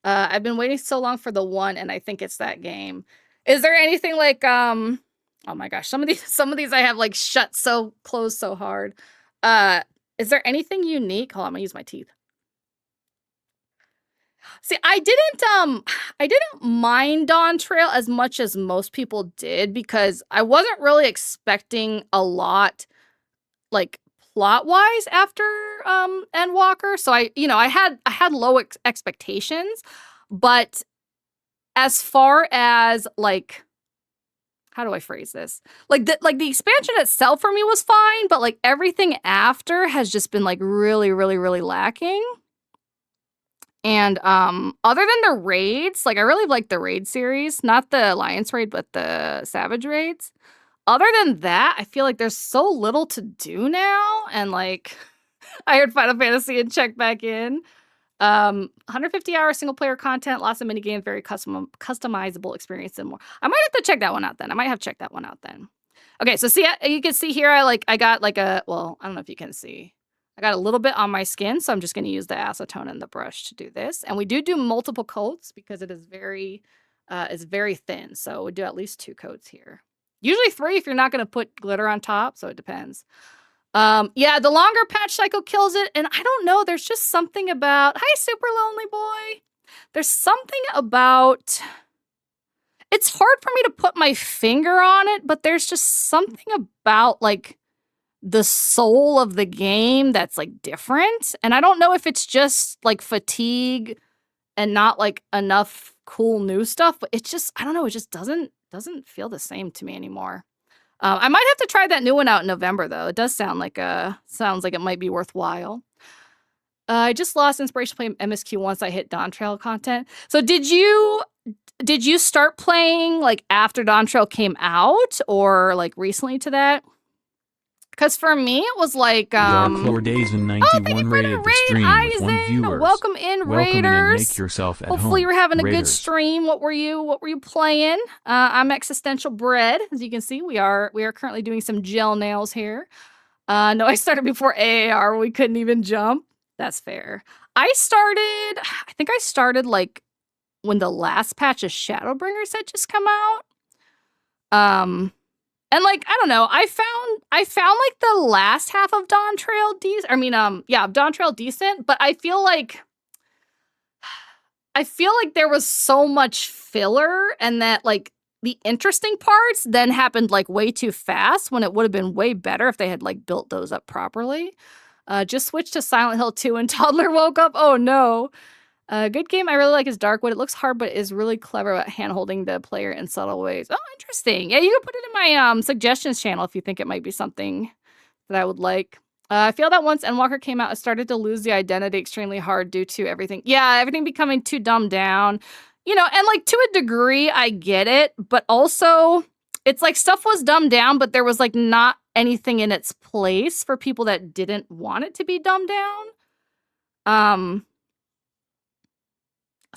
A: I've been waiting so long for the one, and I think it's that game. Is there anything like oh my gosh, some of these I have like closed so hard. Is there anything unique? Hold on, I'm gonna use my teeth. See, I didn't mind Dawn Trail as much as most people did because I wasn't really expecting a lot, like plot-wise after Endwalker, so I had low expectations, but as far as like, how do I phrase this? Like the expansion itself for me was fine, but like everything after has just been like really, really, really lacking. And other than the raids, like I really like the raid series, not the Alliance raid, but the Savage raids. Other than that, I feel like there's so little to do now, and like I heard Final Fantasy and checked back in. 150-hour single player content, lots of minigames, very customizable experience and more. I might have to check that one out then. I might have checked that one out then. Okay, so see, you can see here, I got like well, I don't know if you can see. I got a little bit on my skin, so I'm just going to use the acetone and the brush to do this. And we do multiple coats because it is very thin. So we do at least 2 coats here. Usually 3 if you're not going to put glitter on top, so it depends. Yeah, the longer patch cycle kills it, and I don't know, there's just something about... Hi, Super Lonely Boy! There's something about... It's hard for me to put my finger on it, but there's just something about, like, the soul of the game that's, like, different. And I don't know if it's just, like, fatigue and not, like, enough cool new stuff, but it just... I don't know, it just doesn't feel the same to me anymore. I might have to try that new one out in November, though. It does sound like it might be worthwhile. I just lost inspiration to play MSQ once I hit Dawn Trail content. So did you start playing like after Dawn Trail came out, or like recently to that? Because for me, it was like
B: Dark 4 days and 91 rated the stream with 1 viewer.
A: Welcome in, Raiders.
B: Make yourself at
A: Hopefully
B: home.
A: you're having a
B: Raiders.
A: good stream. What were you playing? I'm Existential Bread. As you can see, we are currently doing some gel nails here. No, I started before AAR. We couldn't even jump. That's fair. I think I started like when the last patch of Shadowbringers had just come out. And like, I don't know, I found like the last half of Dawn Trail Dawn Trail decent, but I feel like there was so much filler, and that like the interesting parts then happened like way too fast, when it would have been way better if they had like built those up properly. Just switched to Silent Hill 2 and Toddler woke up. Oh no. Good game I really like is Darkwood. It looks hard, but is really clever at hand-holding the player in subtle ways. Oh, interesting. Yeah, you can put it in my suggestions channel if you think it might be something that I would like. I feel that once Endwalker came out, I started to lose the identity extremely hard due to everything. Yeah, everything becoming too dumbed down. You know, and like to a degree, I get it, but also it's like stuff was dumbed down, but there was like not anything in its place for people that didn't want it to be dumbed down.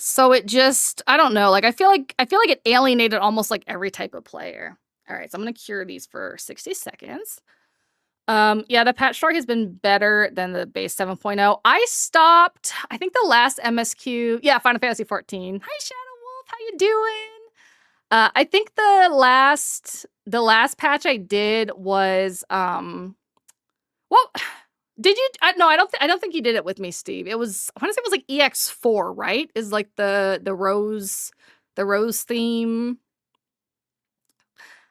A: So it just, I don't know, like I feel like it alienated almost like every type of player. All right, so I'm gonna cure these for 60 seconds. Yeah, the patch story has been better than the base 7.0. I stopped, I think the last MSQ, yeah, Final Fantasy 14. Hi, Shadow Wolf, how you doing? I think the last patch I did was, well, did you? No, I don't think you did it with me, Steve. I want to say it was like EX4, right? Is like the rose theme.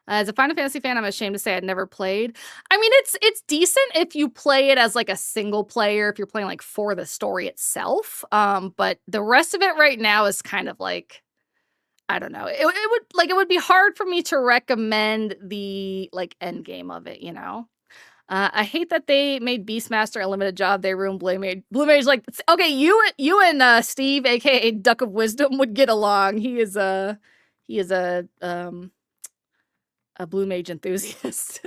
A: As a Final Fantasy fan, I'm ashamed to say I'd never played. I mean, it's decent if you play it as like a single player, if you're playing like for the story itself. But the rest of it right now is kind of like, I don't know. It would be hard for me to recommend the like end game of it, you know. I hate that they made Beastmaster a limited job. They ruined Blue Mage. Blue Mage, like, okay, you and Steve, aka Duck of Wisdom, would get along. He is a Blue Mage enthusiast.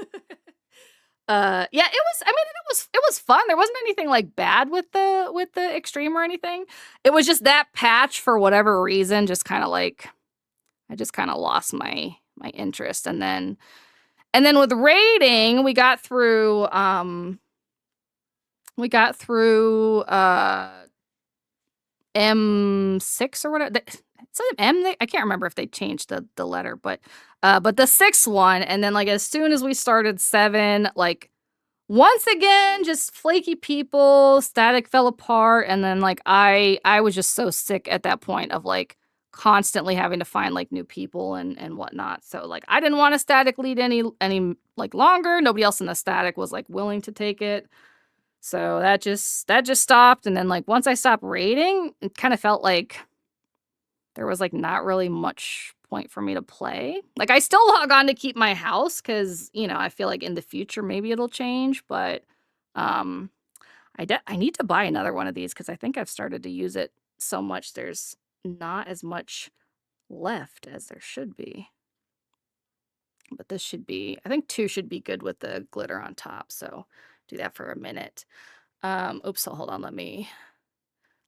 A: Yeah, it was fun. There wasn't anything like bad with the extreme or anything. It was just that patch for whatever reason just kind of like I just kind of lost my interest, and then with raiding, we got through M6 or whatever. So M, I can't remember if they changed the letter, but the 6th one, and then like as soon as we started 7, like once again, just flaky people, static fell apart, and then like I was just so sick at that point of like constantly having to find like new people and whatnot. So like I didn't want a static lead any like longer. Nobody else in the static was like willing to take it. So that just stopped, and then, like, once I stopped raiding, it kind of felt like there was, like, not really much point for me to play. Like, I still log on to keep my house because, you know, I feel like in the future, maybe it'll change, but, um, I need to buy another one of these because I think I've started to use it so much, there's not as much left as there should be. But this should be I think 2 should be good with the glitter on top, so do that for a minute. Oops, so hold on, let me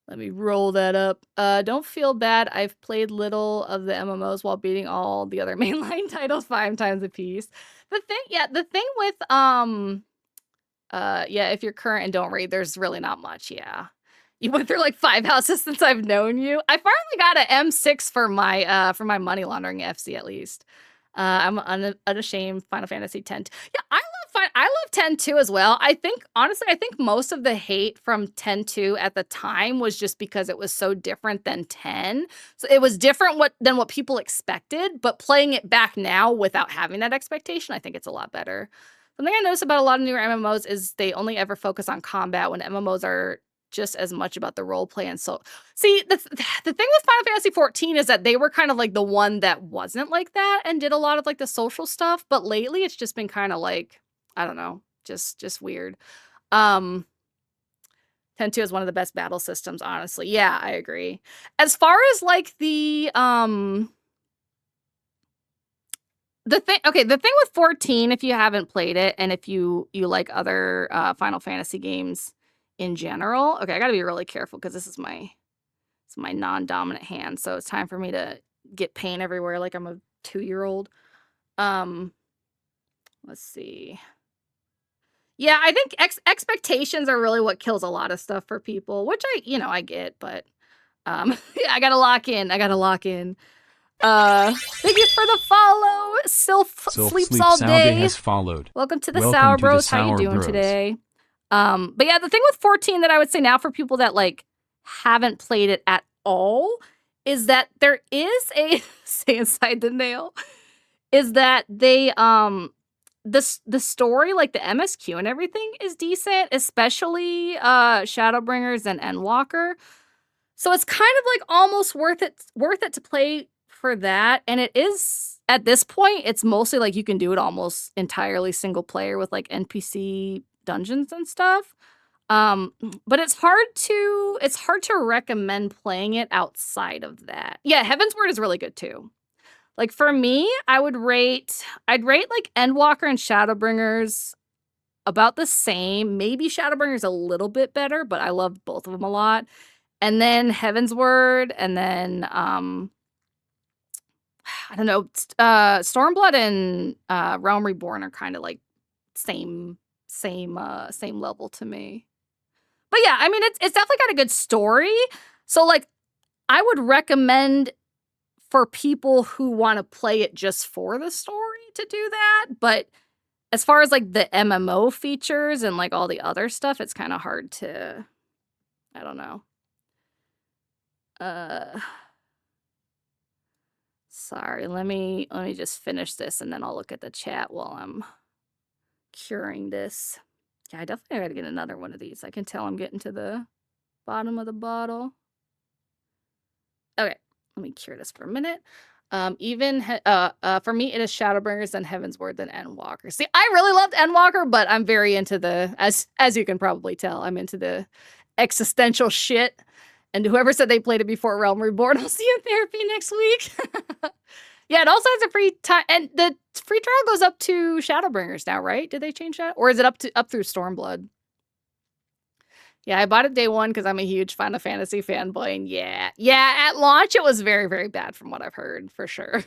A: roll that up. Don't feel bad. I've played little of the MMOs while beating all the other mainline titles 5 times a piece. The thing with yeah, if you're current and don't raid, there's really not much, yeah. You went through like 5 houses since I've known you. I finally got an M6 for my money laundering FC at least. I'm unashamed Final Fantasy X. Yeah, I love 10 too as well. Honestly, I think most of the hate from 10 2 at the time was just because it was so different than 10. So it was different than what people expected, but playing it back now without having that expectation, I think it's a lot better. Something I notice about a lot of newer MMOs is they only ever focus on combat when MMOs are just as much about the role play and so see the thing with Final Fantasy 14 is that they were kind of like the one that wasn't like that and did a lot of like the social stuff, but lately it's just been kind of like I don't know, just weird. 10-2 is one of the best battle systems, honestly. Yeah, I agree. As far as like the thing with 14, if you haven't played it and if you like other Final Fantasy games in general. Okay, I gotta be really careful because this is my non-dominant hand, so it's time for me to get paint everywhere like I'm a 2-year-old. Let's see. Yeah, I think expectations are really what kills a lot of stuff for people, which I get, but yeah, I gotta lock in. Thank you for the follow. Sylph sleeps all day.
B: Has followed.
A: Welcome to the Sour Bros. How you doing today? But yeah, the thing with 14 that I would say now for people that like haven't played it at all is that there is a say inside the nail is that they the story, like the MSQ and everything is decent, especially Shadowbringers and Endwalker. So it's kind of like almost worth it to play for that. And it is at this point, it's mostly like you can do it almost entirely single player with like NPC dungeons and stuff. But it's hard to recommend playing it outside of that. Yeah, Heaven's Word is really good too. Like for me, I'd rate like Endwalker and Shadowbringers about the same. Maybe Shadowbringers a little bit better, but I love both of them a lot. And then Heaven's Word, and then I don't know, Stormblood and Realm Reborn are kind of like same level to me. But yeah, I mean it's definitely got a good story. So like I would recommend for people who want to play it just for the story to do that, but as far as like the MMO features and like all the other stuff, it's kind of hard to I don't know. Sorry, let me just finish this and then I'll look at the chat while I'm curing this. Yeah, I definitely gotta get another one of these. I can tell I'm getting to the bottom of the bottle. Okay, let me cure this for a minute. For me, it is Shadowbringers, then Heaven's Word, then Endwalker. See, I really loved Endwalker, but I'm very into the, as you can probably tell, I'm into the existential shit. And whoever said they played it before Realm Reborn, I'll see you in therapy next week. Yeah, it also has a free time, and the free trial goes up to Shadowbringers now, right? Did they change that, or is it up through Stormblood? Yeah, I bought it day one because I'm a huge Final Fantasy fanboy, and yeah, at launch it was very, very bad from what I've heard, for sure.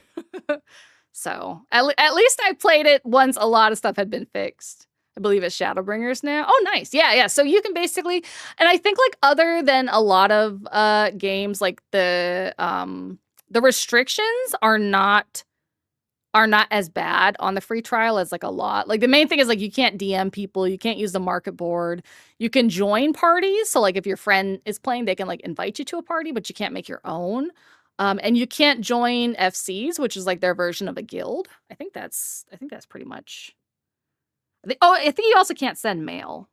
A: So at least I played it once a lot of stuff had been fixed. I believe it's Shadowbringers now. Oh, nice. Yeah. So you can basically, and I think like other than a lot of games, like the restrictions are not as bad on the free trial as like a lot. Like the main thing is like you can't DM people, you can't use the market board. You can join parties. So like if your friend is playing, they can like invite you to a party, but you can't make your own. And you can't join FCs, which is like their version of a guild. I think that's pretty much. I think you also can't send mail.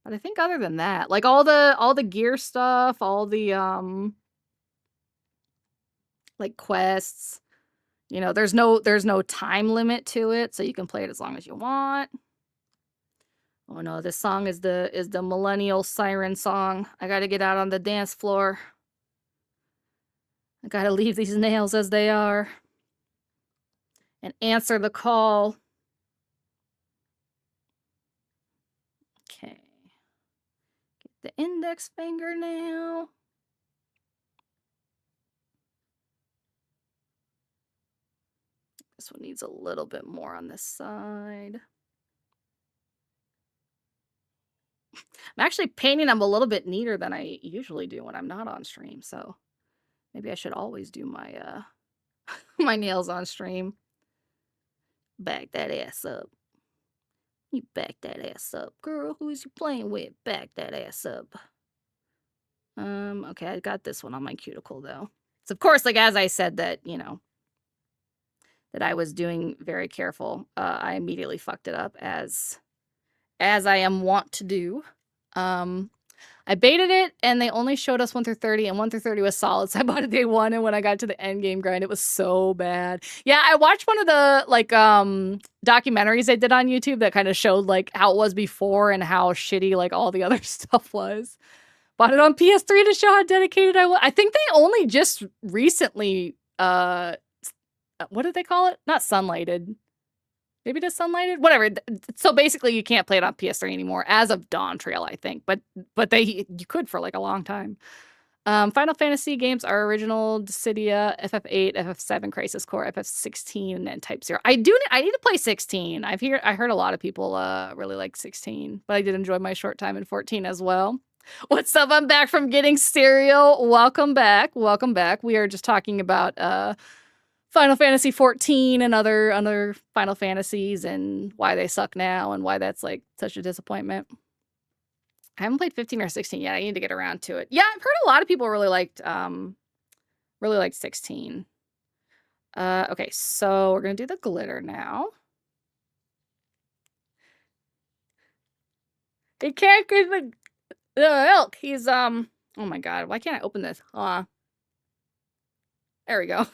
A: But I think other than that, like all the gear stuff, all the like quests, you know, there's no time limit to it, so you can play it as long as you want. Oh no, this song is the millennial siren song. I gotta get out on the dance floor. I gotta leave these nails as they are and answer the call. Okay. Get the index finger now. This one needs a little bit more on this side. I'm actually painting them a little bit neater than I usually do when I'm not on stream, so maybe I should always do my my nails on stream. Back that ass up. You back that ass up. Girl, who's you playing with? Back that ass up. Okay, I got this one on my cuticle though. So of course, like as I said that, you know, that I was doing very careful, I immediately fucked it up as I am wont to do. I baited it and they only showed us 1 through 30 and 1 through 30 was solid. So I bought it day 1 and when I got to the end game grind, it was so bad. Yeah, I watched one of the like documentaries they did on YouTube that kind of showed like how it was before and how shitty like all the other stuff was. Bought it on PS3 to show how dedicated I was. I think they only just recently what did they call it? Not sunlighted. Maybe just sunlighted? Whatever. So basically you can't play it on PS3 anymore as of Dawn Trail, I think. But you could for like a long time. Final Fantasy games are original Dissidia, FF8, FF7, Crisis Core, FF16, and Type 0. I need to play 16. I heard a lot of people really like 16, but I did enjoy my short time in 14 as well. What's up? I'm back from getting cereal. Welcome back. Welcome back. We are just talking about Final Fantasy 14 and other Final Fantasies and why they suck now and why that's like such a disappointment. I haven't played 15 or 16 yet. I need to get around to it. Yeah, I've heard a lot of people really liked 16. Okay, so we're gonna do the glitter now. He can't get the milk. He's oh my god, why can't I open this? There we go.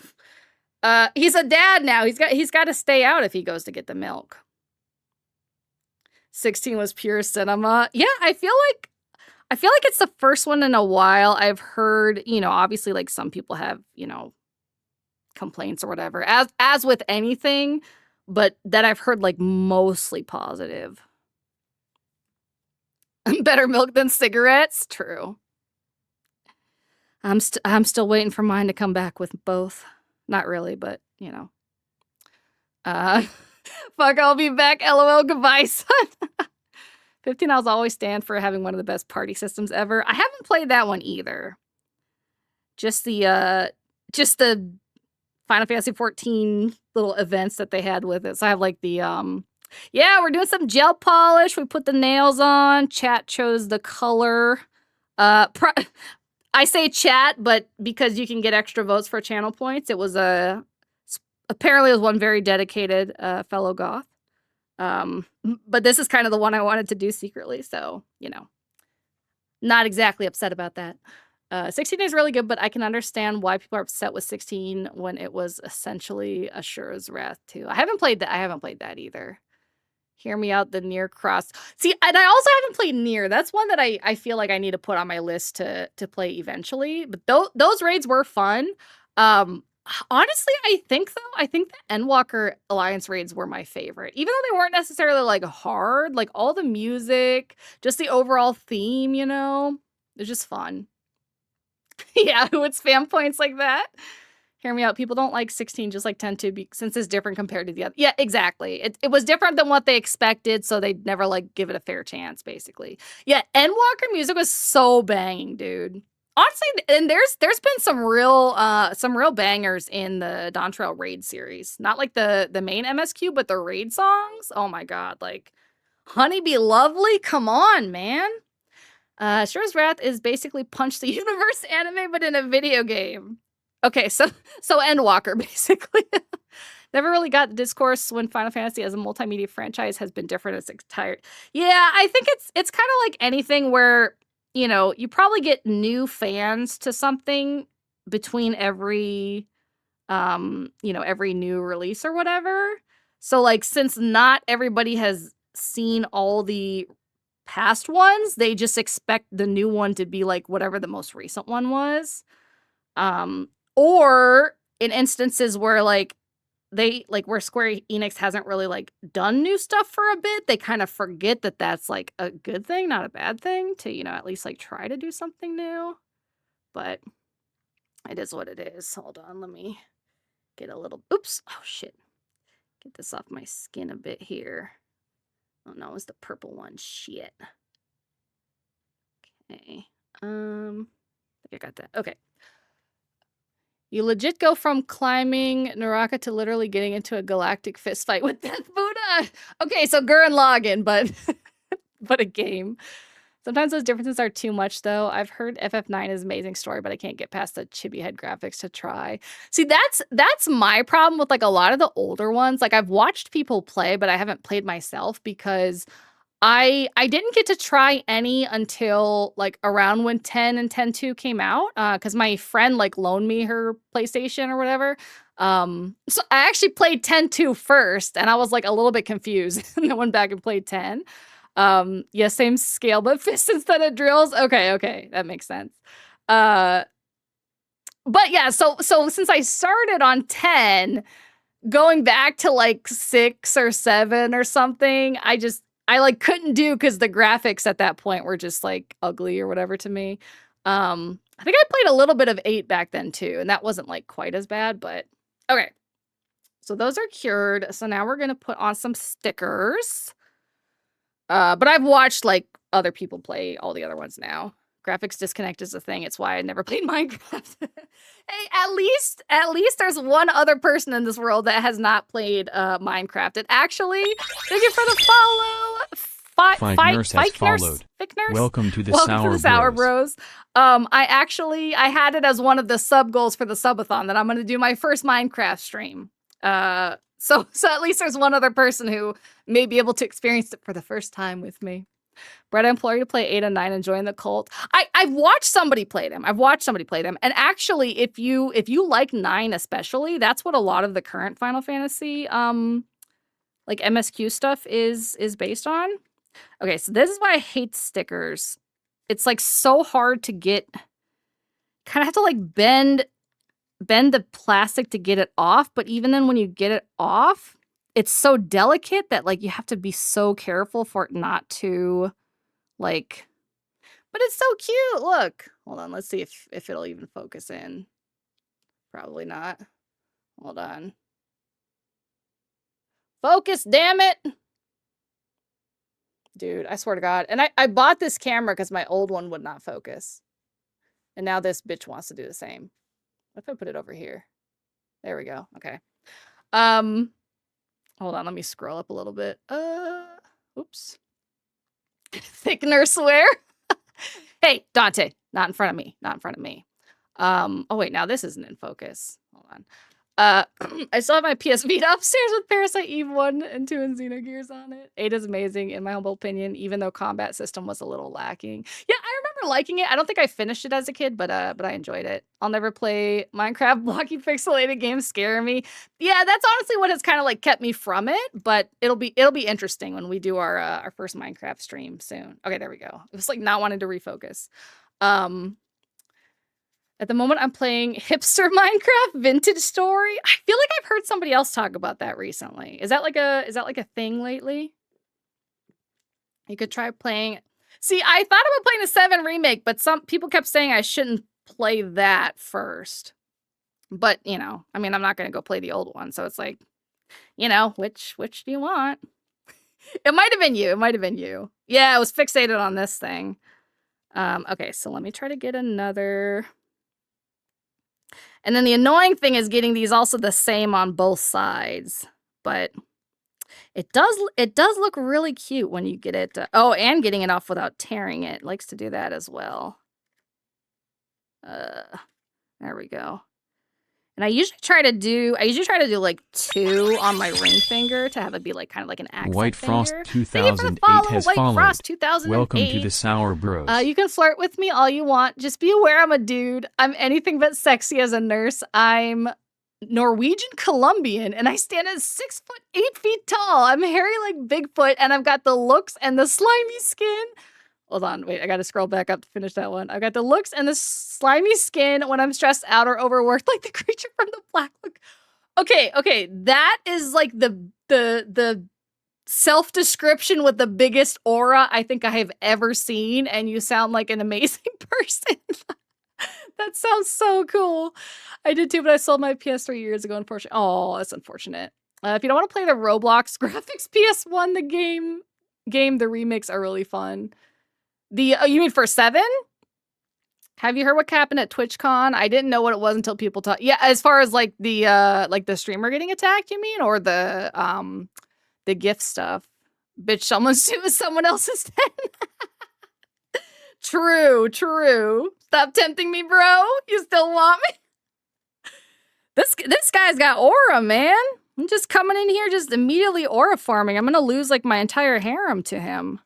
A: He's a dad now. He's got to stay out if he goes to get the milk. 16 was pure cinema. Yeah, I feel like it's the first one in a while. I've heard, you know, obviously like some people have, you know, complaints or whatever, as with anything, but that I've heard like mostly positive. Better milk than cigarettes? True. I'm still waiting for mine to come back with both. Not really, but, you know. Fuck, I'll be back. LOL, goodbye, son. 15 I'll always stand for having one of the best party systems ever. I haven't played that one either. Just the Final Fantasy 14 little events that they had with it. So I have like the, yeah, we're doing some gel polish. We put the nails on. Chat chose the color. I say chat, but because you can get extra votes for channel points, it was apparently it was one very dedicated fellow goth. But this is kind of the one I wanted to do secretly, so, you know, not exactly upset about that. 16 is really good, but I can understand why people are upset with 16 when it was essentially Ashura's Wrath too. I haven't played that either. Hear me out, the Nier cross. See, and I also haven't played Nier. That's one that I feel like I need to put on my list to play eventually. But those raids were fun. Honestly, I think the Endwalker Alliance raids were my favorite. Even though they weren't necessarily like hard, like all the music, just the overall theme, you know, it was just fun. Yeah, who would spam points like that? Hear me out. People don't like 16 just like 10 to since it's different compared to the other. Yeah, exactly. It was different than what they expected, so they'd never like give it a fair chance, basically. Yeah, Endwalker music was so banging, dude. Honestly, and there's been some real bangers in the Dawn Trail raid series. Not like the main MSQ, but the raid songs. Oh my god, like Honey Be Lovely. Come on, man. Shura's Wrath is basically Punch the Universe anime, but in a video game. Okay, so Endwalker, basically. Never really got the discourse when Final Fantasy as a multimedia franchise has been different as entire. Yeah, I think it's kind of like anything where, you know, you probably get new fans to something between every you know, every new release or whatever. So like since not everybody has seen all the past ones, they just expect the new one to be like whatever the most recent one was. Or in instances where like they like where Square Enix hasn't really like done new stuff for a bit, they kind of forget that that's like a good thing, not a bad thing to, you know, at least like try to do something new. But it is what it is. Hold on, let me get a little, oops, oh shit. Get this off my skin a bit here. Oh no, it's the purple one, shit. Okay, I think I got that, okay. You legit go from climbing Naraka to literally getting into a galactic fistfight with Death Buddha. Okay, so Gurren Lagann, but but a game. Sometimes those differences are too much, though. I've heard FF9 is an amazing story, but I can't get past the chibi head graphics to try. See, that's my problem with like a lot of the older ones. Like I've watched people play, but I haven't played myself because I didn't get to try any until like around when 10 and 10.2 came out, because my friend like loaned me her PlayStation or whatever. So I actually played 10.2 first, and I was like a little bit confused, and then went back and played 10. Yeah, same scale, but fists instead of drills. Okay, that makes sense. But yeah, so since I started on 10, going back to like 6 or 7 or something, I like couldn't do because the graphics at that point were just like ugly or whatever to me. I think I played a little bit of 8 back then too, and that wasn't like quite as bad, but okay. So those are cured. So now we're gonna put on some stickers. But I've watched like other people play all the other ones now. Graphics disconnect is a thing. It's why I never played Minecraft. Hey, at least there's one other person in this world that has not played Minecraft. And actually, thank you for the follow.
B: Fight Nurse has followed. Welcome to the Sour
A: Bros. I had it as one of the sub goals for the subathon that I'm going to do my first Minecraft stream. So at least there's one other person who may be able to experience it for the first time with me. Brett, I implore you to play 8 and 9 and join the cult. I've watched somebody play them. And actually, if you like 9 especially, that's what a lot of the current Final Fantasy like MSQ stuff is based on. Okay, so this is why I hate stickers. It's like so hard to get, kind of have to like bend the plastic to get it off, but even then when you get it off, it's so delicate that like you have to be so careful for it not to like, but it's so cute. Look, hold on, let's see if it'll even focus in. Probably not. Hold on. Focus, damn it. Dude, I swear to God. And I bought this camera because my old one would not focus. And now this bitch wants to do the same. What if I put it over here? There we go. Okay. Hold on, let me scroll up a little bit. Oops. Thickener swear. Hey, Dante, not in front of me. Not in front of me. Oh wait, now this isn't in focus. Hold on. I still have my PS Vita upstairs with Parasite Eve 1 and 2 and Xenogears on it. 8 is amazing in my humble opinion, even though combat system was a little lacking. Yeah, I remember liking it. I don't think I finished it as a kid, but I enjoyed it. I'll never play Minecraft. Blocky pixelated games scare me. Yeah, that's honestly what has kind of like kept me from it, but it'll be interesting when we do our first Minecraft stream soon. Okay, there we go. It was like not wanting to refocus. At the moment, I'm playing hipster Minecraft Vintage Story. I feel like I've heard somebody else talk about that recently. Is that like a thing lately? You could try playing. See, I thought about playing the 7 remake, but some people kept saying I shouldn't play that first. But you know, I mean, I'm not gonna go play the old one, so it's like, you know, which do you want? It might have been you. It might have been you. Yeah, I was fixated on this thing. Okay, so let me try to get another. And then the annoying thing is getting these also the same on both sides, but it does look really cute when you get it. Oh, and getting it off without tearing it. Likes to do that as well. There we go. And I usually try to do like 2 on my ring finger to have it be like kind of like an accent
B: White Frost
A: finger.
B: 2008 has
A: White
B: followed.
A: Frost 2008.
B: Welcome to the Sour Bros.
A: You can flirt with me all you want. Just be aware I'm a dude. I'm anything but sexy as a nurse. I'm Norwegian Colombian, and I stand at 6 foot 8 feet tall. I'm hairy like Bigfoot, and I've got the looks and the slimy skin. Hold on, wait, I gotta scroll back up to finish that one. I've got the looks and the slimy skin when I'm stressed out or overworked, like the creature from the Black Book. Okay, that is like the self-description with the biggest aura I think I have ever seen, and you sound like an amazing person. That sounds so cool. I did too, but I sold my PS3 years ago, unfortunately. Oh, that's unfortunate. If you don't want to play the Roblox graphics PS1, the game, the remakes are really fun. You mean for 7? Have you heard what happened at TwitchCon? I didn't know what it was until people talk. Yeah, as far as like the streamer getting attacked, you mean, or the gift stuff? Bitch, someone's suing someone else's 10. True. Stop tempting me, bro. You still want me? This guy's got aura, man. I'm just coming in here, just immediately aura farming. I'm gonna lose like my entire harem to him.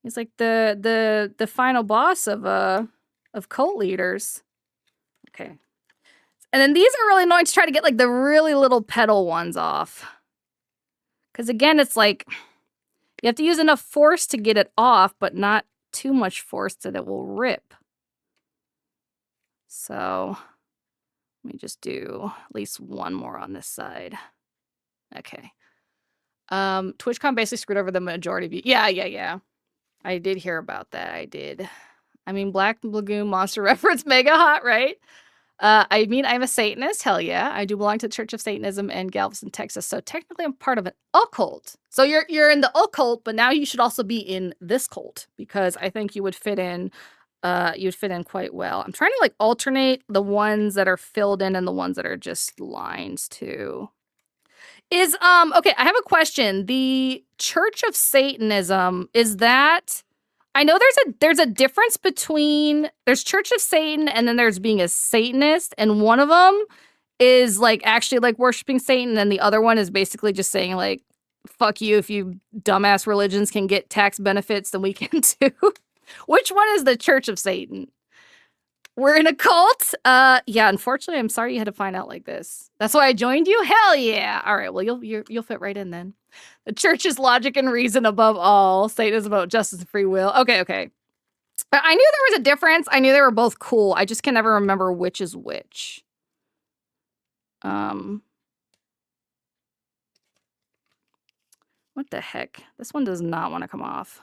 A: He's like the final boss of cult leaders. Okay. And then these are really annoying to try to get like the really little petal ones off. Because again, it's like you have to use enough force to get it off, but not too much force that it will rip. So let me just do at least one more on this side. Okay. TwitchCon basically screwed over the majority of you. Yeah. I did hear about that. I did. I mean, Black Lagoon monster reference, mega hot, right? I mean, I'm a Satanist. Hell yeah. I do belong to the Church of Satanism in Galveston, Texas. So technically I'm part of an occult. So you're in the occult, but now you should also be in this cult because I think you would fit in. You'd fit in quite well. I'm trying to like alternate the ones that are filled in and the ones that are just lines too. Okay, I have a question. The Church of Satanism, is that, I know there's a difference between, there's Church of Satan and then there's being a Satanist, and one of them is like actually like worshiping Satan, and the other one is basically just saying like, fuck you, if you dumbass religions can get tax benefits, then we can too. Which one is the Church of Satan? We're in a cult? Yeah, unfortunately, I'm sorry you had to find out like this. That's why I joined you? Hell yeah! All right, well, you'll fit right in then. The church is logic and reason above all. Satan is about justice and free will. Okay. I knew there was a difference. I knew they were both cool. I just can never remember which is which. What the heck? This one does not want to come off.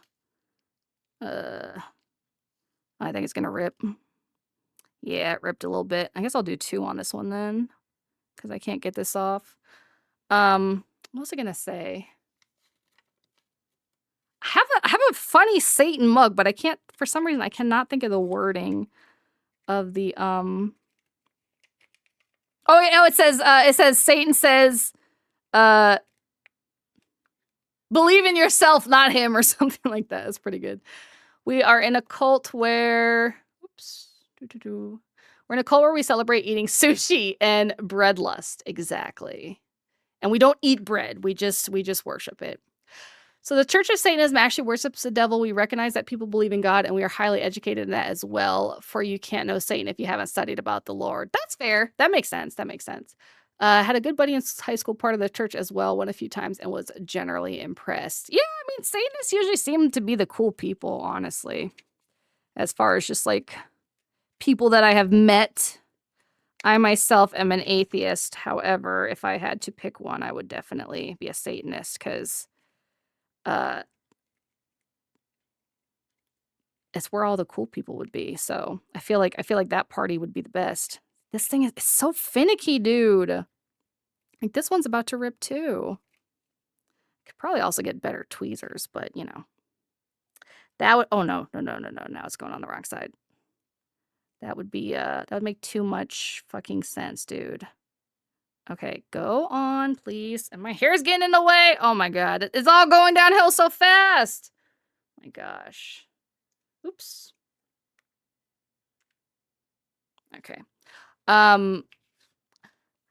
A: I think it's gonna rip. Yeah, it ripped a little bit. I guess I'll do 2 on this one then, because I can't get this off. What was I gonna say? I have a funny Satan mug, but I can't, for some reason, I cannot think of the wording of the Oh, it says Satan says, believe in yourself, not him, or something like that. It's pretty good. We are in a cult where, we're in a cult where we celebrate eating sushi and bread lust. Exactly. And we don't eat bread. We just worship it. So the Church of Satanism actually worships the devil. We recognize that people believe in God, and we are highly educated in that as well. For you can't know Satan if you haven't studied about the Lord. That's fair. That makes sense. Had a good buddy in high school, part of the church as well, went a few times and was generally impressed. Yeah, I mean, Satanists usually seem to be the cool people, honestly. As far as just like people that I have met. I myself am an atheist. However, if I had to pick one, I would definitely be a Satanist because it's where all the cool people would be. So I feel like that party would be the best. This thing is so finicky, dude. Like this one's about to rip too. Could probably also get better tweezers, but you know. That would, oh no. Now it's going on the wrong side. That would be that would make too much fucking sense, dude. Okay, go on, please. And my hair's getting in the way. Oh my god, it's all going downhill so fast. My gosh. Oops. Okay.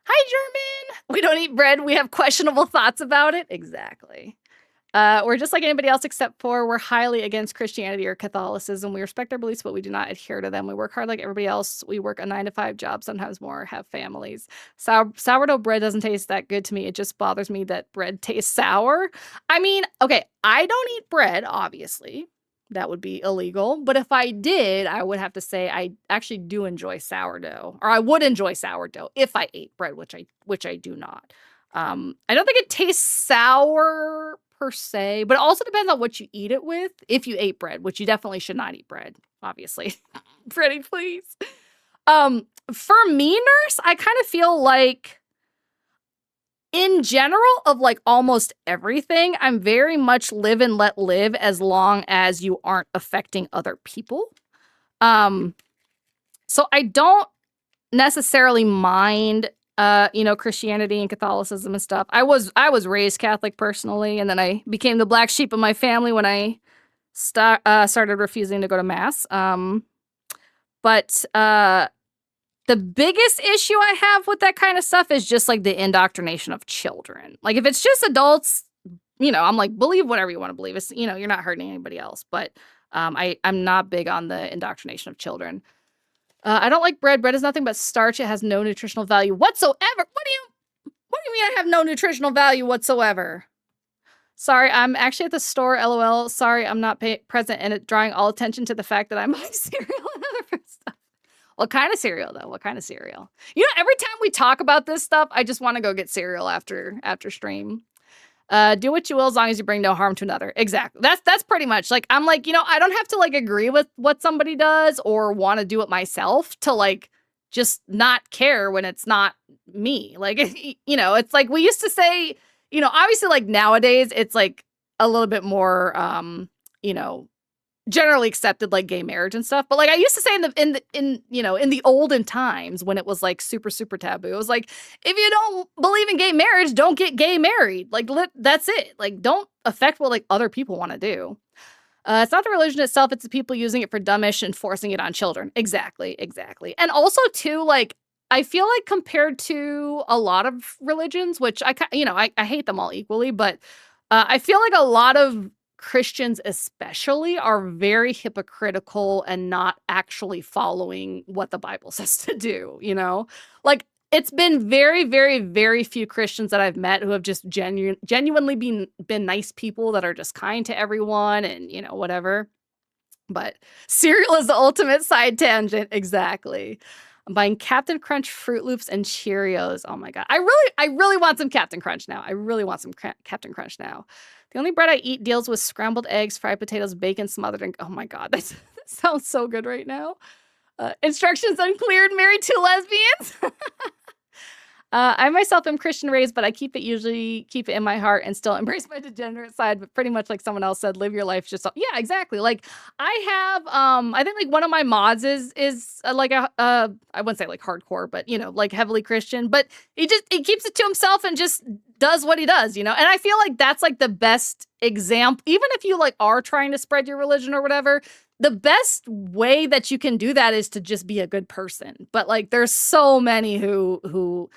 A: Hi, German. We don't eat bread. We have questionable thoughts about it. Exactly. We're just like anybody else except for we're highly against Christianity or Catholicism. We respect their beliefs, but we do not adhere to them. We work hard like everybody else. We work a 9-to-5 job, sometimes more, have families. Sourdough bread doesn't taste that good to me. It just bothers me that bread tastes sour. I mean, okay, I don't eat bread, obviously. That would be illegal. But if I did, I would have to say I actually do enjoy sourdough. Or I would enjoy sourdough if I ate bread, which I do not. I don't think it tastes sour per se, but it also depends on what you eat it with. If you ate bread, which you definitely should not eat bread, obviously. Pretty please. For me, nurse, I kind of feel like in general of like almost everything, I'm very much live and let live as long as you aren't affecting other people. So I don't necessarily mind Christianity and Catholicism and stuff. I was raised Catholic personally, and then I became the black sheep of my family when I started refusing to go to mass. But the biggest issue I have with that kind of stuff is just like the indoctrination of children. Like if it's just adults, I'm like, believe whatever you want to believe. It's, you're not hurting anybody else. But I'm not big on the indoctrination of children. I don't like bread. Bread is nothing but starch. It has no nutritional value whatsoever. What do you mean I have no nutritional value whatsoever? Sorry, I'm actually at the store, LOL. Sorry, I'm not present and it drawing all attention to the fact that I'm buying cereal and other fruit stuff. What kind of cereal, though? What kind of cereal? Every time we talk about this stuff, I just want to go get cereal after stream. Do what you will as long as you bring no harm to another. Exactly. That's pretty much like, I'm like, I don't have to like agree with what somebody does or want to do it myself to like just not care when it's not me. Like, it's like we used to say, obviously like nowadays it's like a little bit more, generally accepted like gay marriage and stuff. But like I used to say in the olden times when it was like super, super taboo, it was like, if you don't believe in gay marriage, don't get gay married. Like that's it. Like don't affect what like other people want to do. It's not the religion itself. It's the people using it for dumbish and forcing it on children. Exactly. And also too, like, I feel like compared to a lot of religions, which I hate them all equally, but I feel like a lot of Christians especially are very hypocritical and not actually following what the Bible says to do, Like it's been very, very, very few Christians that I've met who have just genuinely been nice people that are just kind to everyone and, whatever. But cereal is the ultimate side tangent. Exactly. I'm buying Captain Crunch, Fruit Loops, and Cheerios. Oh my God. I really want some Captain Crunch now. Captain Crunch now. The only bread I eat deals with scrambled eggs, fried potatoes, bacon smothered in... Oh my God, that sounds so good right now. Instructions unclear, married to lesbians. I myself am Christian raised, but I keep it in my heart and still embrace my degenerate side. But pretty much like someone else said, live your life just... Yeah, exactly. Like I have, I think like one of my mods is like I wouldn't say like hardcore, but like heavily Christian, but he keeps it to himself and just does what he does, and I feel like that's like the best example, even if you like are trying to spread your religion or whatever, the best way that you can do that is to just be a good person. But like there's so many who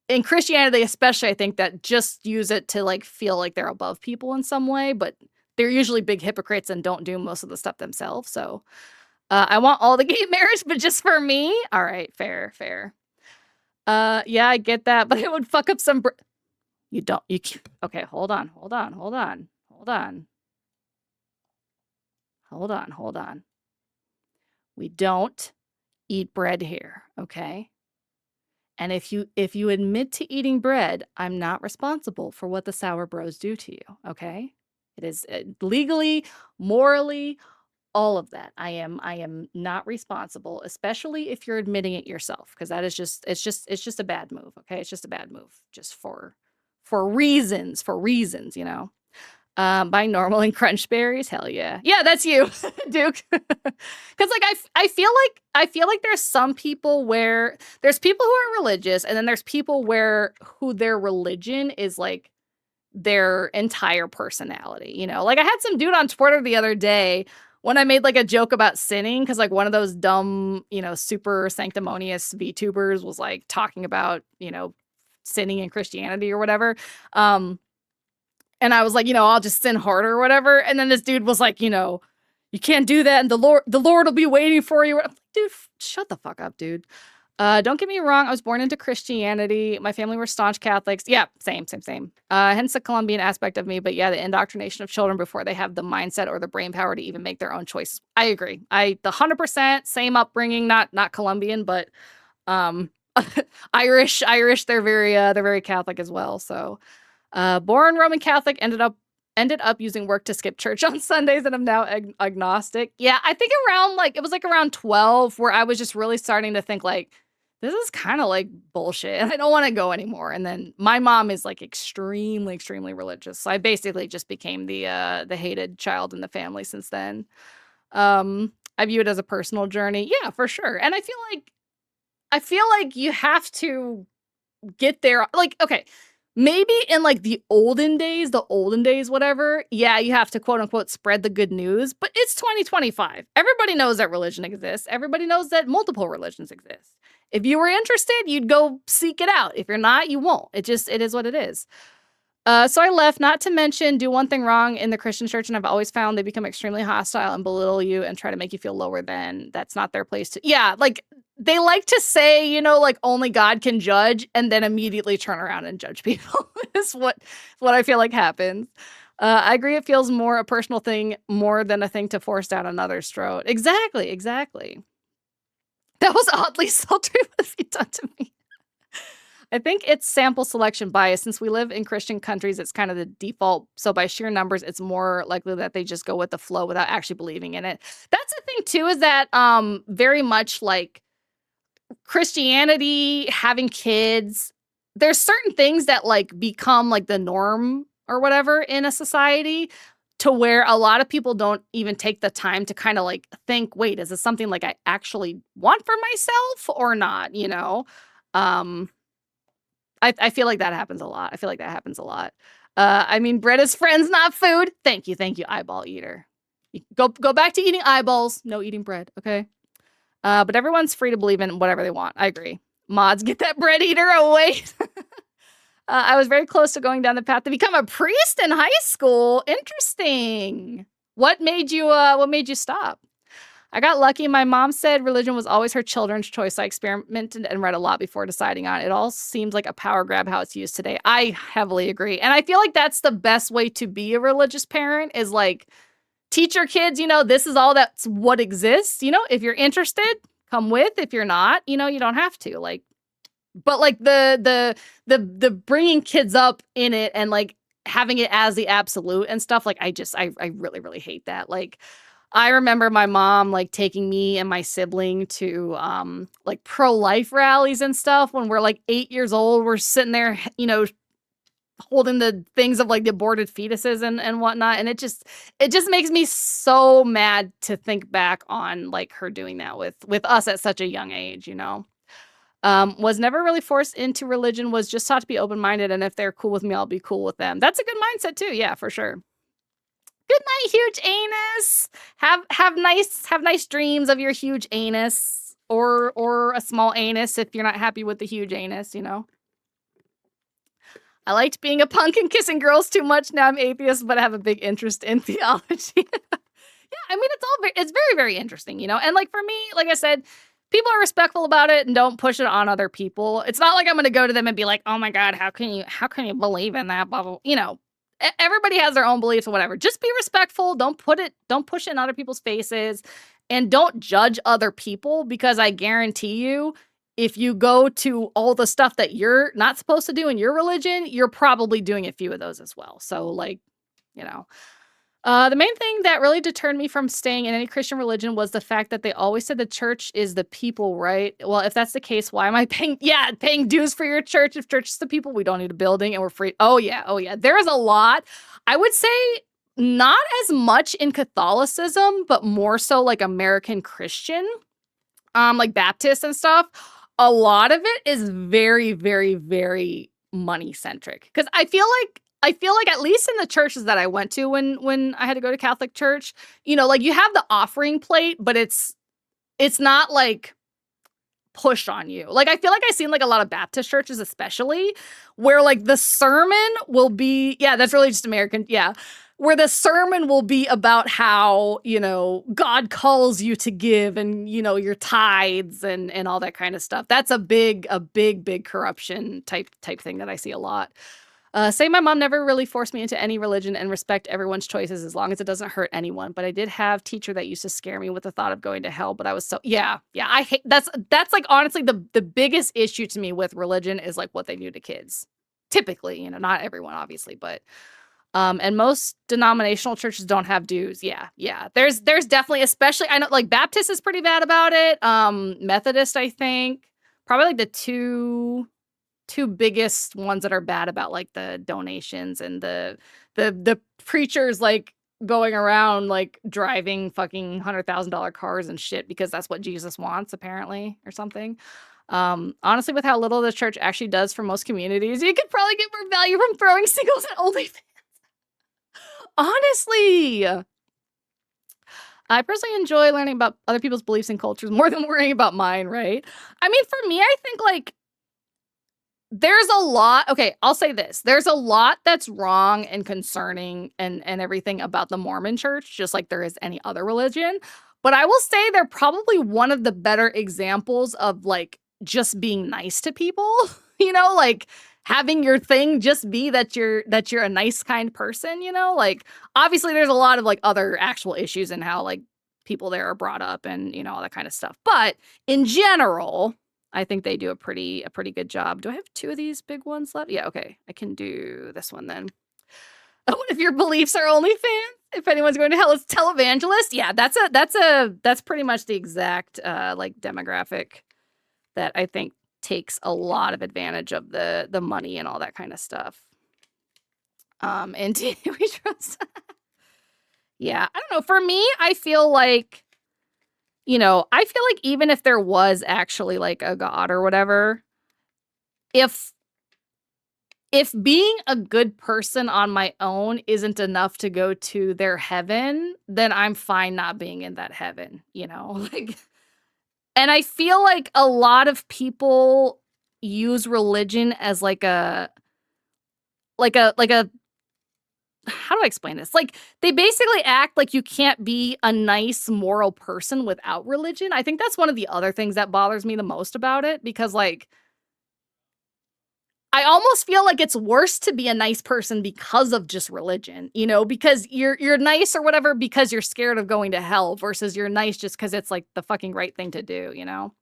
A: in Christianity especially, I think that just use it to like feel like they're above people in some way, but they're usually big hypocrites and don't do most of the stuff themselves. So I want all the gay marriage, but just for me. All right, fair. Yeah, I get that, but it would fuck up some okay, hold on. We don't eat bread here, okay? And if you admit to eating bread, I'm not responsible for what the sour bros do to you, okay? It is legally, morally, all of that. I am not responsible, especially if you're admitting it yourself, because that is just it's just a bad move, okay? It's just a bad move, just for reasons, buying normal and crunch berries, hell yeah. Yeah, that's you, Duke. Because like I feel like there's some people where there's people who are religious, and then there's people who their religion is like their entire personality, Like I had some dude on Twitter the other day when I made like a joke about sinning, because like one of those dumb, super sanctimonious VTubers was like talking about, sinning in Christianity or whatever. And I was like, I'll just sin harder or whatever. And then this dude was like, you can't do that, and the Lord will be waiting for you. I'm like, dude, shut the fuck up, dude. Don't get me wrong, I was born into Christianity. My family were staunch Catholics. Yeah, same. Hence the Colombian aspect of me. But yeah, the indoctrination of children before they have the mindset or the brain power to even make their own choices. I agree. The 100% same upbringing, not Colombian, but Irish. They're very Catholic as well. So, born Roman Catholic, ended up using work to skip church on Sundays, and I'm now agnostic. Yeah, I think it was around 12 where I was just really starting to think like, this is kind of like bullshit, and I don't want to go anymore. And then my mom is like extremely religious, so I basically just became the hated child in the family since then. I view it as a personal journey, yeah, for sure. And I feel like you have to get there. Like, okay, maybe in like the olden days, whatever, yeah, you have to quote unquote spread the good news, but it's 2025. Everybody knows that religion exists. Everybody knows that multiple religions exist. If you were interested, you'd go seek it out. If you're not, you won't. It is what it is. So I left, not to mention do one thing wrong in the Christian church, and I've always found they become extremely hostile and belittle you and try to make you feel lower than. That's not their place to. Yeah, like they like to say, like only God can judge, and then immediately turn around and judge people. Is what I feel like happens. I agree. It feels more a personal thing more than a thing to force down another's throat. Exactly. That was oddly sultry what you done to me. I think it's sample selection bias. Since we live in Christian countries, it's kind of the default. So by sheer numbers, it's more likely that they just go with the flow without actually believing in it. That's the thing too, is that very much like Christianity, having kids, there's certain things that like become like the norm or whatever in a society, to where a lot of people don't even take the time to kind of like think, wait, is this something like I actually want for myself or not? I feel like that happens a lot. I mean, bread is friends, not food. Thank you, eyeball eater. Go back to eating eyeballs. No eating bread, okay? But everyone's free to believe in whatever they want. I agree. Mods, get that bread eater away. I was very close to going down the path to become a priest in high school. Interesting. What made you stop? I got lucky. My mom said religion was always her children's choice. I experimented and read a lot before deciding on it. It all seems like a power grab how it's used today. I heavily agree. And I feel like that's the best way to be a religious parent, is like teach your kids, this is all that's what exists. If you're interested, come with. If you're not, you don't have to. Like, but like the bringing kids up in it and like having it as the absolute and stuff, like I really hate that. Like, I remember my mom like taking me and my sibling to like pro-life rallies and stuff when we're like 8 years old. We're sitting there, holding the things of like the aborted fetuses and whatnot. And it just makes me so mad to think back on like her doing that with us at such a young age, Was never really forced into religion, was just taught to be open-minded, and if they're cool with me, I'll be cool with them. That's a good mindset too. Yeah, for sure. Good night, huge anus. Have nice dreams of your huge anus, or a small anus if you're not happy with the huge anus, I liked being a punk and kissing girls too much. Now I'm atheist, but I have a big interest in theology. Yeah, I mean, it's very, very interesting, And like for me, like I said, people are respectful about it and don't push it on other people. It's not like I'm going to go to them and be like, "Oh my God, how can you believe in that?" Blah, blah, everybody has their own beliefs or whatever. Just be respectful. Don't push it in other people's faces, and don't judge other people, because I guarantee you, if you go to all the stuff that you're not supposed to do in your religion, you're probably doing a few of those as well. So like, the main thing that really deterred me from staying in any Christian religion was the fact that they always said the church is the people, right? Well, if that's the case, why am I paying dues for your church? If church is the people, we don't need a building and we're free. Oh yeah. There is a lot. I would say not as much in Catholicism, but more so like American Christian, like Baptist and stuff. A lot of it is very, very, very money centric. Because I feel like at least in the churches that I went to when I had to go to Catholic church, like you have the offering plate, but it's not like push on you. Like, I feel like I've seen like a lot of Baptist churches, especially, where like the sermon will be, yeah, that's really just American, yeah, where the sermon will be about how, you know, God calls you to give and, you know, your tithes and all that kind of stuff. That's a big corruption type thing that I see a lot. Say my mom never really forced me into any religion and respect everyone's choices as long as it doesn't hurt anyone. But I did have a teacher that used to scare me with the thought of going to hell. But I was so, yeah, I hate, that's like honestly the biggest issue to me with religion is like what they do to kids. Typically, you know, not everyone obviously, but and most denominational churches don't have dues. Yeah. There's definitely, especially, I know like Baptist is pretty bad about it. Methodist, I think, probably like the two biggest ones that are bad about like the donations and the preachers like going around like driving fucking $100,000 cars and shit because that's what Jesus wants apparently or something. Honestly, with how little the church actually does for most communities, you could probably get more value from throwing singles at OnlyFans. Honestly, I personally enjoy learning about other people's beliefs and cultures more than worrying about mine, right? I mean, for me, I think like there's a lot, okay, I'll say this. There's a lot that's wrong and concerning and everything about the Mormon church, just like there is any other religion. But I will say they're probably one of the better examples of like just being nice to people, you know, like having your thing just be that you're a nice, kind person, you know, like obviously there's a lot of like other actual issues in how like people there are brought up and, you know, all that kind of stuff. But in general, I think they do a pretty good job. Do I have two of these big ones left? Yeah, okay. I can do this one then. What if your beliefs are OnlyFans? If anyone's going to hell, it's televangelist. Yeah, that's pretty much the exact like demographic that I think takes a lot of advantage of the money and all that kind of stuff. And we trust. Yeah, I don't know. For me, I feel like, you know, I feel like even if there was actually like a God or whatever, if being a good person on my own isn't enough to go to their heaven, then I'm fine not being in that heaven, you know? Like, and I feel like a lot of people use religion as like a how do I explain this? Like, they basically act like you can't be a nice, moral person without religion. I think that's one of the other things that bothers me the most about it, because, like, I almost feel like it's worse to be a nice person because of just religion, you know, because you're nice or whatever because you're scared of going to hell versus you're nice just because it's, like, the fucking right thing to do, you know?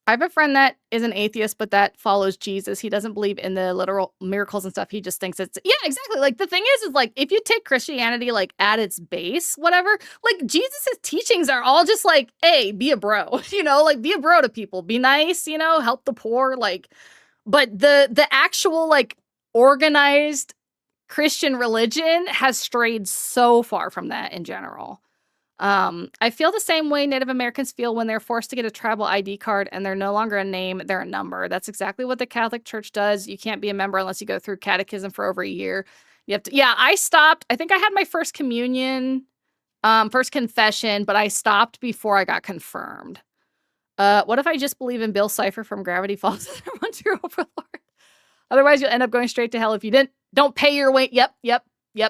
A: I have a friend that is an atheist, but that follows Jesus. He doesn't believe in the literal miracles and stuff. He just thinks it's, yeah, exactly. Like, the thing is like, if you take Christianity, like, at its base, whatever, like, Jesus's teachings are all just like, hey, be a bro, you know, like, be a bro to people, be nice, you know, help the poor, like, but the actual, like, organized Christian religion has strayed so far from that in general. I feel the same way Native Americans feel when they're forced to get a tribal ID card and they're no longer a name, they're a number. That's exactly what the Catholic Church does. You can't be a member unless you go through catechism for over a year. You have to, yeah, I stopped. I think I had my first communion, first confession, but I stopped before I got confirmed. What if I just believe in Bill Cipher from Gravity Falls and everyone's your overlord? Otherwise, you'll end up going straight to hell if you don't pay your way. Yep.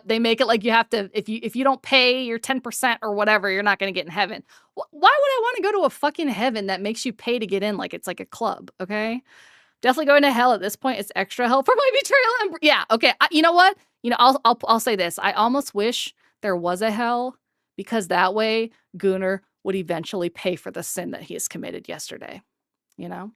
A: They make it like you have to, if you don't pay your 10% or whatever, you're not going to get in heaven. Why would I want to go to a fucking heaven that makes you pay to get in like it's like a club, okay? Definitely going to hell at this point. It's extra hell for my betrayal. And yeah, okay. You know what? You know, I'll say this. I almost wish there was a hell because that way Gunnar would eventually pay for the sin that he has committed yesterday, you know?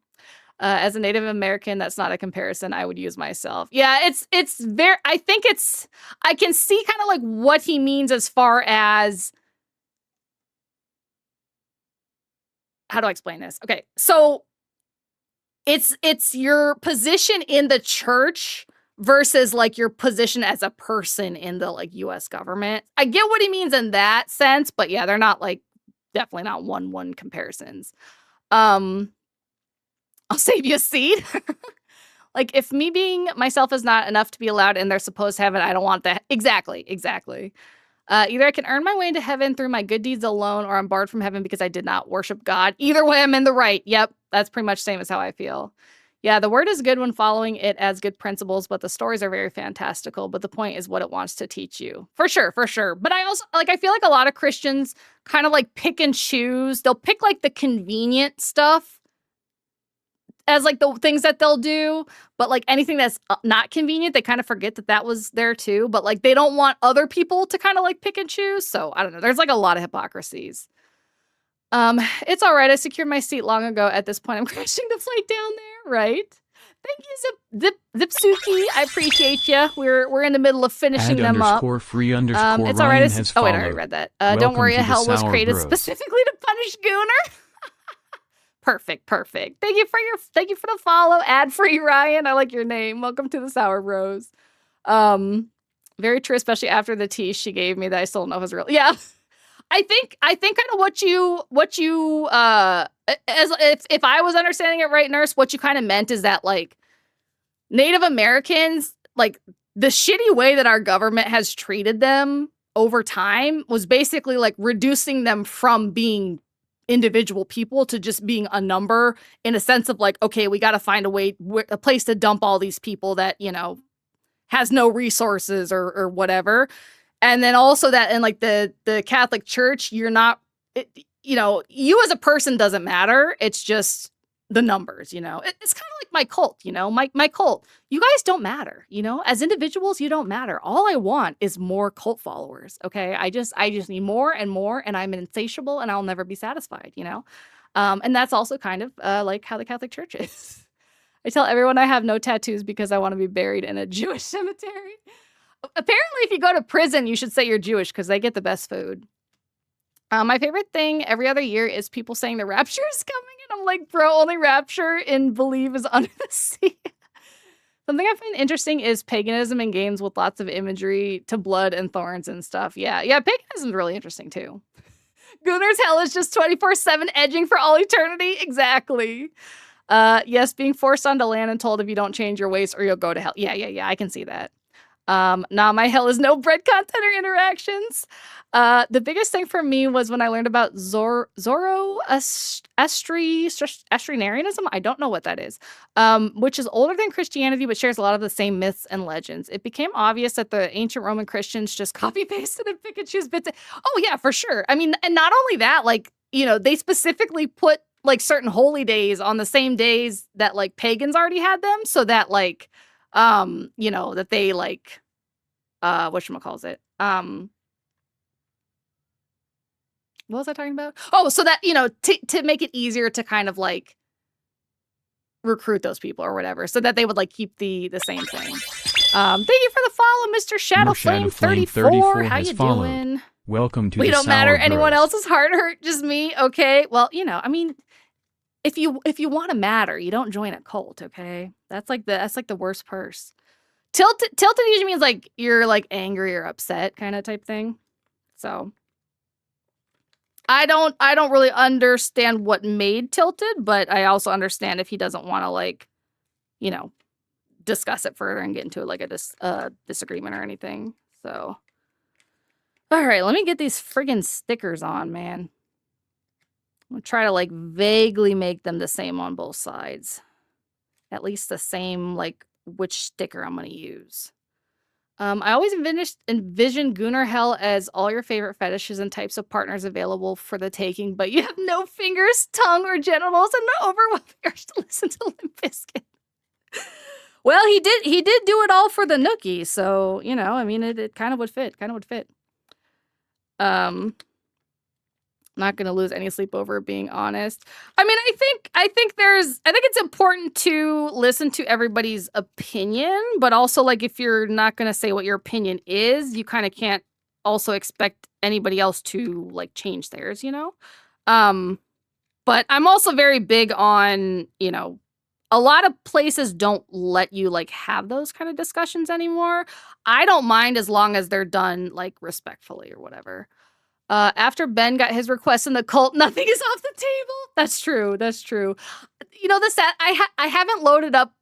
A: As a Native American, that's not a comparison I would use myself. Yeah, it's very, I can see kind of like what he means as far as, how do I explain this? Okay, so it's your position in the church versus like your position as a person in the like US government. I get what he means in that sense, but yeah, they're not like, definitely not one comparisons. I'll save you a seat. Like, if me being myself is not enough to be allowed in their supposed heaven, I don't want that. Exactly. Either I can earn my way into heaven through my good deeds alone, or I'm barred from heaven because I did not worship God. Either way, I'm in the right. Yep, that's pretty much same as how I feel. Yeah, the word is good when following it as good principles, but the stories are very fantastical. But the point is what it wants to teach you. For sure, for sure. But I also, like, I feel like a lot of Christians kind of like pick and choose. They'll pick like the convenient stuff as like the things that they'll do, but like anything that's not convenient, they kind of forget that that was there too. But like they don't want other people to kind of like pick and choose. So I don't know. There's like a lot of hypocrisies. It's all right. I secured my seat long ago. At this point, I'm crashing the flight down there, right? Thank you, Zipsuki. I appreciate you. We're in the middle of finishing them up.
B: Free __
A: It's all right. Oh wait, I already read that. Don't worry, hell was created
B: Bros.
A: specifically to punish Gooner. Perfect. Thank you for the follow. Ad-free Ryan. I like your name. Welcome to the Sour Bros. Very true, especially after the tea she gave me that I still don't know if it was real. Yeah. I think kind of what you as if I was understanding it right, Nurse, what you kind of meant is that like Native Americans, like the shitty way that our government has treated them over time was basically like reducing them from being individual people to just being a number, in a sense of like, okay, we got to find a place to dump all these people that, you know, has no resources or whatever. And then also that in like the Catholic Church, you're not, you know, you as a person doesn't matter. It's just the numbers, you know. It's kind of like my cult, you know, my cult. You guys don't matter, you know. As individuals, you don't matter. All I want is more cult followers, okay? I just need more and more, and I'm insatiable, and I'll never be satisfied, you know. And that's also kind of like how the Catholic Church is. I tell everyone I have no tattoos because I want to be buried in a Jewish cemetery. Apparently, if you go to prison, you should say you're Jewish because they get the best food. My favorite thing every other year is people saying the rapture is coming. And I'm like, bro, only rapture in Believe is under the sea. Something I find interesting is paganism in games with lots of imagery to blood and thorns and stuff. Yeah, paganism is really interesting too. Gunner's hell is just 24/7 edging for all eternity. Exactly. Yes, being forced onto land and told if you don't change your ways or you'll go to hell. Yeah, I can see that. Nah, my hell is no bread content or interactions. The biggest thing for me was when I learned about Zoroastrianism. I don't know what that is. Which is older than Christianity, but shares a lot of the same myths and legends. It became obvious that the ancient Roman Christians just copy pasted and pick and choose bits. Oh yeah, for sure. I mean, and not only that, like, you know, they specifically put like certain holy days on the same days that like pagans already had them, so that like, you know, that they like, whatchamacallit, what was I talking about? Oh, so that, you know, to make it easier to kind of like recruit those people or whatever, so that they would like keep the same thing. Thank you for the follow, Mr. Shadowflame 34. How you doing?
B: Welcome to
A: We
B: the
A: don't matter.
B: Sour
A: Anyone
B: Bros.
A: else's heart hurt, just me. Okay. Well, you know, I mean, if you want to matter, you don't join a cult, okay? That's like the worst purse. Tilted usually means like you're like angry or upset kind of type thing. So I don't really understand what made Tilted, but I also understand if he doesn't want to like, you know, discuss it further and get into like a disagreement or anything. So all right, let me get these friggin' stickers on, man. I'm gonna try to like vaguely make them the same on both sides. At least the same, like, which sticker I'm gonna use. I always envision Gunnar Hell as all your favorite fetishes and types of partners available for the taking, but you have no fingers, tongue, or genitals, and the overwhelming urge to listen to Limp Bizkit. Well, he did do it all for the Nookie, so, you know, I mean, it kind of would fit. Not gonna lose any sleep over it, being honest. I mean, I think it's important to listen to everybody's opinion, but also like if you're not gonna say what your opinion is, you kind of can't also expect anybody else to like change theirs, you know? But I'm also very big on, you know, a lot of places don't let you like have those kind of discussions anymore. I don't mind as long as they're done like respectfully or whatever. After Ben got his request in the cult, nothing is off the table. That's true. You know, I haven't loaded up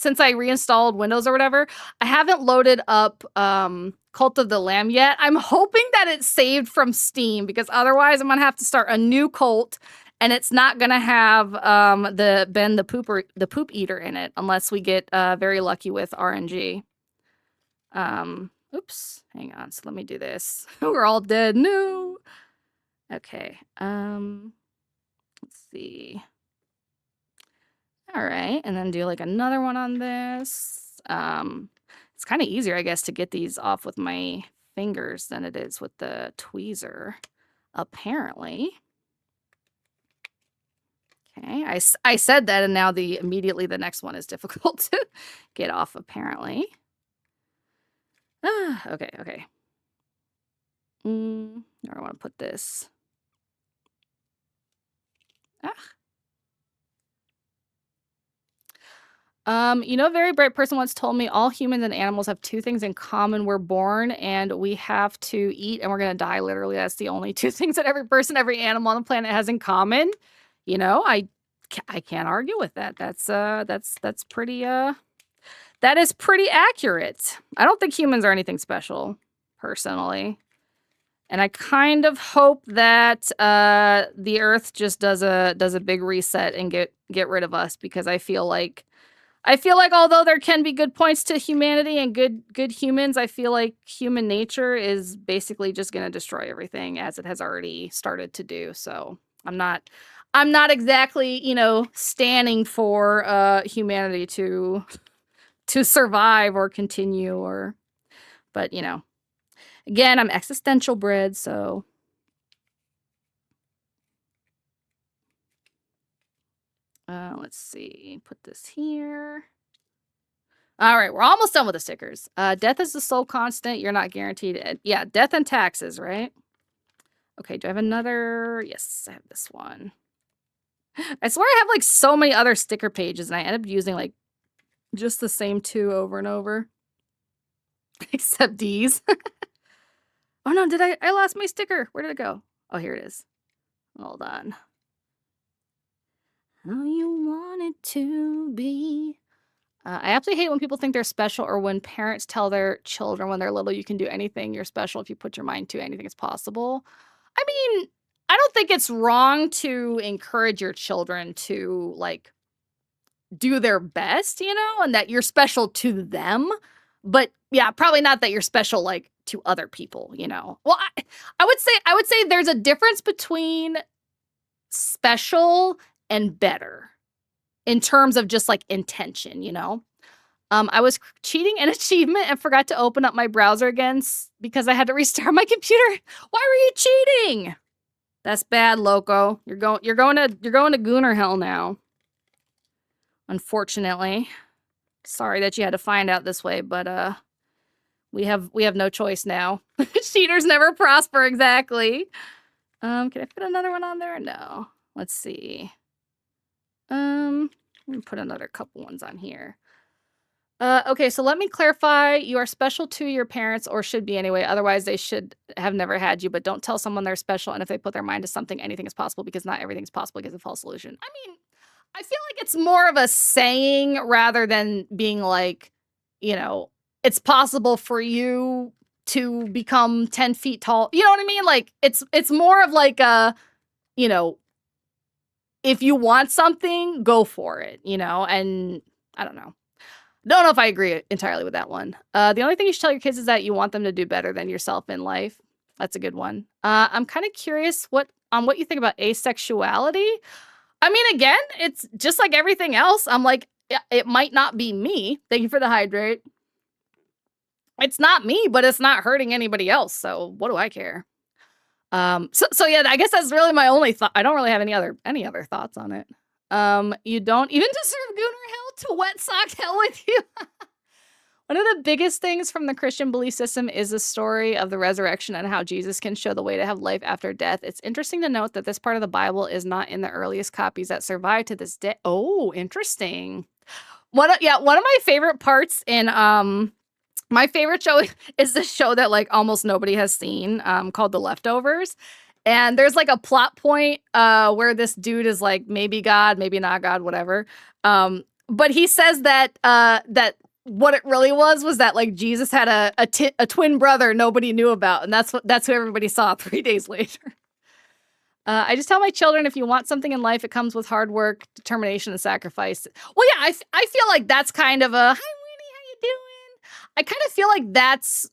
A: since I reinstalled Windows or whatever, I haven't loaded up Cult of the Lamb yet. I'm hoping that it's saved from Steam, because otherwise I'm gonna have to start a new cult, and it's not gonna have the Ben the poop eater in it unless we get very lucky with RNG. Oops, hang on. So let me do this. We're all dead. No. Okay. Let's see. All right, and then do like another one on this. It's kind of easier, I guess, to get these off with my fingers than it is with the tweezer, apparently. Okay, I said that, and now immediately the next one is difficult to get off, apparently. Okay. Where do I want to put this? A very bright person once told me all humans and animals have two things in common. We're born and we have to eat, and we're gonna die. Literally, that's the only two things that every person, every animal on the planet has in common. I can't argue with that. That's pretty that is pretty accurate. I don't think humans are anything special, personally. And I kind of hope that the Earth just does a big reset and get rid of us, because I feel like although there can be good points to humanity and good humans, I feel like human nature is basically just going to destroy everything, as it has already started to do. So I'm not exactly, standing for humanity to survive or continue, but again, I'm existential bred, so. Let's see, put this here. All right, we're almost done with the stickers. Death is the sole constant. You're not guaranteed. Yeah, death and taxes, right? Okay, do I have another? Yes, I have this one. I swear I have like so many other sticker pages, and I end up using like just the same two over and over. Except these. Oh no, I lost my sticker. Where did it go? Oh, here it is. Hold on. How you want it to be. I absolutely hate when people think they're special, or when parents tell their children when they're little, you can do anything. You're special if you put your mind to anything is possible. I mean, I don't think it's wrong to encourage your children to like do their best, and that you're special to them. But yeah, probably not that you're special like to other people, Well, I would say there's a difference between special and better in terms of just like intention, I was cheating an achievement and forgot to open up my browser again because I had to restart my computer. Why were you cheating? That's bad, Loco. You're going to Gooner hell now. Unfortunately. Sorry that you had to find out this way, but we have no choice now. Cheaters never prosper, exactly. Can I fit another one on there? No. Let's see. Let me put another couple ones on here. Okay, so let me clarify. You are special to your parents, or should be anyway. Otherwise, they should have never had you. But don't tell someone they're special. And if they put their mind to something, anything is possible, because not everything is possible because of false illusion. I mean, I feel like it's more of a saying rather than being like, it's possible for you to become 10 feet tall. You know what I mean? Like, it's more of like a, if you want something, go for it, and I don't know. Don't know if I agree entirely with that one. The only thing you should tell your kids is that you want them to do better than yourself in life. That's a good one. I'm kind of curious what you think about asexuality. I mean, again, it's just like everything else. I'm like, it might not be me. Thank you for the hydrate. It's not me, but it's not hurting anybody else. So what do I care? So yeah, I guess that's really my only thought. I don't really have any other thoughts on it. You don't even deserve Gooner hell to wet sock hell with you. One of the biggest things from the Christian belief system is the story of the resurrection and how Jesus can show the way to have life after death. It's interesting to note that this part of the Bible is not in the earliest copies that survive to this day. Oh, interesting. One of my favorite parts in my favorite show is this show that like almost nobody has seen, called The Leftovers. And there's like a plot point where this dude is like maybe God, maybe not God, whatever. but he says that that what it really was that like Jesus had a twin brother nobody knew about, and that's who everybody saw 3 days later. I just tell my children, if you want something in life, it comes with hard work, determination, and sacrifice. Well, yeah, I feel like that's kind of a, hi, Winnie, how you doing? I kind of feel like that's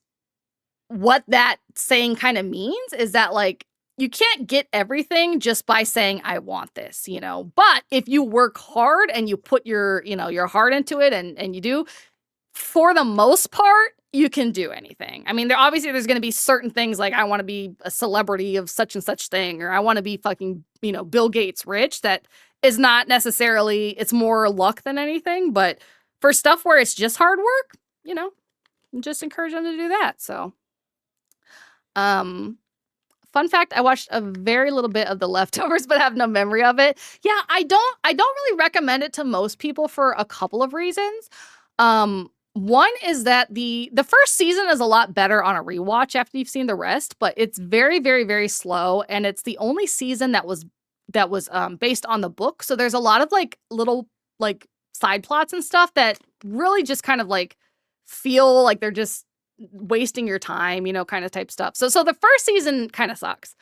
A: what that saying kind of means, is that like, you can't get everything just by saying, I want this, you know? But if you work hard and you put your, you know, your heart into it and you do, for the most part, you can do anything. I mean, there's going to be certain things like I want to be a celebrity of such and such thing, or I want to be fucking, you know, Bill Gates rich. That is not necessarily, it's more luck than anything. But for stuff where it's just hard work, you know, just encourage them to do that. So, fun fact, I watched a very little bit of The Leftovers, but have no memory of it. Yeah, I don't really recommend it to most people for a couple of reasons. One is that the first season is a lot better on a rewatch after you've seen the rest, but it's very, very, very slow, and it's the only season that was based on the book. So there's a lot of like little like side plots and stuff that really just kind of like feel like they're just wasting your time, you know, kind of type stuff. So the first season kind of sucks,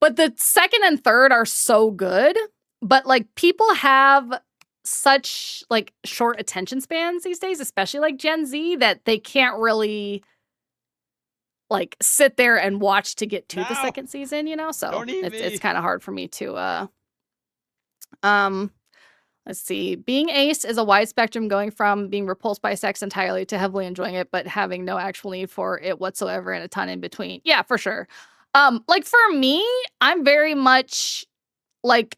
A: but the second and third are so good. But like people have such like short attention spans these days, especially like Gen Z, that they can't really like sit there and watch to get to the second season, you know? So it's kind of hard for me to let's see. Being ace is a wide spectrum, going from being repulsed by sex entirely to heavily enjoying it, but having no actual need for it whatsoever, and a ton in between. Yeah, for sure. Like for me, I'm very much like,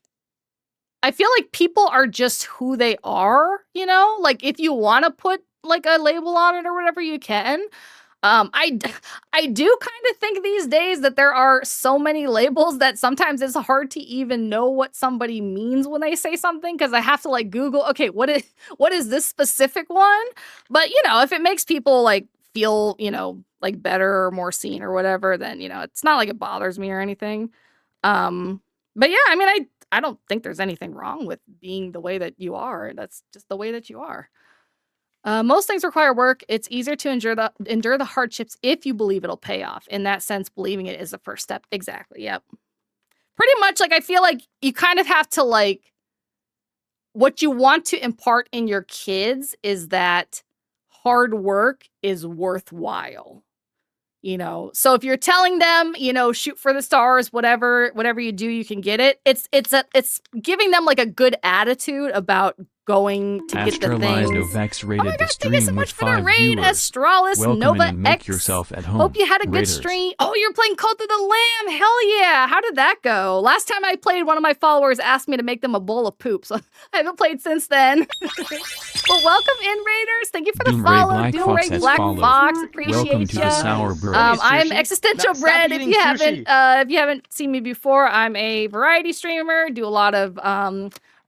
A: I feel like people are just who they are, you know? Like if you want to put like a label on it or whatever, you can. I do kind of think these days that there are so many labels that sometimes it's hard to even know what somebody means when they say something, because I have to like Google, okay, what is this specific one? But you know, if it makes people like feel, you know, like better or more seen or whatever, then you know, it's not like it bothers me or anything. But yeah, I mean, I don't think there's anything wrong with being the way that you are. That's just the way that you are. Most things require work. It's easier to endure the hardships if you believe it'll pay off. In that sense, believing it is the first step. Exactly. Yep. Pretty much, like, I feel like you kind of have to, like, what you want to impart in your kids is that hard work is worthwhile. You know, so if you're telling them, you know, shoot for the stars, whatever you do, you can get it. It's giving them like a good attitude about going to get the things.
B: Novex rated
A: oh my
B: the
A: gosh, thank you so
B: stream
A: much
B: with
A: for the
B: 5
A: raid,
B: viewers.
A: Astralis
B: Welcome
A: Nova
B: and make
A: X.
B: yourself at home.
A: Hope you had a good
B: Raiders.
A: stream. Oh, you're playing Cult of the Lamb. Hell yeah. How did that go? Last time I played, one of my followers asked me to make them a bowl of poop, so I haven't played since then. Well, welcome in, Raiders. Thank you for the
B: Doomray
A: follow.
B: Black
A: Doomray
B: Fox has
A: Black
B: followed.
A: Fox. Appreciate
B: Welcome to
A: ya.
B: the Sour Bros.
A: I'm Existential Bread. If you haven't seen me before, I'm a variety streamer. Do a lot of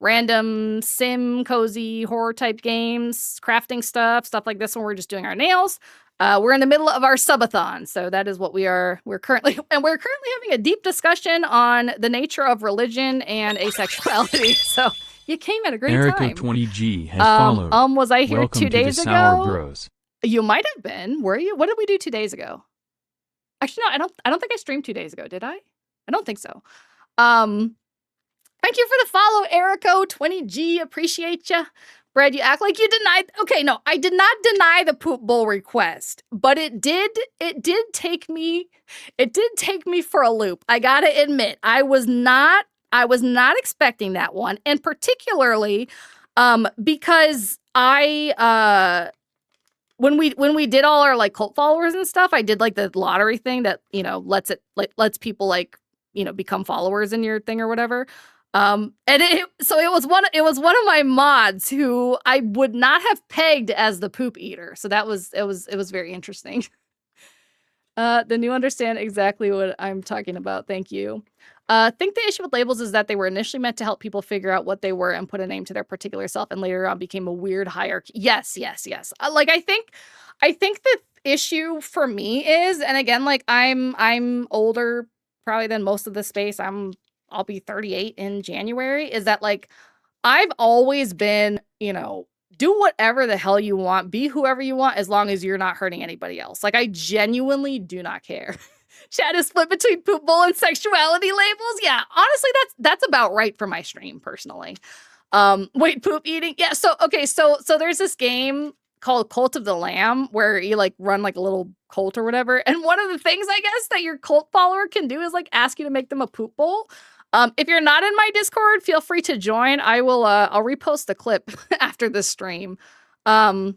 A: random sim, cozy, horror type games, crafting stuff like this when we're just doing our nails. We're in the middle of our subathon, so that is what we are. We're currently having a deep discussion on the nature of religion and asexuality. So you came at a great time.
B: Erica20G has followed.
A: Was I here
B: Welcome
A: 2 days
B: to the
A: ago?
B: Sour Bros.
A: You might have been. Were you? What did we do 2 days ago? Actually, no, I don't think I streamed 2 days ago. Did I? I don't think so. Thank you for the follow, Erico20G. Appreciate you. Brad, you act like you denied. Okay, no, I did not deny the poop bowl request, but it did take me for a loop. I gotta admit, I was not expecting that one, and particularly because I when we did all our like cult followers and stuff, I did like the lottery thing that, you know, lets people like, you know, become followers in your thing or whatever. And it was one of my mods who I would not have pegged as the poop eater. So it was very interesting. Then you understand exactly what I'm talking about. Thank you. Think the issue with labels is that they were initially meant to help people figure out what they were and put a name to their particular self, and later on became a weird hierarchy. Yes. Like I think the issue for me is, and again, like I'm older probably than most of the space. I'll be 38 in January, is that like I've always been, do whatever the hell you want, be whoever you want, as long as you're not hurting anybody else. Like, I genuinely do not care. Chat is split between poop bowl and sexuality labels. Yeah, honestly, that's about right for my stream, personally. Wait, poop eating? Yeah, so there's this game called Cult of the Lamb where you like run like a little cult or whatever. And one of the things, I guess, that your cult follower can do is like ask you to make them a poop bowl. If you're not in my Discord, feel free to join. I'll repost the clip after this stream. But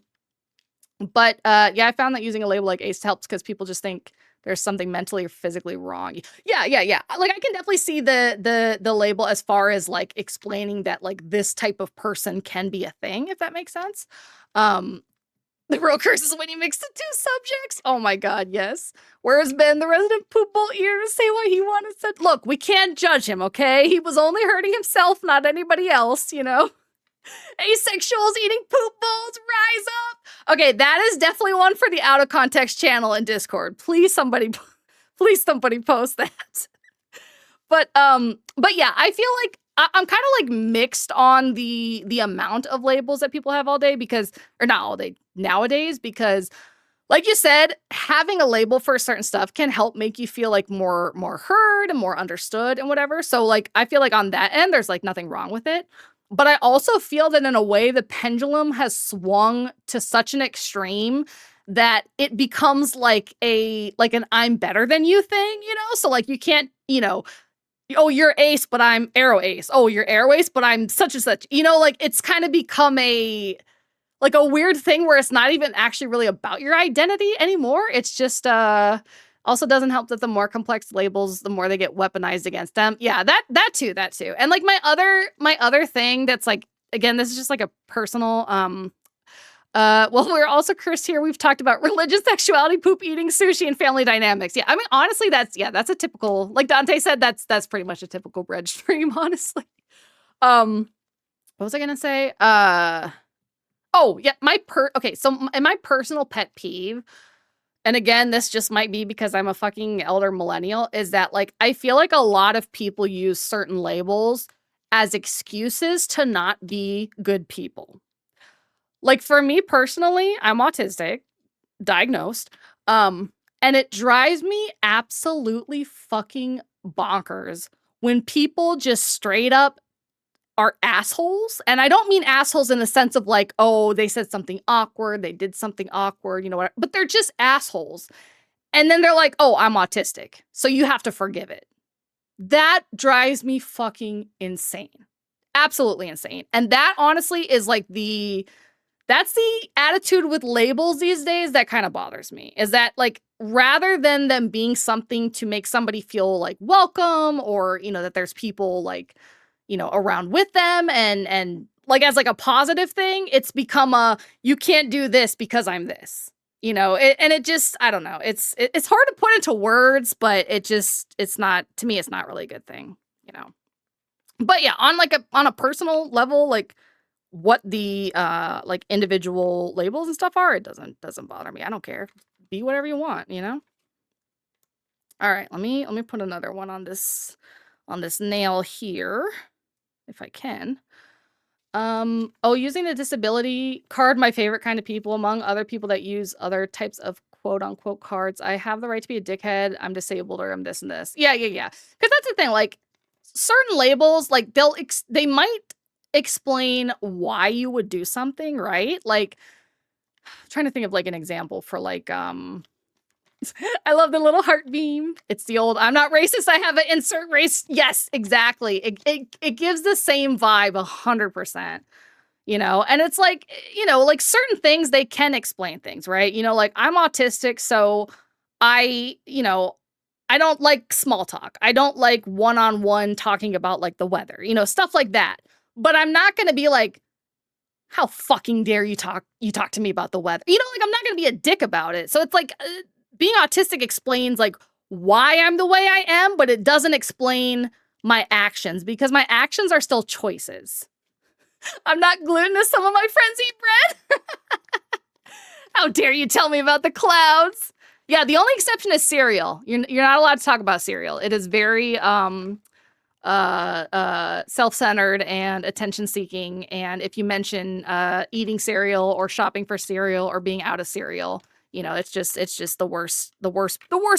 A: yeah, I found that using a label like ace helps because people just think there's something mentally or physically wrong. Yeah. Like, I can definitely see the label as far as like explaining that like this type of person can be a thing, if that makes sense. The real curse is when you mix the two subjects. Oh my god, yes. Where's Ben, the resident poop bowl eater, to say what he wanted said? Look, we can't judge him, okay? He was only hurting himself, not anybody else, Asexuals eating poop bowls, rise up. Okay, that is definitely one for the out of context channel in Discord. Please somebody post that. But yeah, I feel like I'm kind of like mixed on the amount of labels that people have all day not all day, nowadays, because like you said, having a label for certain stuff can help make you feel like more heard and more understood and whatever. So like, I feel like on that end, there's like nothing wrong with it. But I also feel that in a way, the pendulum has swung to such an extreme that it becomes like an I'm better than you thing, So like you can't, oh, you're ace, but I'm arrow ace. Oh, you're arrow ace, but I'm such and such. Like it's kind of become a weird thing where it's not even actually really about your identity anymore. It's just also doesn't help that the more complex labels, the more they get weaponized against them. Yeah, that too. And like my other thing that's like, again, this is just like a personal well, we're also cursed here. We've talked about religious sexuality, poop eating, sushi, and family dynamics. Yeah, I mean, honestly, that's a typical, like Dante said, that's pretty much a typical bread stream, honestly. What was I gonna say? Oh, yeah, my personal pet peeve, and again, this just might be because I'm a fucking elder millennial, is that like I feel like a lot of people use certain labels as excuses to not be good people. Like for me personally, I'm autistic, diagnosed, and it drives me absolutely fucking bonkers when people just straight up are assholes. And I don't mean assholes in the sense of like, oh, they said something awkward, they did something awkward, what, but they're just assholes. And then they're like, oh, I'm autistic, so you have to forgive it. That drives me fucking insane. Absolutely insane. And that honestly is like that's the attitude with labels these days that kind of bothers me, is that like, rather than them being something to make somebody feel like welcome or, that there's people like, around with them and like as like a positive thing, it's become you can't do this because I'm this, and it just, I don't know. It's hard to put into words, but it's not, to me, it's not really a good thing, but yeah, on a personal level, like, what the like individual labels and stuff are, it doesn't bother me. I don't care. Be whatever you want, All right, let me put another one on this nail here, if I can. Using the disability card, my favorite kind of people among other people that use other types of quote unquote cards. I have the right to be a dickhead. I'm disabled, or I'm this and this. Yeah. Because that's the thing. Like certain labels, like they might explain why you would do something, right? Like, I'm trying to think of like an example for like I love the little heart beam. It's the old I'm not racist, I have an insert race. Yes, exactly. It gives the same vibe 100%. And it's like, like certain things, they can explain things, right? Like I'm autistic, so I don't like small talk. I don't like one-on-one talking about like the weather, stuff like that. But I'm not going to be like, how fucking dare you talk to me about the weather? Like I'm not going to be a dick about it. So it's like being autistic explains like why I'm the way I am, but it doesn't explain my actions, because my actions are still choices. I'm not glutinous. Some of my friends eat bread. How dare you tell me about the clouds? Yeah, the only exception is cereal. You're not allowed to talk about cereal. It is very self-centered and attention-seeking. And if you mention eating cereal or shopping for cereal or being out of cereal, you know, it's just the worst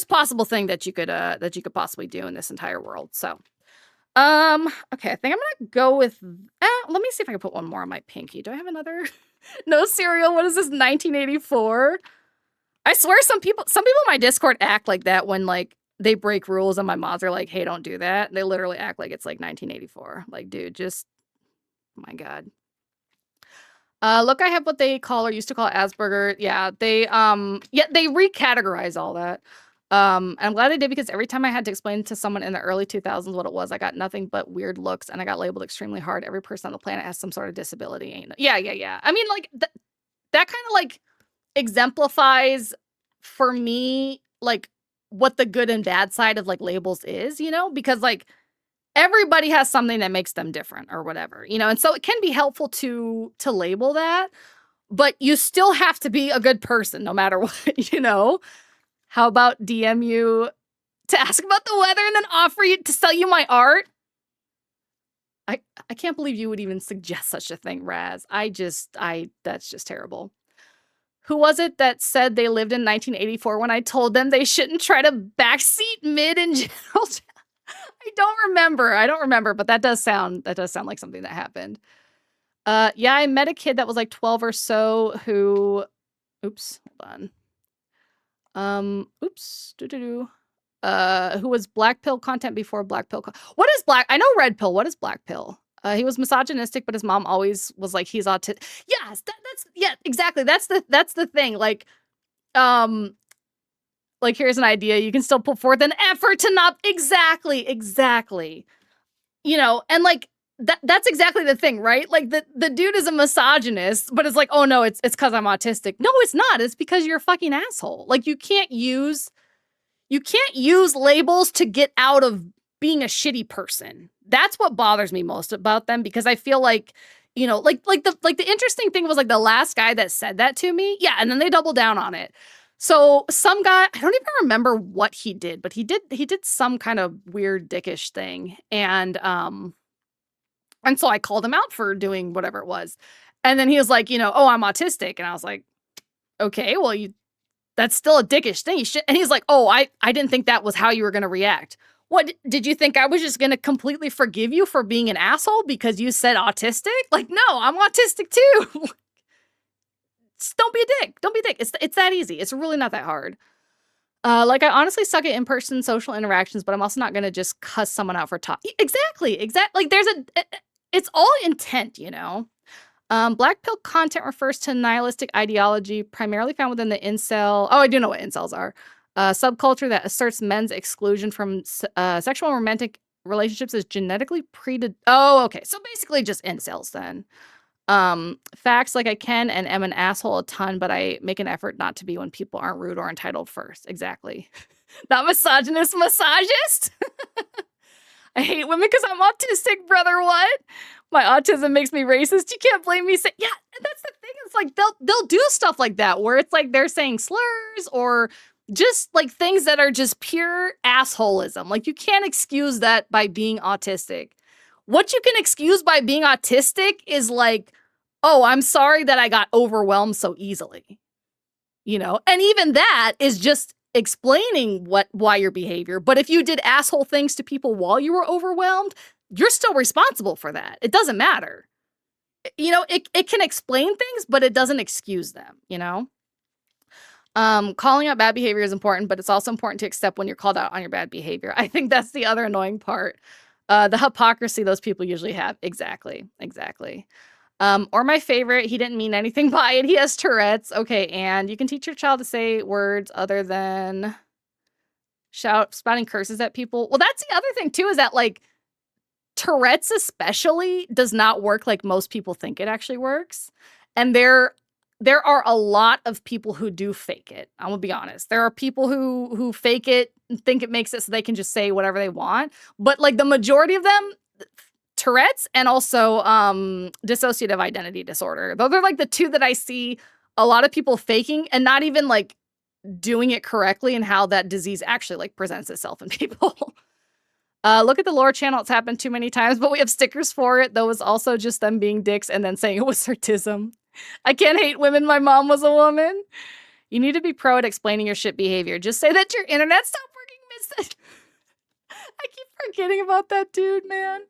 A: possible thing that you could possibly do in this entire world. So, okay, I think I'm gonna go with. Let me see if I can put one more on my pinky. Do I have another? No cereal. What is this? 1984. I swear, some people in my Discord act like that when like they break rules, and my mods are like, "Hey, don't do that." They literally act like it's like 1984. Like, dude, just my God. Look, I have what they call or used to call Asperger. Yeah, they recategorize all that. I'm glad they did, because every time I had to explain to someone in the early 2000s what it was, I got nothing but weird looks, and I got labeled extremely hard. Every person on the planet has some sort of disability. Yeah. I mean, like that kind of like exemplifies for me like what the good and bad side of like labels is, you know, because like everybody has something that makes them different or whatever, you know, and so it can be helpful to label that, but you still have to be a good person no matter what, you know. How about DM you to ask about the weather and then offer you to sell you my art? I can't believe you would even suggest such a thing, Raz. That's just terrible. Who was it that said they lived in 1984 when I told them they shouldn't try to backseat mid in general? I don't remember, but that does sound like something that happened. Yeah, I met a kid that was like 12 or so who, oops, hold on. Who was black pill content before black pill. What is black? I know red pill. What is black pill? He was misogynistic, but his mom always was like, he's autistic. Yes, yeah, exactly. That's the thing. Like here's an idea. You can still put forth an effort to not exactly. You know, and like that's exactly the thing, right? Like the dude is a misogynist, but it's like, oh no, it's because I'm autistic. No, it's not. It's because you're a fucking asshole. Like you can't use labels to get out of being a shitty person. That's what bothers me most about them, because I feel like, you know, like the interesting thing was like the last guy that said that to me. Yeah, and then they doubled down on it. So some guy, I don't even remember what he did, but he did some kind of weird dickish thing. And so I called him out for doing whatever it was. And then he was like, you know, oh, I'm autistic. And I was like, okay, well, that's still a dickish thing. And he's like, oh, I didn't think that was how you were going to react. What, did you think I was just going to completely forgive you for being an asshole because you said autistic? Like, no, I'm autistic too. Don't be a dick. Don't be a dick. It's that easy. It's really not that hard. Like, I honestly suck at in-person social interactions, but I'm also not going to just cuss someone out for talk. Exactly. Like, it's all intent, you know? Black pill content refers to nihilistic ideology primarily found within the incel. Oh, I do know what incels are. Subculture that asserts men's exclusion from sexual and romantic relationships is genetically Oh, okay. So basically just incels then. Facts, like I can and am an asshole a ton, but I make an effort not to be when people aren't rude or entitled first. Exactly. Not misogynist. I hate women because I'm autistic, brother. What? My autism makes me racist. You can't blame me. Yeah, that's the thing. It's like they'll do stuff like that where it's like they're saying slurs or just like things that are just pure assholism. Like you can't excuse that by being autistic. What you can excuse by being autistic is like, oh, I'm sorry that I got overwhelmed so easily. You know, and even that is just explaining why your behavior. But if you did asshole things to people while you were overwhelmed, you're still responsible for that. It doesn't matter. You know, it can explain things, but it doesn't excuse them, you know? Calling out bad behavior is important, but it's also important to accept when you're called out on your bad behavior. I think that's the other annoying part. The hypocrisy those people usually have. Exactly. Or my favorite, he didn't mean anything by it. He has Tourette's. Okay, and you can teach your child to say words other than spouting curses at people. Well, that's the other thing too, is that like Tourette's especially does not work like most people think it actually works. And there are a lot of people who do fake it. I'm gonna be honest. There are people who fake it and think it makes it so they can just say whatever they want. But like the majority of them, Tourette's and also dissociative identity disorder. Those are like the two that I see a lot of people faking and not even like doing it correctly and how that disease actually like presents itself in people. Look at the lore channel. It's happened too many times, but we have stickers for it. That was also just them being dicks and then saying it was sartism. I can't hate women. My mom was a woman. You need to be pro at explaining your shit behavior. Just say that your internet stopped working. Miss it. I keep forgetting about that dude, man.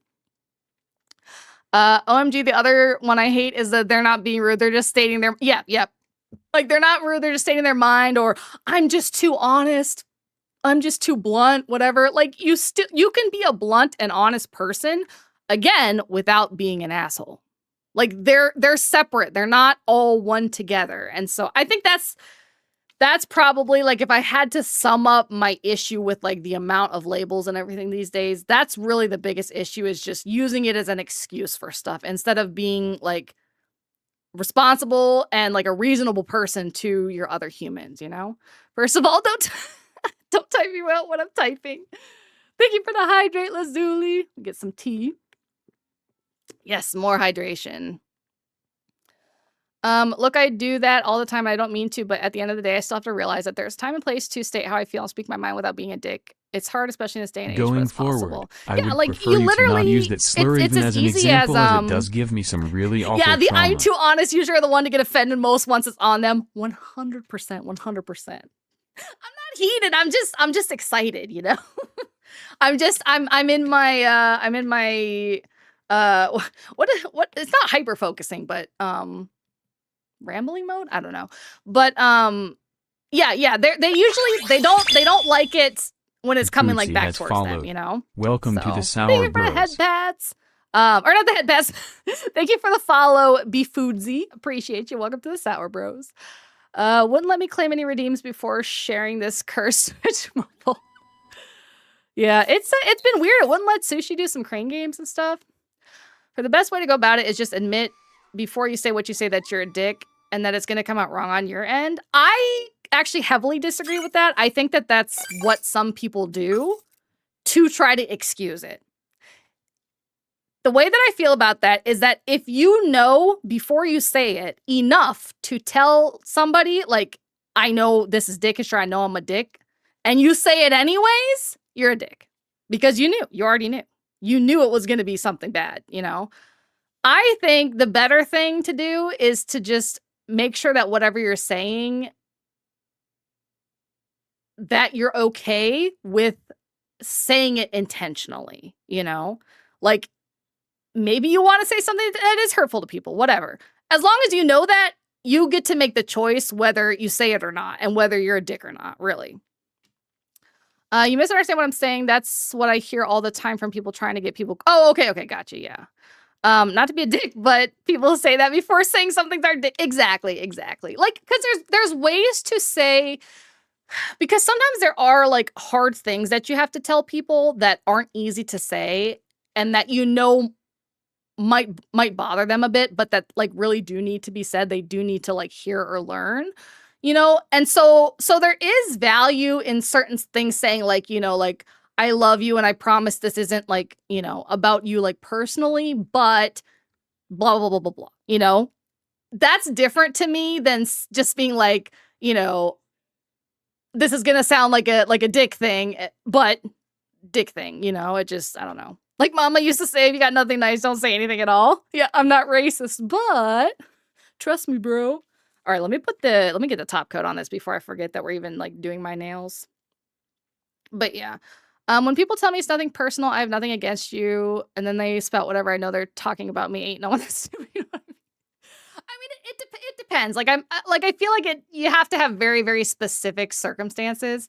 A: OMG, the other one I hate is that they're not being rude. They're just stating their, yep. Like, they're not rude. They're just stating their mind, or I'm just too honest. I'm just too blunt, whatever. Like, you can be a blunt and honest person, again, without being an asshole. Like, they're separate. They're not all one together. And so I think that's probably, like, if I had to sum up my issue with, like, the amount of labels and everything these days, that's really the biggest issue, is just using it as an excuse for stuff instead of being, like, responsible and, like, a reasonable person to your other humans, you know? First of all, don't type me out when I'm typing. Thank you for the hydrate, Lazuli. Get some tea. Yes, more hydration. Look, I do that all the time. I don't mean to, but at the end of the day, I still have to realize that there's time and place to state how I feel and speak my mind without being a dick. It's hard, especially in this day and age.
B: Going
A: but it's
B: forward,
A: possible.
B: I would prefer you to not use that slur even as an example, as it does give me some really awful
A: Yeah, the
B: trauma.
A: I'm too honest usually are the one to get offended most once it's on them. 100%, 100%. I'm not heated. I'm just excited, you know? I'm in my what it's not hyper focusing, but rambling mode. I don't know, but yeah. They don't like it when it's coming like back towards them, you know.
B: Welcome to the Sour
A: Thank you for the
B: Bros.
A: headbats. Or not the headbats. Thank you for the follow, Befoodzy. Appreciate you. Welcome to the Sour Bros. Wouldn't let me claim any redeems before sharing this cursed Switch mobile. Yeah, it's been weird. It wouldn't let Sushi do some crane games and stuff. For the best way to go about it is just admit before you say what you say that you're a dick and that it's going to come out wrong on your end. I actually heavily disagree with that. I think that that's what some people do to try to excuse it. The way that I feel about that is that if you know before you say it enough to tell somebody, like, I know this is dickish, or I know I'm a dick, and you say it anyways, you're a dick. Because you already knew. You knew it was going to be something bad, you know? I think the better thing to do is to just make sure that whatever you're saying, that you're okay with saying it intentionally, you know? Like, maybe you want to say something that is hurtful to people, whatever. As long as you know that, you get to make the choice whether you say it or not, and whether you're a dick or not, really. You misunderstand what I'm saying. That's what I hear all the time from people trying to get people. Oh, okay, gotcha, yeah. Not to be a dick, but people say that before saying something's our dick. Exactly. Like, because there's ways to say, because sometimes there are, like, hard things that you have to tell people that aren't easy to say, and that you know might bother them a bit, but that, like, really do need to be said. They do need to, like, hear or learn, you know? And so there is value in certain things saying, like, you know, like, I love you and I promise this isn't, like, you know, about you, like, personally, but blah, blah, blah, blah, blah, you know? That's different to me than just being like, you know, this is gonna sound like a dick thing, but dick thing, you know? It just, I don't know. Like Mama used to say, if you got nothing nice, don't say anything at all. Yeah, I'm not racist, but trust me, bro. All right, let me get the top coat on this before I forget that we're even, like, doing my nails. But yeah. When people tell me it's nothing personal, I have nothing against you, and then they spout whatever, I know they're talking about me. Ain't no one that's doing it. I mean, it depends. Like, I feel like you have to have very, very specific circumstances.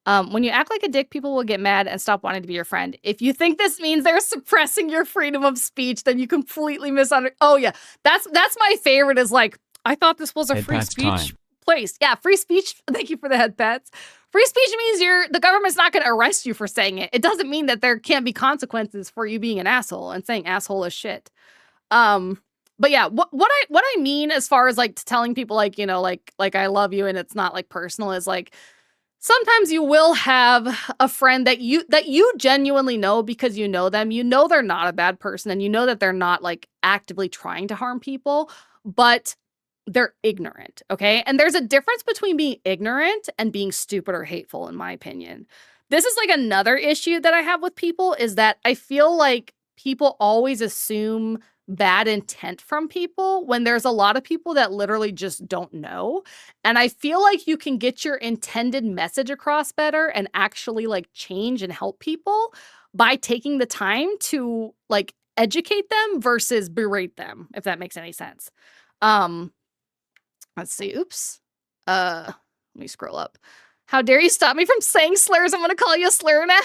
A: When you act like a dick, people will get mad and stop wanting to be your friend. If you think this means they're suppressing your freedom of speech, then you completely misunderstand. Oh yeah, that's my favorite. Is like, I thought this was a free speech place. Yeah, free speech. Thank you for the head pats. Free speech means the government's not going to arrest you for saying it. It doesn't mean that there can't be consequences for you being an asshole and saying asshole is shit. But yeah, what I mean as far as, like, telling people, like, you know, like I love you and it's not, like, personal, is like, sometimes you will have a friend that you genuinely know, because you know them, you know they're not a bad person, and you know that they're not, like, actively trying to harm people, but they're ignorant, okay? And there's a difference between being ignorant and being stupid or hateful, in my opinion. this is like another issue that I have with people is that I feel like people always assume bad intent from people when there's a lot of people that literally just don't know. And I feel like you can get your intended message across better and actually like change and help people by taking the time to like educate them versus berate them, if that makes any sense. Let's see. Oops. Let me scroll up. How dare you stop me from saying slurs? I'm going to call you a slur now.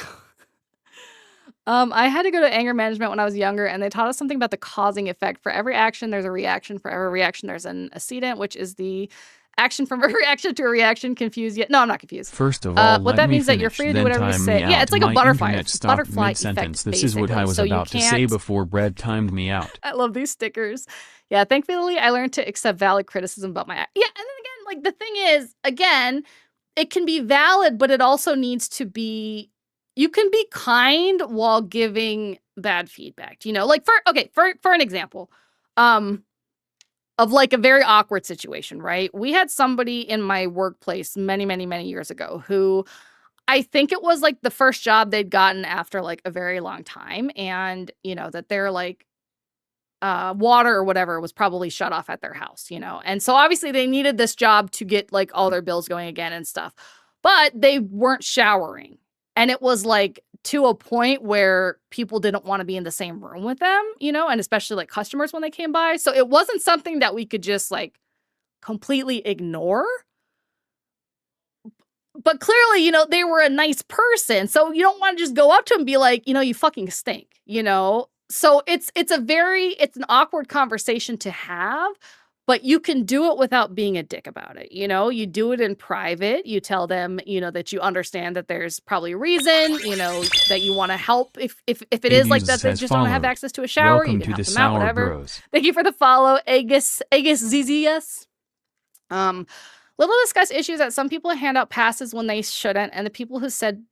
A: I had to go to anger management when I was younger, and they taught us something about the causing effect. For every action, there's a reaction. For every reaction, there's an antecedent, which is the action from a reaction to a reaction. Confused yet? No, I'm not confused.
B: First of all,
A: what that means that you're free to do whatever you say. Yeah, it's like a butterfly effect.
B: This is what I was about to say before Brad timed me out.
A: I love these stickers. Yeah, thankfully, I learned to accept valid criticism about my act. Yeah, and then again, like the thing is, again, it can be valid, but it also needs to be. You can be kind while giving bad feedback. You know, like for an example, of like a very awkward situation, right? We had somebody in my workplace many, many, many years ago who I think it was like the first job they'd gotten after like a very long time, and you know that they're like water or whatever was probably shut off at their house, you know, and so obviously they needed this job to get like all their bills going again and stuff, but they weren't showering. And it was like to a point where people didn't want to be in the same room with them, you know, and especially like customers when they came by. So it wasn't something that we could just like completely ignore. But clearly, you know, they were a nice person. So you don't want to just go up to them and be like, you know, you fucking stink, you know? So it's an awkward conversation to have. But you can do it without being a dick about it. You know, you do it in private. You tell them, you know, that you understand that there's probably a reason, you know, that you want to help. If it is like that, they just don't have access to a shower.
B: Welcome
A: you can
B: to
A: help
B: the
A: them out,
B: Sour
A: whatever.
B: Bros.
A: Thank you for the follow, Agus ZZS. Little discuss issues that some people hand out passes when they shouldn't, and the people who said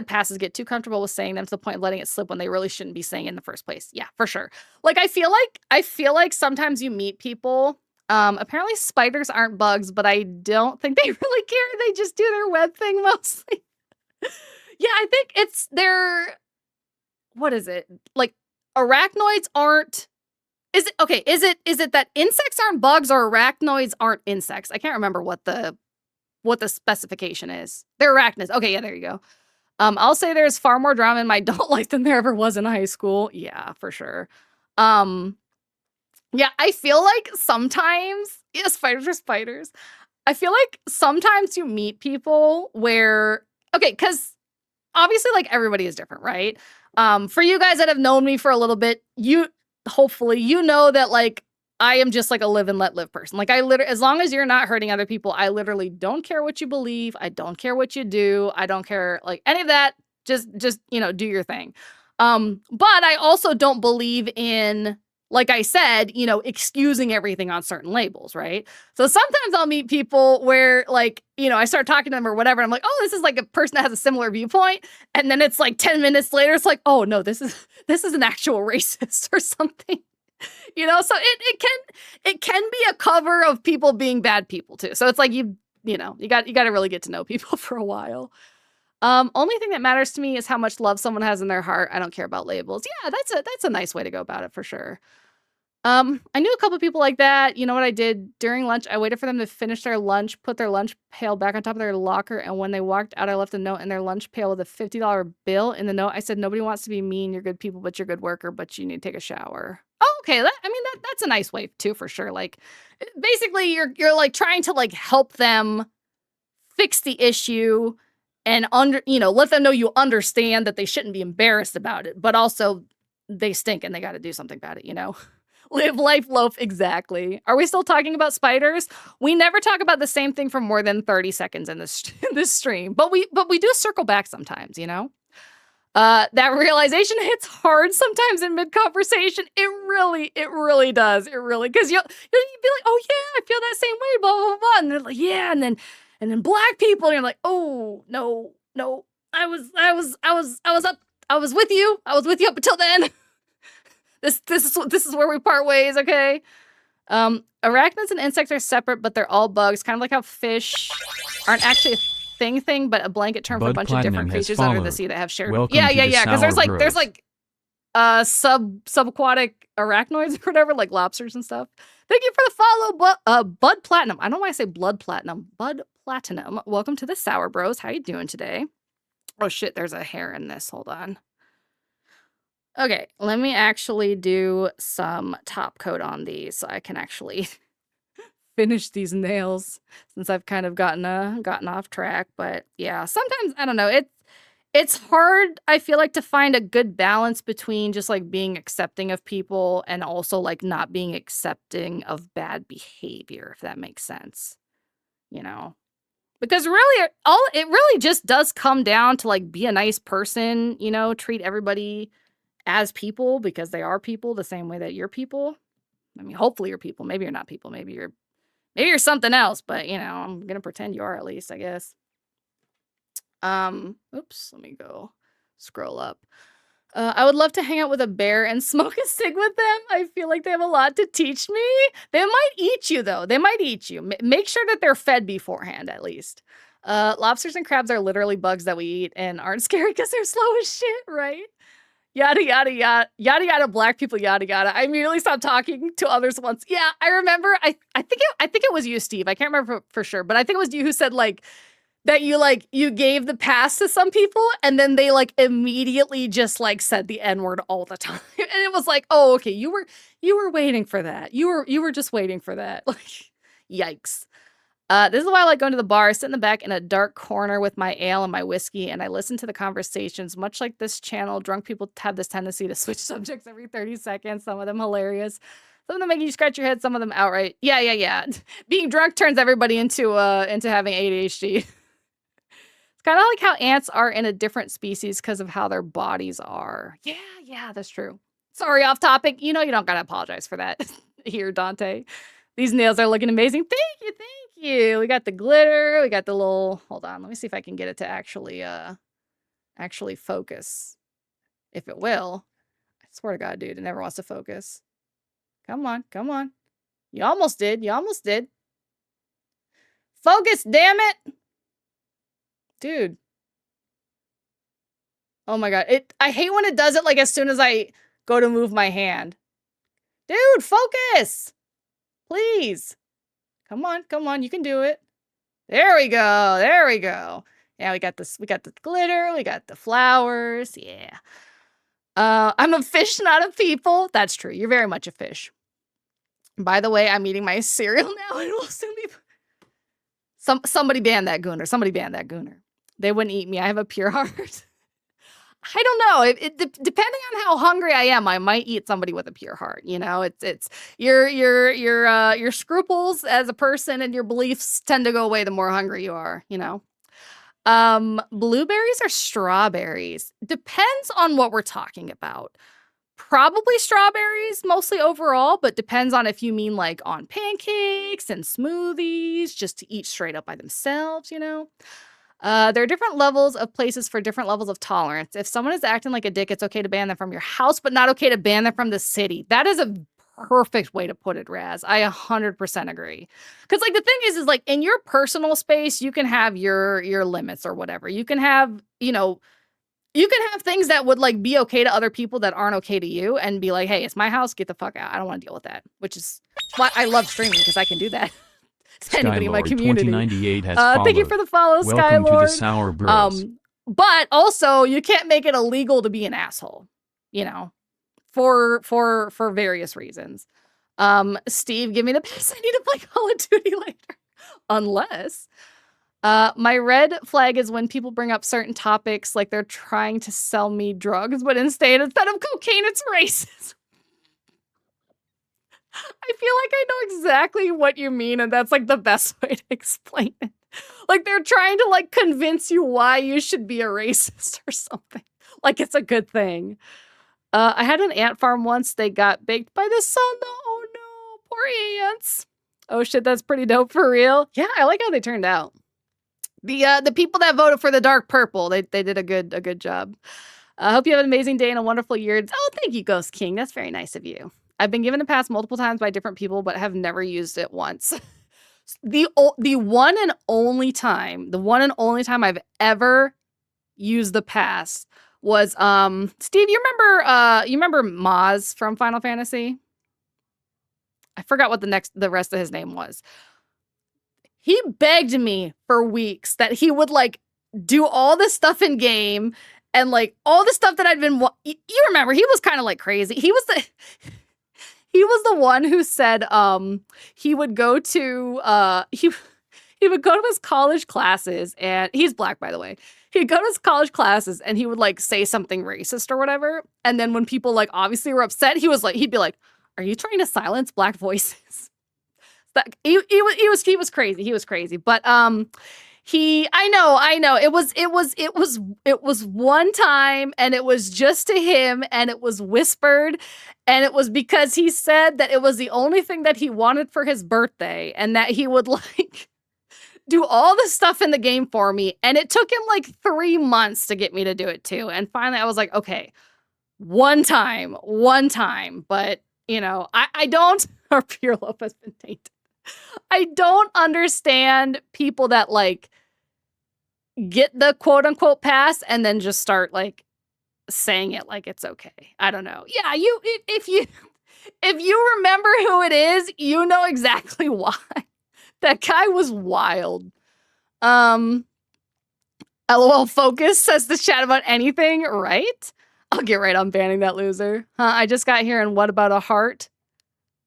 A: passes get too comfortable with saying them to the point of letting it slip when they really shouldn't be saying it in the first place. Yeah, for sure. Like I feel like sometimes you meet people. Apparently spiders aren't bugs, but I don't think they really care. They just do their web thing mostly. Yeah, I think it's what is it? Like arachnoids aren't, is it that insects aren't bugs or arachnoids aren't insects? I can't remember what the specification is. They're arachnids. Okay, yeah, there you go. I'll say there's far more drama in my adult life than there ever was in high school. Yeah, for sure. Yeah, I feel like sometimes, yeah, spiders are spiders. I feel like sometimes you meet people where, okay, because obviously like everybody is different, right? For you guys that have known me for a little bit, hopefully you know that like I am just like a live and let live person. Like I literally, as long as you're not hurting other people, I literally don't care what you believe. I don't care what you do. I don't care like any of that. Just, you know, do your thing. But I also don't believe in, like I said, you know, excusing everything on certain labels, right? So sometimes I'll meet people where like, you know, I start talking to them or whatever. And I'm like, oh, this is like a person that has a similar viewpoint. And then it's like 10 minutes later, it's like, oh no, this is an actual racist or something. You know, so it can be a cover of people being bad people too. So it's like you got to really get to know people for a while. Only thing that matters to me is how much love someone has in their heart. I don't care about labels. Yeah, that's a nice way to go about it for sure. I knew a couple of people like that. You know what I did during lunch? I waited for them to finish their lunch, put their lunch pail back on top of their locker, and when they walked out, I left a note in their lunch pail with a $50 bill. In the note, I said, "Nobody wants to be mean. You're good people, but you're a good worker. But you need to take a shower." Oh, okay. That's a nice way too, for sure. Like, basically, you're like trying to like help them fix the issue and let them know you understand that they shouldn't be embarrassed about it, but also they stink and they got to do something about it. You know. Live life loaf, exactly. Are we still talking about spiders? We never talk about the same thing for more than 30 seconds in this stream, but we do circle back sometimes, you know? That realization hits hard sometimes in mid-conversation. It really does. It really, because you'll be like, oh yeah, I feel that same way, blah, blah, blah. And they're like, yeah, and then black people, and you're like, oh, no, I was with you up until then. This is where we part ways, okay? Arachnids and insects are separate, but they're all bugs. Kind of like how fish aren't actually thing, but a blanket term for a
B: Bud
A: bunch of different
B: Platinum has
A: creatures under the
B: followed.
A: sea that have shared.
B: Welcome
A: Yeah,
B: to
A: yeah,
B: the
A: yeah. Because
B: Sour
A: there's
B: Bros.
A: like subaquatic arachnoids or whatever, like lobsters and stuff. Thank you for the follow, Bud Platinum. I don't know why I say Blood Platinum. Bud Platinum. Welcome to the Sour Bros. How you doing today? Oh shit, there's a hair in this. Hold on. Okay, let me actually do some top coat on these so I can actually finish these nails since I've kind of gotten off track. But yeah, sometimes I don't know. It's hard, I feel like, to find a good balance between just like being accepting of people and also like not being accepting of bad behavior, if that makes sense. You know? Because really it really just does come down to like be a nice person, you know, treat everybody as people because they are people the same way that you're people. I mean, hopefully you're people. Maybe you're not people. Maybe you're something else, but you know, I'm gonna pretend you are at least, I guess. Oops, let me go scroll up. I would love to hang out with a bear and smoke a cig with them. I feel like they have a lot to teach me. They might eat you, though. They might eat you. Make sure that they're fed beforehand, at least. Lobsters and crabs are literally bugs that we eat and aren't scary because they're slow as shit, right? Yada, yada, yada, yada, yada, black people, yada, yada. I immediately stopped talking to others once. Yeah, I remember. I think it was you, Steve. I can't remember for sure, but I think it was you who said, like, that you gave the pass to some people and then they like immediately just like said the N-word all the time. And it was like, oh, okay, you were waiting for that. You were just waiting for that. Like, yikes. This is why I like going to the bar, sit in the back in a dark corner with my ale and my whiskey, and I listen to the conversations. Much like this channel, drunk people have this tendency to switch subjects every 30 seconds, some of them hilarious. Some of them making you scratch your head, some of them outright. Yeah. Being drunk turns everybody into having ADHD. It's kind of like how ants are in a different species because of how their bodies are. Yeah, that's true. Sorry, off topic. You know you don't gotta apologize for that here, Dante. These nails are looking amazing. Thank you. We got the glitter. We got the little... Hold on. Let me see if I can get it to actually focus. If it will. I swear to God, dude, it never wants to focus. Come on. You almost did. Focus, damn it! Dude. Oh my God. I hate when it does it like as soon as I go to move my hand. Dude, focus! Please. Come on. You can do it. There we go. Yeah, we got the glitter. We got the flowers. Yeah. I'm a fish, not a people. That's true. You're very much a fish. By the way, I'm eating my cereal now. It will soon be... Somebody ban that gooner. They wouldn't eat me. I have a pure heart. I don't know. Depending on how hungry I am, I might eat somebody with a pure heart. You know, it's your scruples as a person and your beliefs tend to go away the more hungry you are. You know, blueberries or strawberries depends on what we're talking about. Probably strawberries mostly overall, but depends on if you mean like on pancakes and smoothies, just to eat straight up by themselves. You know. There are different levels of places for different levels of tolerance. If someone is acting like a dick, it's okay to ban them from your house, but not okay to ban them from the city. That is a perfect way to put it, Raz. I 100% agree. Because like the thing is like in your personal space, you can have your limits or whatever. You can have, you know, you can have things that would like be okay to other people that aren't okay to you and be like, hey, it's my house, get the fuck out. I don't want to deal with that. Which is why I love streaming because I can do that. Anybody in my community.
B: 2098 has followed.
A: Thank you for the follow,
B: Welcome
A: Skylord.
B: to the Sour Bros.
A: But also you can't make it illegal to be an asshole, you know, for various reasons. Steve, give me the pass. I need to play Call of Duty later. Unless my red flag is when people bring up certain topics like they're trying to sell me drugs, but instead of cocaine, it's racist. I feel like I know exactly what you mean, and that's like the best way to explain it. Like they're trying to like convince you why you should be a racist or something. Like it's a good thing. I had an ant farm once. They got baked by the sun though. Oh no, poor ants. Oh shit, that's pretty dope for real. Yeah, I like how they turned out. The people that voted for the dark purple, they did a good job. I hope you have an amazing day and a wonderful year. Oh, thank you, Ghost King. That's very nice of you. I've been given a pass multiple times by different people, but have never used it once. The one and only time I've ever used the pass was Steve, you remember Maz from Final Fantasy? I forgot what the rest of his name was. He begged me for weeks that he would like do all this stuff in game and like all the stuff that I'd been you remember he was kind of like crazy. He was the one who said he would go to he would go to his college classes, and he's black, by the way. He'd go to his college classes and he would like say something racist or whatever. And then when people like obviously were upset, he'd be like, "Are you trying to silence black voices?" That he was crazy. He was crazy. But I know. It was one time, and it was just to him, and it was whispered, and it was because he said that it was the only thing that he wanted for his birthday, and that he would like do all the stuff in the game for me. And it took him like 3 months to get me to do it too. And finally I was like, okay, one time. But you know, I don't, our pure love has been tainted. I don't understand people that like get the quote unquote pass and then just start like saying it like it's okay. I don't know. Yeah, if you remember who it is, you know exactly why. That guy was wild. LOL Focus says the chat about anything, right? I'll get right on banning that loser. I just got here, and what about a heart?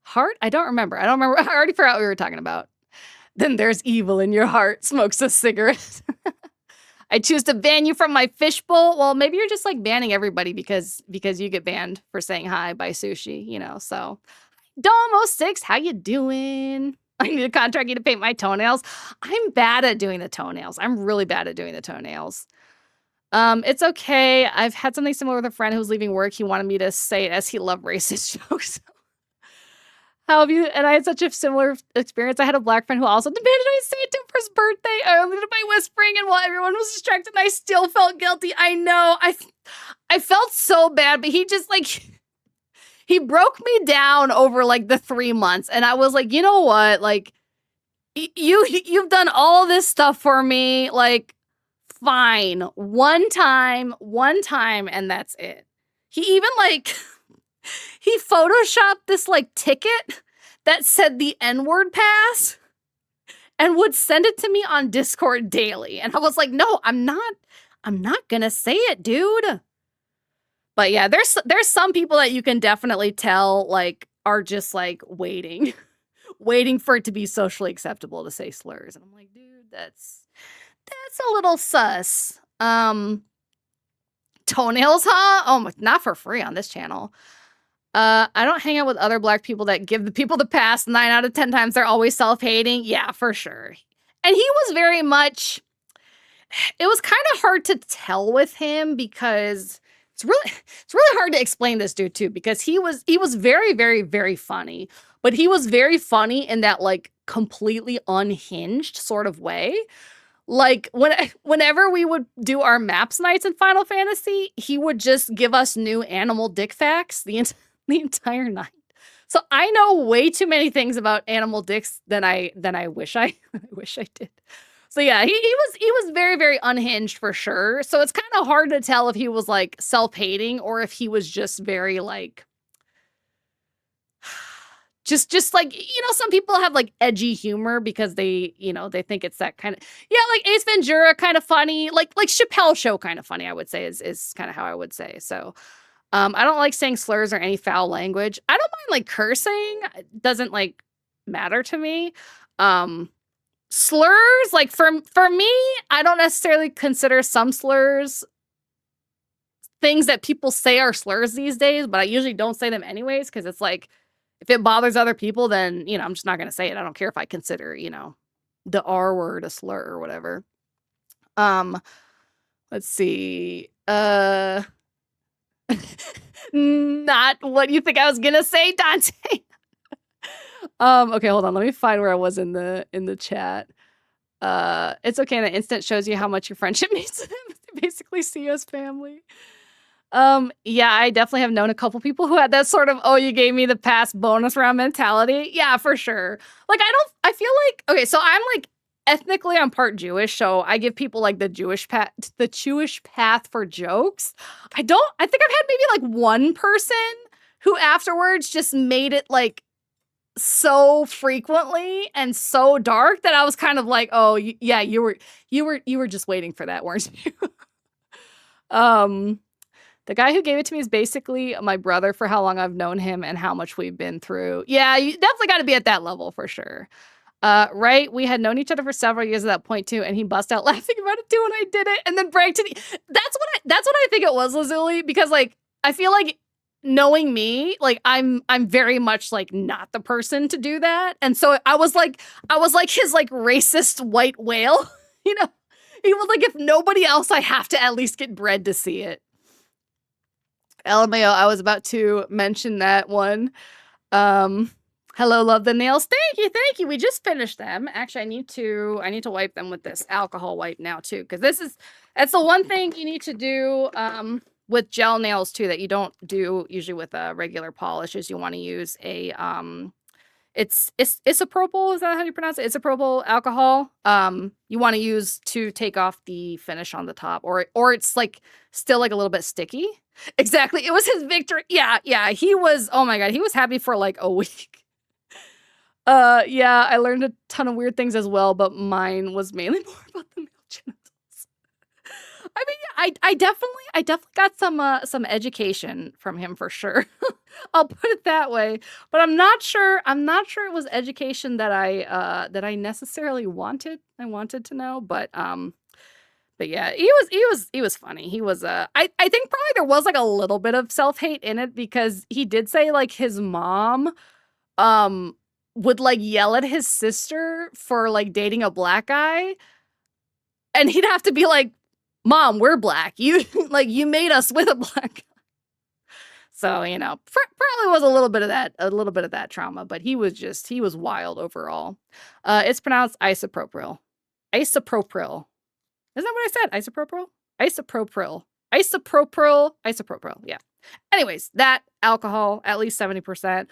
A: Heart? I don't remember. I already forgot what we were talking about. Then there's evil in your heart. Smokes a cigarette. I choose to ban you from my fishbowl. Well, maybe you're just like banning everybody because you get banned for saying hi by Sushi, you know. So, Domo6, how you doing? I need to contract you to paint my toenails. I'm bad at doing the toenails. I'm really bad at doing the toenails. It's okay. I've had something similar with a friend who was leaving work. He wanted me to say it as he loved racist jokes. How have you? And I had such a similar experience. I had a black friend who also demanded I say it to him for his birthday. I only did it by whispering, and while everyone was distracted, I still felt guilty. I know. I felt so bad, but he just like... He broke me down over like the 3 months, and I was like, you know what? Like, you've done all this stuff for me. Like, fine, one time, and that's it. He even like he photoshopped this like ticket that said the N-word pass and would send it to me on Discord daily, and I was like, no, I'm not gonna say it, dude. But yeah, there's some people that you can definitely tell like are just like waiting for it to be socially acceptable to say slurs. And I'm like, dude, that's a little sus. Toenails, huh? Oh, not for free on this channel. I don't hang out with other black people that give the people the pass 9 out of 10 times. They're always self-hating. Yeah, for sure. And he was very much, it was kind of hard to tell with him because it's really hard to explain this dude too, because he was very, very, very funny, but he was very funny in that like completely unhinged sort of way. Like whenever we would do our maps nights in Final Fantasy, he would just give us new animal dick facts the entire night. So I know way too many things about animal dicks than I wish I did. So yeah, he was very, very unhinged for sure. So it's kind of hard to tell if he was like self-hating or if he was just very like just like, you know, some people have like edgy humor because they, you know, they think it's that kind of, yeah, like Ace Ventura kind of funny, like Chappelle Show kind of funny, I would say is kind of how I would say. So I don't like saying slurs or any foul language. I don't mind like cursing. It doesn't like matter to me. Slurs, like for me, I don't necessarily consider some slurs things that people say are slurs these days, but I usually don't say them anyways because it's like, if it bothers other people, then, you know, I'm just not going to say it. I don't care if I consider, you know, the R word a slur or whatever. Let's see. Not what you think I was going to say, Dante. Okay, hold on. Let me find where I was in the chat. It's okay. The instant shows you how much your friendship means to them. They basically see you as family. Yeah, I definitely have known a couple people who had that sort of, oh, you gave me the pass bonus round mentality. Yeah, for sure. Like, I feel like, okay, so I'm like, ethnically, I'm part Jewish, so I give people like the Jewish path for jokes. I think I've had maybe like one person who afterwards just made it like so frequently and so dark that I was kind of like, oh, yeah, you were just waiting for that, weren't you? The guy who gave it to me is basically my brother for how long I've known him and how much we've been through. Yeah, you definitely got to be at that level for sure. Right, we had known each other for several years at that point too, and he bust out laughing about it too when I did it, and then bragged to me. That's what I think it was, Lazuli, because like I feel like knowing me, like I'm very much like not the person to do that, and so I was like his like racist white whale, you know. He was like, if nobody else, I have to at least get bread to see it. LMAO, I was about to mention that one. Hello, love the nails. Thank you. We just finished them. Actually, I need to wipe them with this alcohol wipe now too, because that's the one thing you need to do with gel nails too that you don't do usually with a regular polish. Is you want to use a it's isopropyl, is that how you pronounce it? Isopropyl alcohol. You want to use to take off the finish on the top, or it's like still like a little bit sticky. Exactly. It was his victory. Yeah. He was, oh my god, he was happy for like a week. Yeah, I learned a ton of weird things as well, but mine was mainly more about the male genitals. I mean, yeah, I definitely got some education from him for sure. I'll put it that way. But I'm not sure it was education that I necessarily wanted. I wanted to know, but yeah, he was funny. He was I think probably there was like a little bit of self-hate in it because he did say like his mom would like yell at his sister for like dating a black guy, and he'd have to be like, Mom, we're black. You like you made us with a black guy. So, you know, probably was a little bit of that trauma, but he was wild overall. It's pronounced isopropyl. Isopropyl. Isn't that what I said? Isopropyl? Isopropyl. Isopropyl. Yeah. Anyways, that alcohol, at least 70%.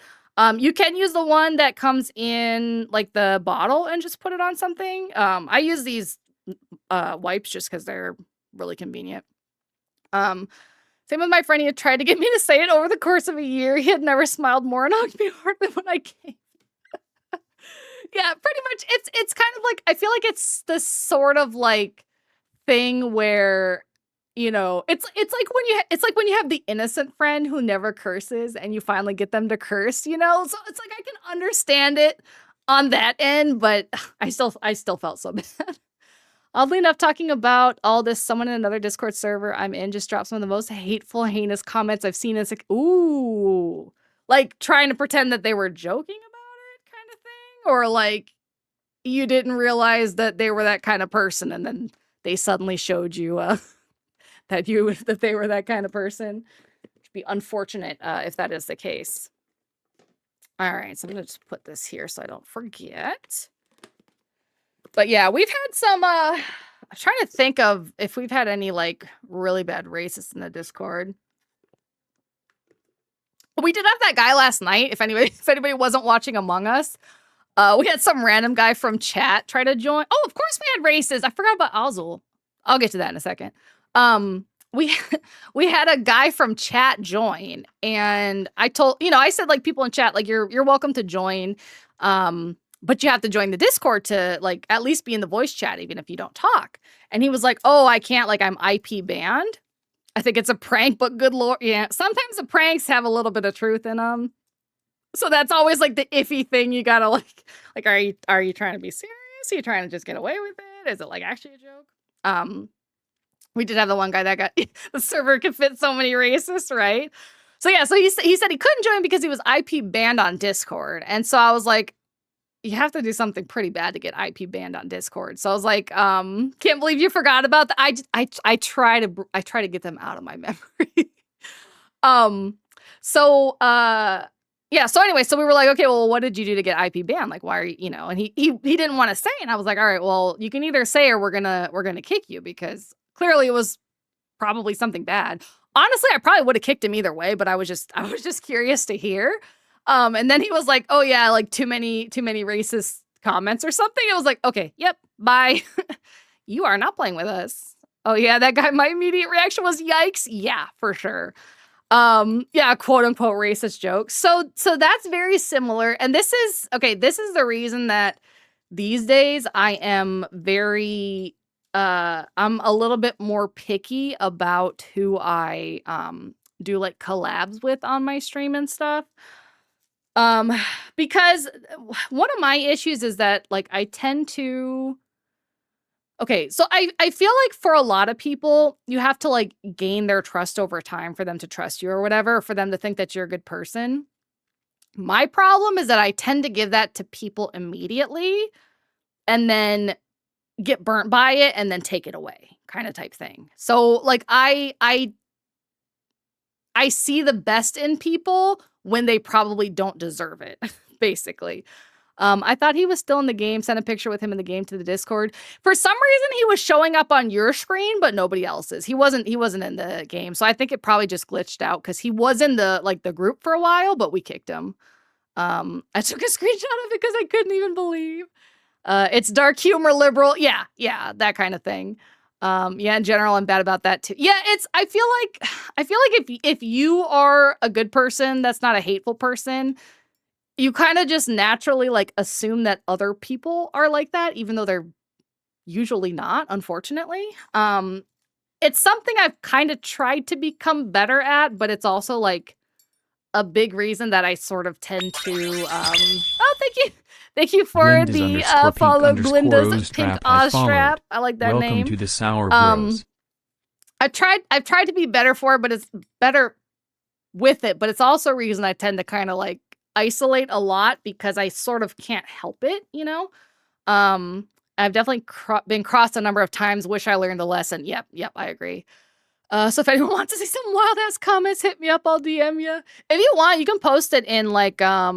A: You can use the one that comes in like the bottle and just put it on something. I use these wipes just because they're really convenient. Same with my friend. He had tried to get me to say it over the course of a year. He had never smiled more and hugged me hard than when I came. Yeah, pretty much. It's kind of like, I feel like it's this sort of like thing where, you know, it's like when you have the innocent friend who never curses and you finally get them to curse, you know? So it's like I can understand it on that end, but I still felt so bad. Oddly enough, talking about all this, someone in another Discord server I'm in just dropped some of the most hateful, heinous comments I've seen. It's like, ooh, like trying to pretend that they were joking about it kind of thing. Or like you didn't realize that they were that kind of person and then they suddenly showed you that they were that kind of person. It'd be unfortunate if that is the case. All right, so I'm gonna just put this here so I don't forget. But yeah, we've had some, I'm trying to think of if we've had any, like, really bad racists in the Discord. We did have that guy last night, if anybody wasn't watching Among Us. We had some random guy from chat try to join. Oh, of course we had racists. I forgot about Azul. I'll get to that in a second. We had a guy from chat join, and I said, like, people in chat, like, you're welcome to join. But you have to join the Discord to like at least be in the voice chat, even if you don't talk. And he was like, oh, I can't, like I'm IP banned. I think it's a prank, but good lord. Yeah, sometimes the pranks have a little bit of truth in them. So that's always like the iffy thing. You gotta like, are you trying to be serious? Are you trying to just get away with it? Is it like actually a joke? We did have the one guy that got the server could fit so many racists, right? So yeah, so he said he couldn't join because he was IP banned on Discord. And so I was like, you have to do something pretty bad to get IP banned on Discord. So I was like, can't believe you forgot about that. I try to get them out of my memory. Yeah. So anyway, so we were like, okay, well, what did you do to get IP banned? Like, why are you, you know? And he didn't want to say, and I was like, all right, well, you can either say or we're gonna kick you because clearly it was probably something bad. honestly, I probably would have kicked him either way, but I was just curious to hear. And then he was like, "Oh yeah, like too many racist comments or something." It was like, "Okay, yep, bye. You are not playing with us." Oh yeah, that guy. My immediate reaction was, "Yikes!" Yeah, for sure. Yeah, quote unquote racist jokes. So that's very similar. And this is the reason that these days I am very I'm a little bit more picky about who I do like collabs with on my stream and stuff. Because one of my issues is that like I tend to so I feel like for a lot of people, you have to like gain their trust over time for them to trust you or whatever, for them to think that you're a good person. My problem is that I tend to give that to people immediately and then get burnt by it and then take it away, kind of type thing. So like I see the best in people when they probably don't deserve it, basically. I thought he was still in the game. Sent a picture with him in the game to the Discord. For some reason, he was showing up on your screen, but nobody else's. He wasn't in the game, so I think it probably just glitched out because he was in the group for a while, but we kicked him. I took a screenshot of it because I couldn't even believe. It's dark humor, liberal. Yeah, that kind of thing. Yeah, in general, I'm bad about that too. Yeah, I feel like if you are a good person, that's not a hateful person, you kind of just naturally like assume that other people are like that, even though they're usually not, unfortunately. It's something I've kind of tried to become better at, but it's also like a big reason that I sort of tend to oh, thank you for
B: Glinda's
A: the follow,
B: Glinda's
A: Pink Ozstrap. I like that
B: Welcome
A: name.
B: To the Sour Bros.
A: I've tried to be better for it, but it's better with it, but it's also a reason I tend to kind of like isolate a lot because I sort of can't help it, you know? I've definitely been crossed a number of times. Wish I learned the lesson. Yep, I agree. So if anyone wants to see some wild ass comments, hit me up. I'll DM you. If you want, you can post it in like I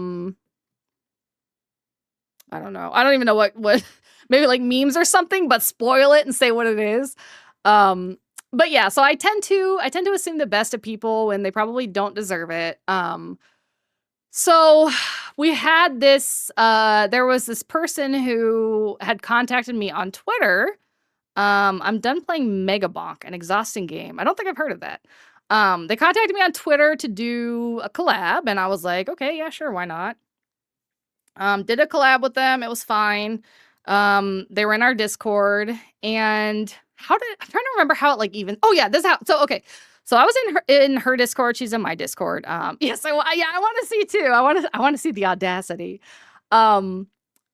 A: don't know. I don't even know what maybe like memes or something, but spoil it and say what it is. But yeah, so I tend to assume the best of people when they probably don't deserve it. So we had this, there was this person who had contacted me on Twitter. I'm done playing Megabonk, an exhausting game. I don't think I've heard of that. They contacted me on Twitter to do a collab, and I was like, okay, yeah, sure, why not? Did a collab with them. It was fine. They were in our Discord, and I'm trying to remember how it like even, oh yeah, okay. So I was in her Discord. She's in my Discord. Yeah, so yeah, I want to see too. I want to see the audacity. I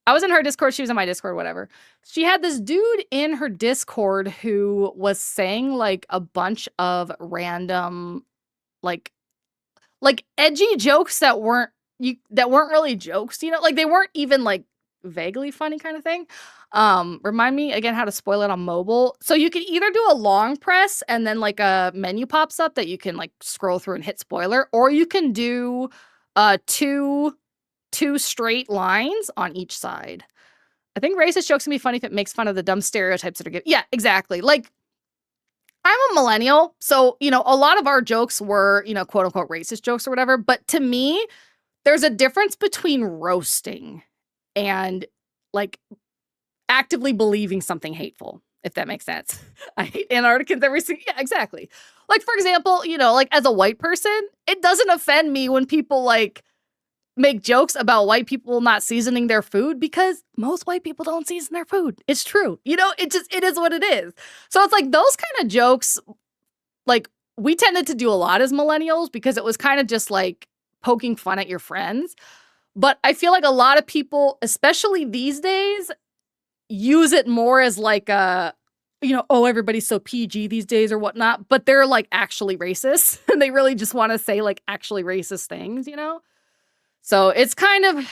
A: was in her Discord. She was in my Discord. Whatever. She had this dude in her Discord who was saying like a bunch of random, like edgy jokes that weren't really jokes. You know, like they weren't even like vaguely funny kind of thing. Remind me again how to spoil it on mobile. So you can either do a long press and then like a menu pops up that you can like scroll through and hit spoiler, or you can do two straight lines on each side. I think racist jokes can be funny if it makes fun of the dumb stereotypes that are given. Yeah, exactly. Like I'm a millennial, so you know, a lot of our jokes were, you know, quote unquote racist jokes or whatever, but to me, there's a difference between roasting and like actively believing something hateful, if that makes sense. I hate Antarcticans every single, yeah, exactly. Like, for example, you know, like as a white person, it doesn't offend me when people like make jokes about white people not seasoning their food because most white people don't season their food. It's true. You know, it is what it is. So it's like those kind of jokes, like we tended to do a lot as millennials because it was kind of just like poking fun at your friends. But I feel like a lot of people, especially these days, use it more as like a, you know, oh, everybody's so PG these days or whatnot, but they're like actually racist and they really just want to say like actually racist things, you know? So it's kind of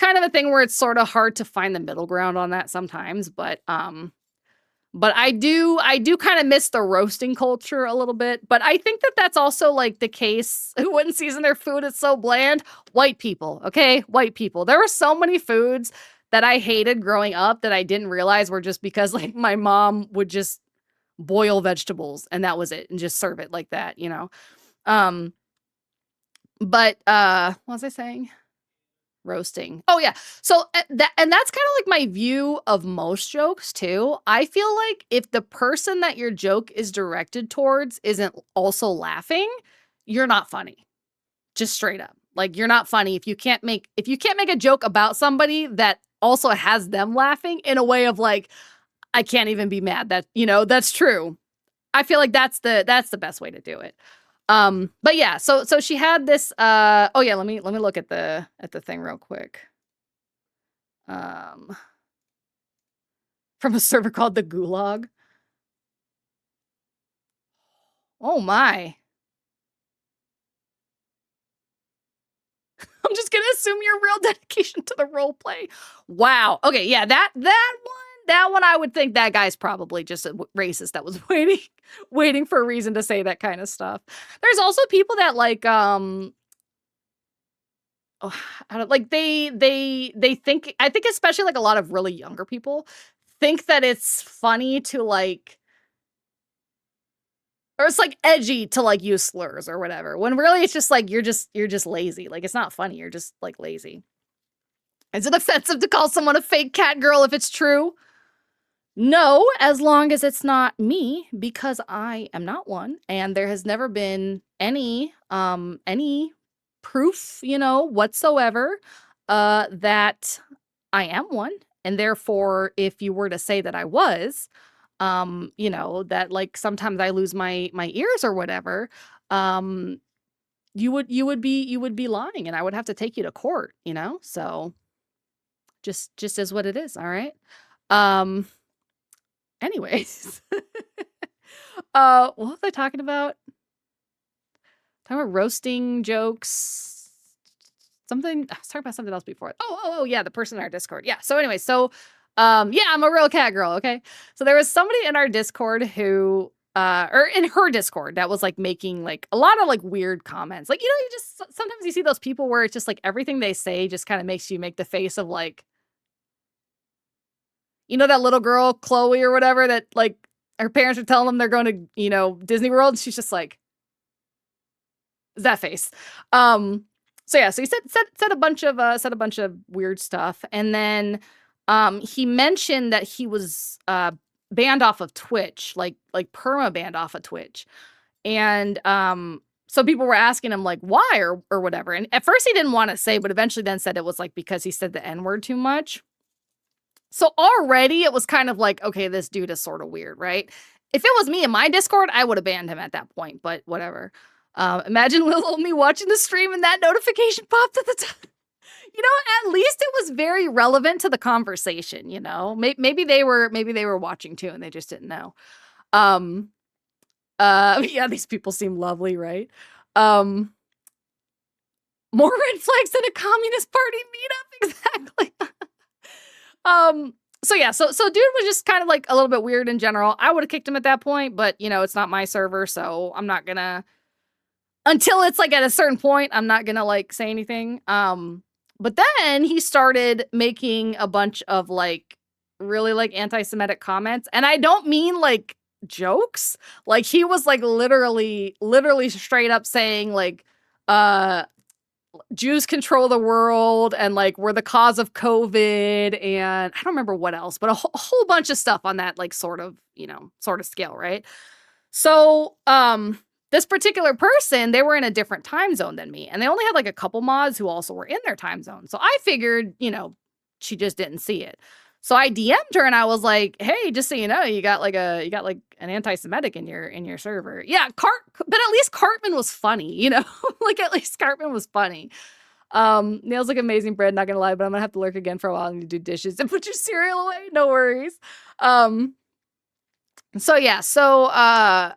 A: a thing where it's sort of hard to find the middle ground on that sometimes, but I do kind of miss the roasting culture a little bit, but I think that that's also like the case. Who wouldn't season their food? It's so bland. White people, okay? White people. There were so many foods that I hated growing up that I didn't realize were just because like my mom would just boil vegetables, and that was it, and just serve it like that, you know? But, what was I saying? Roasting. Oh, yeah. So, that's kind of like my view of most jokes, too. I feel like if the person that your joke is directed towards isn't also laughing, you're not funny. Just straight up. Like, you're not funny if you can't make a joke about somebody that also has them laughing in a way of like, I can't even be mad that, you know, that's true. I feel like that's the best way to do it. But yeah, so she had this, oh yeah, let me look at the thing real quick. From a server called the Gulag. Oh my. I'm just gonna assume your real dedication to the role play. Wow. Okay, yeah, that one I would think that guy's probably just a racist that was waiting for a reason to say that kind of stuff. There's also people that like I don't like they think, I think especially like a lot of really younger people think that it's funny to like, or it's like edgy to like use slurs or whatever, when really it's just like you're just lazy. Like, it's not funny, you're just like lazy. Is it offensive to call someone a fake catgirl if it's true? No, as long as it's not me, because I am not one, and there has never been any proof, you know, whatsoever, that I am one. And therefore, if you were to say that I was, you know, that like sometimes I lose my ears or whatever, you would be lying, and I would have to take you to court, you know? So just is what it is, all right? Anyways. What was I talking about? Talking about roasting jokes. Something, I was talking about something else before. Oh, yeah, the person in our Discord. Yeah. So anyway, yeah, I'm a real cat girl, okay? So there was somebody in our Discord who, or in her Discord, that was like making like a lot of like weird comments. Like, you know, you just, sometimes you see those people where it's just like everything they say just kind of makes you make the face of like, you know, that little girl, Chloe or whatever, that like her parents are telling them they're going to, you know, Disney World, and she's just like, that face. So yeah, so he said a bunch of weird stuff, and then he mentioned that he was banned off of Twitch, like perma banned off of Twitch. And so people were asking him like why or whatever. And at first he didn't want to say, but eventually then said it was like because he said the N-word too much. So already it was kind of like, okay, this dude is sort of weird, right? If it was me in my Discord, I would have banned him at that point, but whatever. Imagine little me watching the stream and that notification popped at the top. You know, at least it was very relevant to the conversation, you know? Maybe they were watching too and they just didn't know. Yeah, these people seem lovely, right? More red flags than a Communist Party meetup, exactly. So yeah, so dude was just kind of like a little bit weird in general. I would have kicked him at that point, but you know, it's not my server, so I'm not gonna, until it's like at a certain point, I'm not gonna like say anything. But then he started making a bunch of like really like anti-Semitic comments, and I don't mean like jokes. Like he was like literally straight up saying like, Jews control the world, and like we're the cause of COVID, and I don't remember what else, but a whole bunch of stuff on that like sort of scale, right? So this particular person, they were in a different time zone than me, and they only had like a couple mods who also were in their time zone. So I figured, you know, she just didn't see it. So I DM'd her and I was like, "Hey, just so you know, you got like an anti-Semitic in your server." Yeah, but at least Cartman was funny, you know? Like at least Cartman was funny. Nails look amazing, bread, not gonna lie, but I'm gonna have to lurk again for a while and do dishes and put your cereal away. No worries. So yeah, so I,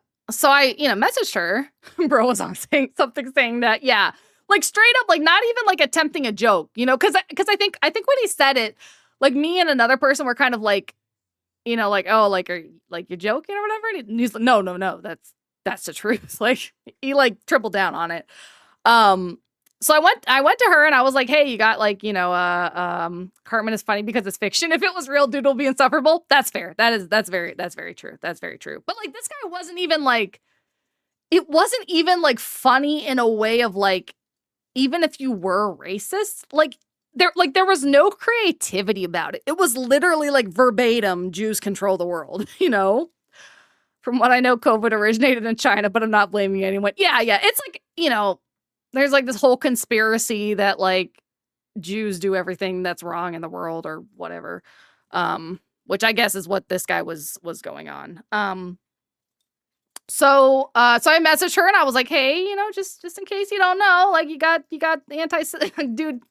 A: you know, messaged her. Bro was on saying that, yeah, like straight up, like not even like attempting a joke, you know, because I think when he said it, like me and another person were kind of like, you know, like, oh, like, are like you're joking or whatever. And he's like, no, that's the truth. Like he like tripled down on it. So I went to her and I was like, hey, you got like, you know, Cartman is funny because it's fiction. If it was real, dude will be insufferable. That's fair. That's very true. That's very true. But like this guy wasn't even like, it wasn't even like funny in a way of like, even if you were racist, like there was no creativity about it. It was literally like verbatim, Jews control the world, you know? From what I know, COVID originated in China, but I'm not blaming anyone. Yeah. It's like, you know, there's like this whole conspiracy that like Jews do everything that's wrong in the world or whatever. Which I guess is what this guy was going on. So I messaged her and I was like, hey, you know, just in case you don't know, like you got dude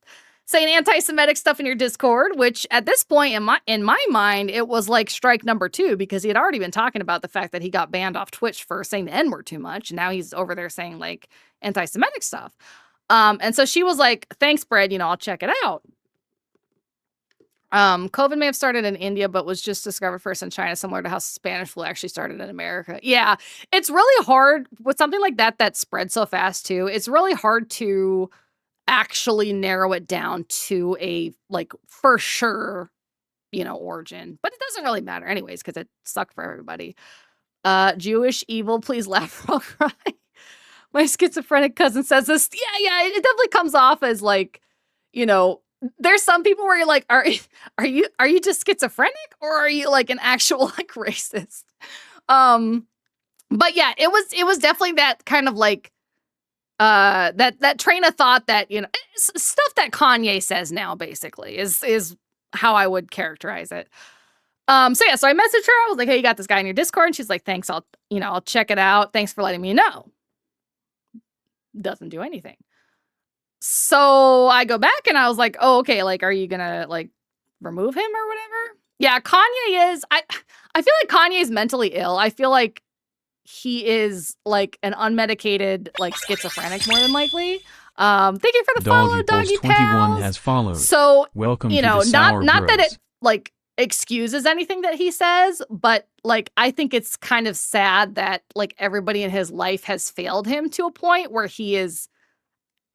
A: saying anti-Semitic stuff in your Discord, which at this point in my mind, it was like strike number 2 because he had already been talking about the fact that he got banned off Twitch for saying the N-word too much. And now he's over there saying like anti-Semitic stuff. And so she was like, thanks, Brad, you know, I'll check it out. COVID may have started in India, but was just discovered first in China, similar to how Spanish flu actually started in America. Yeah, it's really hard with something like that spread so fast too. It's really hard to actually narrow it down to a like for sure, you know, origin. But it doesn't really matter anyways because it sucked for everybody. Jewish evil, please laugh or I'll cry. My schizophrenic cousin says this. Yeah, it definitely comes off as like, you know, there's some people where you're like, are you just schizophrenic or are you like an actual like racist? But yeah, it was definitely that kind of like that train of thought that, you know, stuff that Kanye says now basically is how I would characterize it. So I messaged her. I was like, hey, you got this guy in your Discord? And she's like, thanks, I'll check it out. Thanks for letting me know. Doesn't do anything. So I go back and I was like, oh, okay, like, are you gonna like remove him or whatever? Yeah, Kanye is, I feel like Kanye is mentally ill. I feel like he is like an unmedicated, like schizophrenic more than likely. Thank you for the follow, Doggy Pals.
B: 21 has followed.
A: So,
B: welcome
A: you know,
B: to the Sour
A: not
B: Bros.
A: that it like excuses anything that he says, but like I think it's kind of sad that like everybody in his life has failed him to a point where he is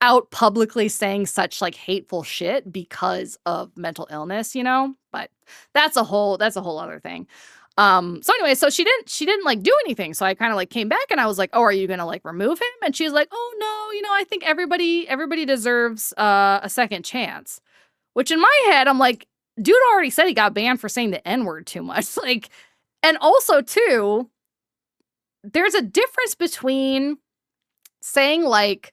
A: out publicly saying such like hateful shit because of mental illness, you know? But that's a whole other thing. So anyway, so she didn't like do anything. So I kind of like came back and I was like, oh, are you gonna like remove him? And she's like, oh no, you know, I think everybody deserves a second chance. Which in my head, I'm like, dude already said he got banned for saying the N-word too much. Like, and also too, there's a difference between saying like,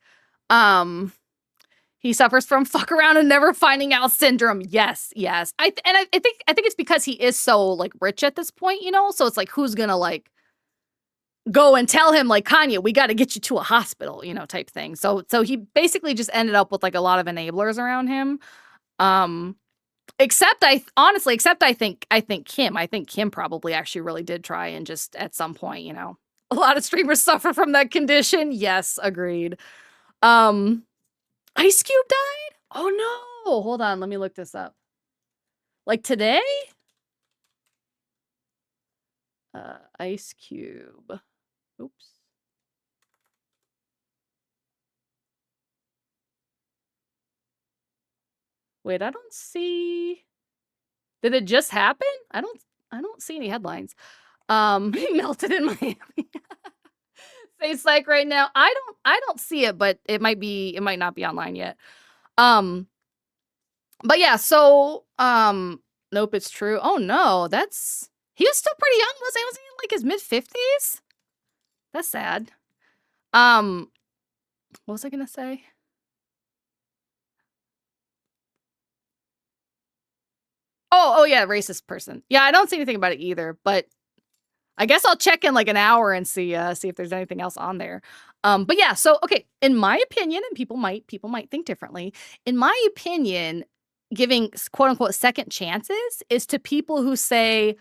A: he suffers from fuck around and never finding out syndrome. Yes. I think it's because he is so like rich at this point, you know? So it's like, who's gonna like go and tell him like, Kanye, we got to get you to a hospital, you know, type thing. So he basically just ended up with like a lot of enablers around him. Except I think Kim probably actually really did try and just at some point, you know, a lot of streamers suffer from that condition. Yes, agreed. Ice Cube died? Oh no. Hold on, let me look this up. Like today? Ice Cube. Oops. Wait, I don't see. Did it just happen? I don't see any headlines. He melted in Miami. Say psych right now. I don't see it, but it might not be online yet. But yeah, so nope, it's true. Oh no, he was still pretty young, was he in like his mid-50s? That's sad. What was I gonna say? Oh yeah, racist person. Yeah, I don't see anything about it either, but I guess I'll check in like an hour and see if there's anything else on there. But yeah, so okay, in my opinion, and people might think differently. In my opinion, giving quote unquote second chances is to people who say,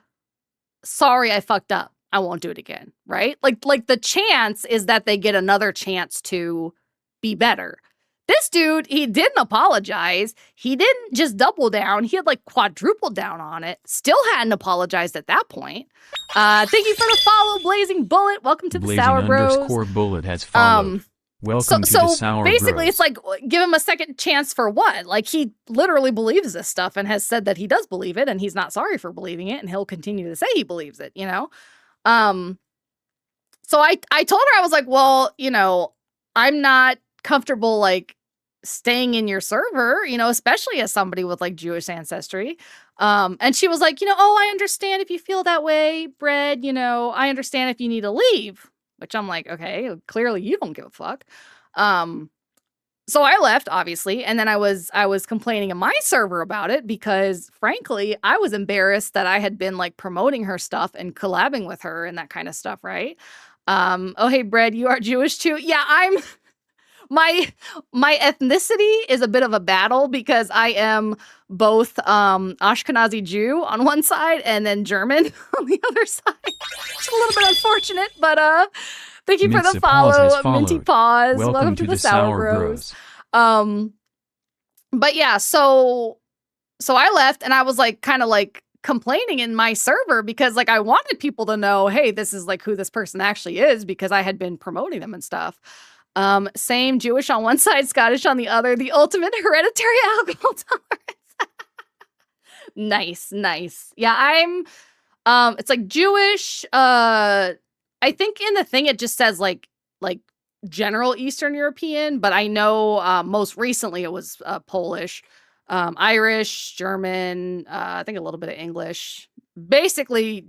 A: "Sorry, I fucked up. I won't do it again." Right? Like the chance is that they get another chance to be better. This dude, he didn't apologize. He didn't just double down. He had like quadrupled down on it. Still hadn't apologized at that point. Thank you for the follow, Blazing Bullet. Welcome to the Sour Bros.
B: _Bullet has followed. Welcome to the Sour
A: basically,
B: Bros.
A: it's like, give him a second chance for what? Like, he literally believes this stuff and has said that he does believe it, and he's not sorry for believing it, and he'll continue to say he believes it, you know? So I told her, I was like, well, you know, I'm not comfortable, like, staying in your server, you know, especially as somebody with, like, Jewish ancestry. And she was like, you know, oh, I understand if you feel that way, Bread, you know, I understand if you need to leave. Which I'm like, okay, clearly you don't give a fuck. So I left, obviously, and then I was complaining in my server about it because, frankly, I was embarrassed that I had been like promoting her stuff and collabing with her and that kind of stuff, right? Oh, hey, Bread, you are Jewish too? Yeah, I'm. My ethnicity is a bit of a battle because I am both Ashkenazi Jew on one side and then German on the other side. It's a little bit unfortunate, but thank you for the follow, Minty Paws. Welcome to the Sour Bros. But yeah, so I left and I was like kind of like complaining in my server because like I wanted people to know, hey, this is like who this person actually is because I had been promoting them and stuff. Same, Jewish on one side, Scottish on the other, the ultimate hereditary alcohol tolerance. Nice. Yeah, I'm, it's like Jewish, I think in the thing it just says like general Eastern European, but I know, most recently it was, Polish, Irish, German, I think a little bit of English, basically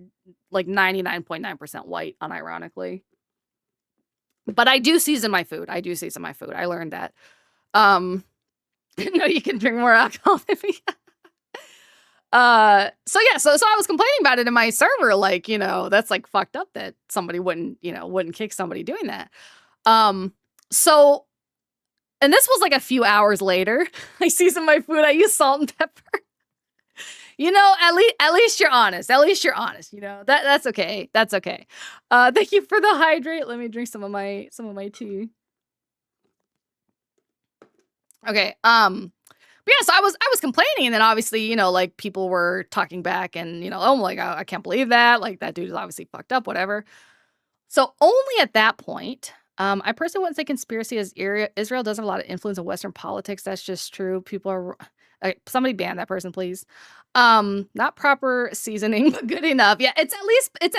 A: like 99.9% white, unironically. But I do season my food. I learned that. No, you can drink more alcohol than me. So I was complaining about it in my server, like, you know, that's like fucked up that somebody wouldn't kick somebody doing that. So, and this was like a few hours later. I seasoned my food. I used salt and pepper. You know, at least you're honest. You know, that's okay. That's okay. Thank you for the hydrate. Let me drink some of my tea. Okay. But yeah, so I was complaining, and then obviously, you know, like people were talking back, and you know, oh my god, I can't believe that. Like that dude is obviously fucked up, whatever. So only at that point, I personally wouldn't say conspiracy as Israel does have a lot of influence in Western politics. That's just true. People are. Somebody ban that person, please. Not proper seasoning, but good enough. Yeah, it's at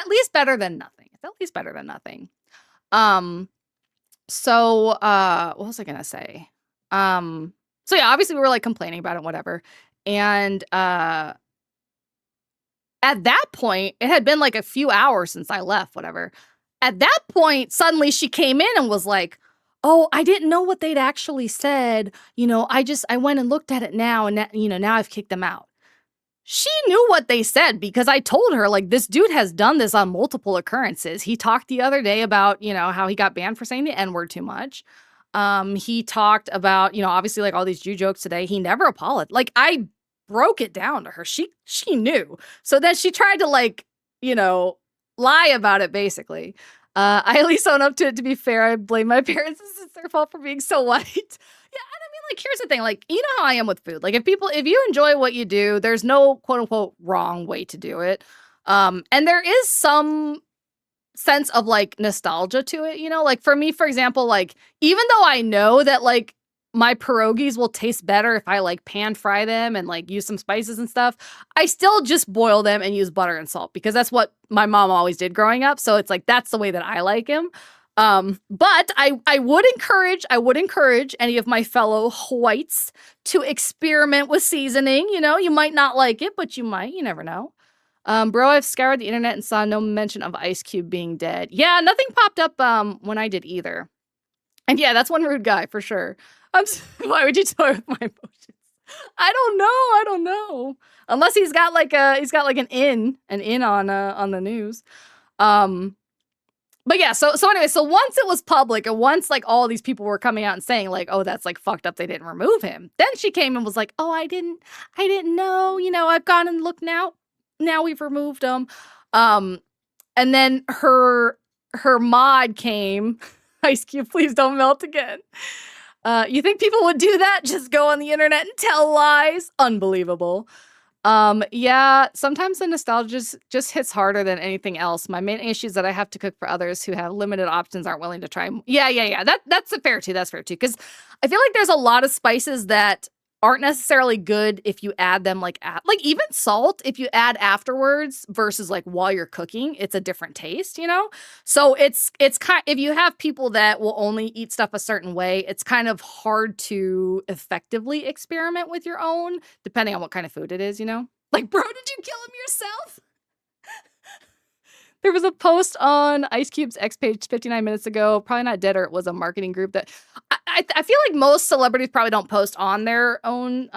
A: least better than nothing. So what was I gonna say? So yeah, obviously we were like complaining about it, whatever. And at that point, it had been like a few hours since I left, whatever. At that point, suddenly she came in and was like, oh, I didn't know what they'd actually said. You know, I went and looked at it now, and you know, now I've kicked them out. She knew what they said because I told her, like, this dude has done this on multiple occurrences. He talked the other day about, you know, how he got banned for saying the N-word too much. He talked about, you know, obviously like all these Jew jokes today. He never apologized. Like, I broke it down to her. She knew. So then she tried to, like, you know, lie about it, basically. I at least own up to it. To be fair, I blame my parents. It's their fault for being so white. Yeah, and I mean, like, here's the thing. Like, you know how I am with food. Like, if you enjoy what you do, there's no quote unquote wrong way to do it. And there is some sense of like nostalgia to it, you know? Like for me, for example, like even though I know that like my pierogies will taste better if I like pan fry them and like use some spices and stuff, I still just boil them and use butter and salt because that's what my mom always did growing up. So it's like that's the way that I like them. But I would encourage any of my fellow whites to experiment with seasoning. You know, you might not like it, but you might. You never know. Bro, I've scoured the internet and saw no mention of Ice Cube being dead. Yeah, nothing popped up when I did either. And yeah, that's one rude guy for sure. Why would you toy with my emotions? I don't know. Unless he's got like an in on the news. But yeah, so anyway, so once it was public and once like all these people were coming out and saying like, oh, that's like fucked up, they didn't remove him. Then she came and was like, oh, I didn't know, you know, I've gone and looked now we've removed him. And then her mod came, Ice Cube, please don't melt again. You think people would do that? Just go on the internet and tell lies? Unbelievable. Yeah, sometimes the nostalgia just hits harder than anything else. My main issue is that I have to cook for others who have limited options, aren't willing to try. Yeah. That's fair too. That's fair too. Because I feel like there's a lot of spices that aren't necessarily good if you add them like even salt, if you add afterwards versus like while you're cooking, it's a different taste, you know? So it's kind, if you have people that will only eat stuff a certain way, it's kind of hard to effectively experiment with your own, depending on what kind of food it is, you know? Like, bro, did you kill him yourself? There was a post on Ice Cube's X page 59 minutes ago, probably not dead, or it was a marketing group that I feel like most celebrities probably don't post on their own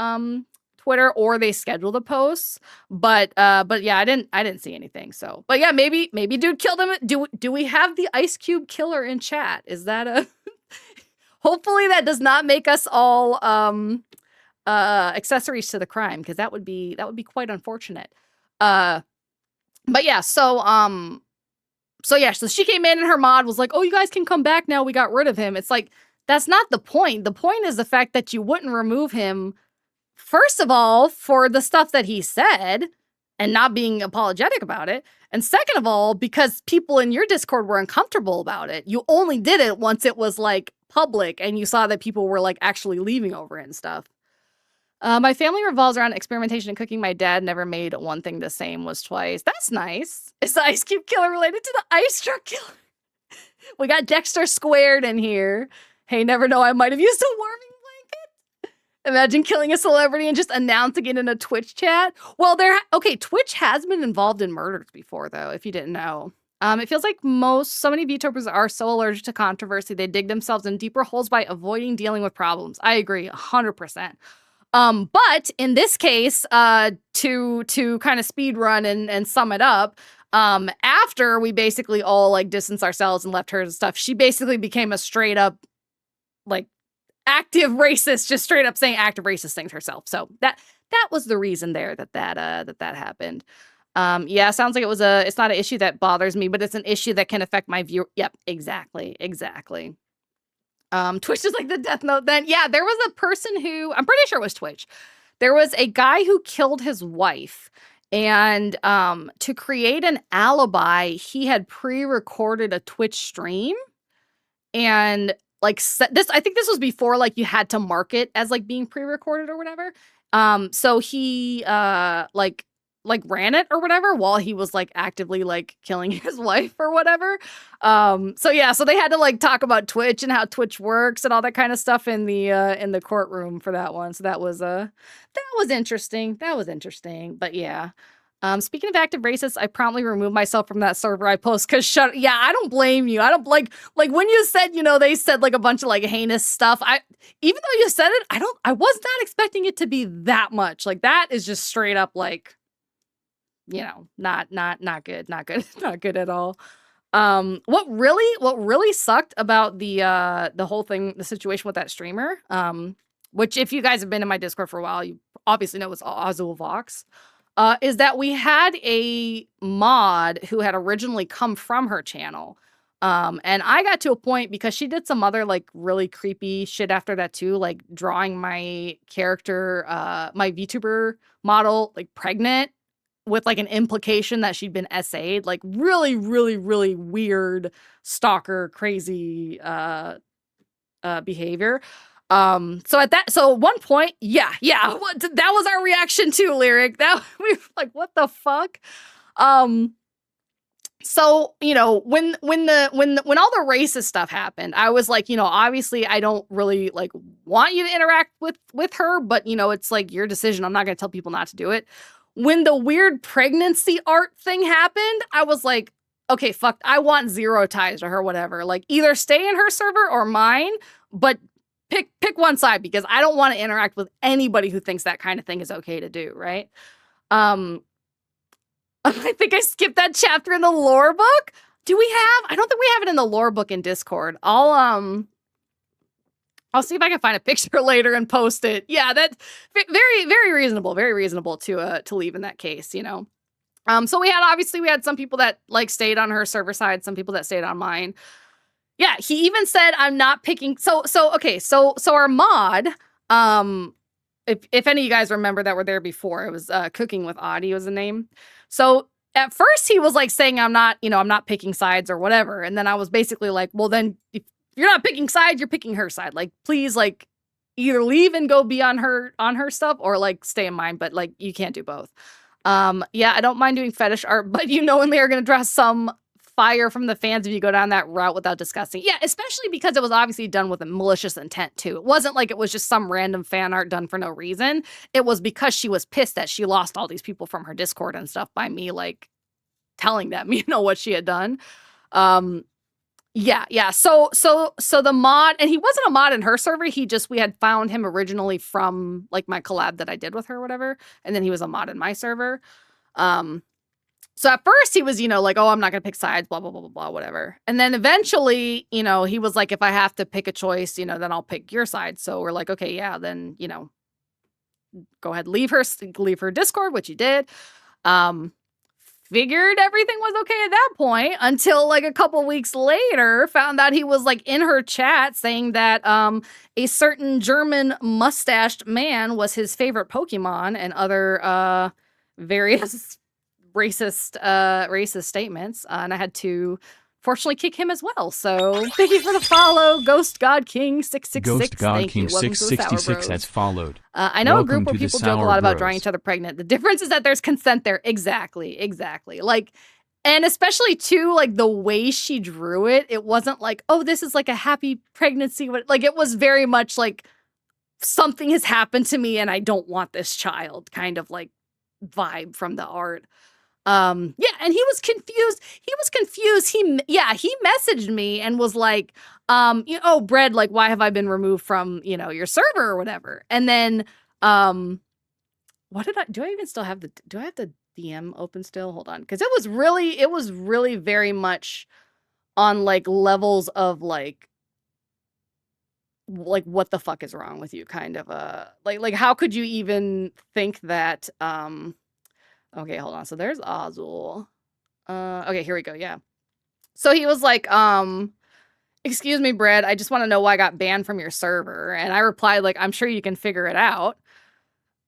A: Twitter, or they schedule the posts. But yeah, I didn't see anything. So, but yeah, maybe dude killed him. Do we have the Ice Cube killer in chat? Is that a hopefully that does not make us all accessories to the crime, because that would be quite unfortunate. But yeah, so she came in and her mod was like, "Oh, you guys can come back now. We got rid of him." It's like, that's not the point. The point is the fact that you wouldn't remove him, first of all, for the stuff that he said and not being apologetic about it. And second of all, because people in your Discord were uncomfortable about it. You only did it once it was like public and you saw that people were like actually leaving over it and stuff. My family revolves around experimentation and cooking. My dad never made one thing the same, was twice. That's nice. Is the Ice Cube killer related to the ice truck killer? We got Dexter Squared in here. Hey, never know, I might have used a warming blanket. Imagine killing a celebrity and just announcing it in a Twitch chat. Well, Twitch has been involved in murders before, though, if you didn't know. It feels like so many VTubers are so allergic to controversy, they dig themselves in deeper holes by avoiding dealing with problems. I agree, 100%. But in this case, to kind of speed run and sum it up, after we basically all like distanced ourselves and left her and stuff, she basically became a straight up like active racist, just straight up saying active racist things herself. So that was the reason there that happened. Yeah, sounds like it's not an issue that bothers me, but it's an issue that can affect my view. Yep, exactly. Twitch is like the death note then. Yeah, there was a person who, I'm pretty sure it was Twitch. There was a guy who killed his wife, and to create an alibi, he had pre-recorded a Twitch stream, and like this, I think this was before like you had to mark it as like being pre-recorded or whatever. So he like ran it or whatever while he was like actively like killing his wife or whatever. So they had to like talk about Twitch and how Twitch works and all that kind of stuff in the courtroom for that one. So that was interesting. But yeah. Speaking of active racists, I promptly removed myself from that server I post because I don't blame you. I don't like when you said, they said like a bunch of like heinous stuff. Even though you said it, I was not expecting it to be that much. Like that is just straight up like, not good, not good at all. What really sucked about the whole thing, the situation with that streamer, which if you guys have been in my Discord for a while, you obviously know it's Azul Vox, is that we had a mod who had originally come from her channel. And I got to a point because she did some other like really creepy shit after that too, like drawing my character, my VTuber model like pregnant, with like an implication that she'd been SA'd, like really, really, really weird stalker, crazy behavior. So at one point, that was our reaction too, Lyric. That we were like, what the fuck? So, when all the racist stuff happened, I was like, obviously I don't really like want you to interact with her, but it's like your decision. I'm not going to tell people not to do it. When the weird pregnancy art thing happened, I was like, okay, fuck, I want zero ties to her, whatever. Like either stay in her server or mine, but pick one side because I don't want to interact with anybody who thinks that kind of thing is okay to do, right? I think I skipped that chapter in the lore book. Do we have? I don't think we have it in the lore book in Discord. I'll see if I can find a picture later and post it. Yeah, that's very, very reasonable. Very reasonable to leave in that case, So we had some people that like stayed on her server side, some people that stayed on mine. Yeah, he even said I'm not picking. So our mod, if any of you guys remember that were there before, it was Cooking with Audie was the name. So at first he was like saying I'm not picking sides or whatever. And then I was basically like, well, then if you're not picking sides, you're picking her side. Like, please, like, either leave and go be on her stuff or like stay in mine, but like you can't do both. Yeah, I don't mind doing fetish art, but you knowingly are gonna draw some fire from the fans if you go down that route without discussing. Yeah, especially because it was obviously done with a malicious intent too. It wasn't like it was just some random fan art done for no reason. It was because she was pissed that she lost all these people from her Discord and stuff by me like telling them, what she had done. Yeah. So the mod, and he wasn't a mod in her server. We had found him originally from like my collab that I did with her or whatever. And then he was a mod in my server. So at first he was, like, oh, I'm not going to pick sides, blah, blah, blah, blah, blah, whatever. And then eventually, he was like, if I have to pick a choice, then I'll pick your side. So we're like, okay, yeah, then, go ahead, leave her Discord, which he did. Figured everything was okay at that point until like a couple weeks later, found out he was like in her chat saying that a certain German mustached man was his favorite Pokemon and other various racist statements, and I had to fortunately kick him as well. So thank you for the follow, Ghost God King 666.
B: Ghost God King 666 has followed.
A: I know a group where people joke a lot about drawing each other pregnant. The difference is that there's consent there. Exactly. Like, and especially too, like the way she drew it, it wasn't like, oh, this is like a happy pregnancy. Like it was very much like something has happened to me and I don't want this child kind of like vibe from the art. And he was confused. He messaged me and was like, oh, Bread, like, why have I been removed from, your server or whatever? And then, do I even still have do I have the DM open still? Hold on. Because it was really very much on like levels of like what the fuck is wrong with you kind of like how could you even think that okay, hold on. So there's Azul. Okay, here we go. Yeah. So he was like, excuse me, Brad, I just want to know why I got banned from your server. And I replied, like, I'm sure you can figure it out.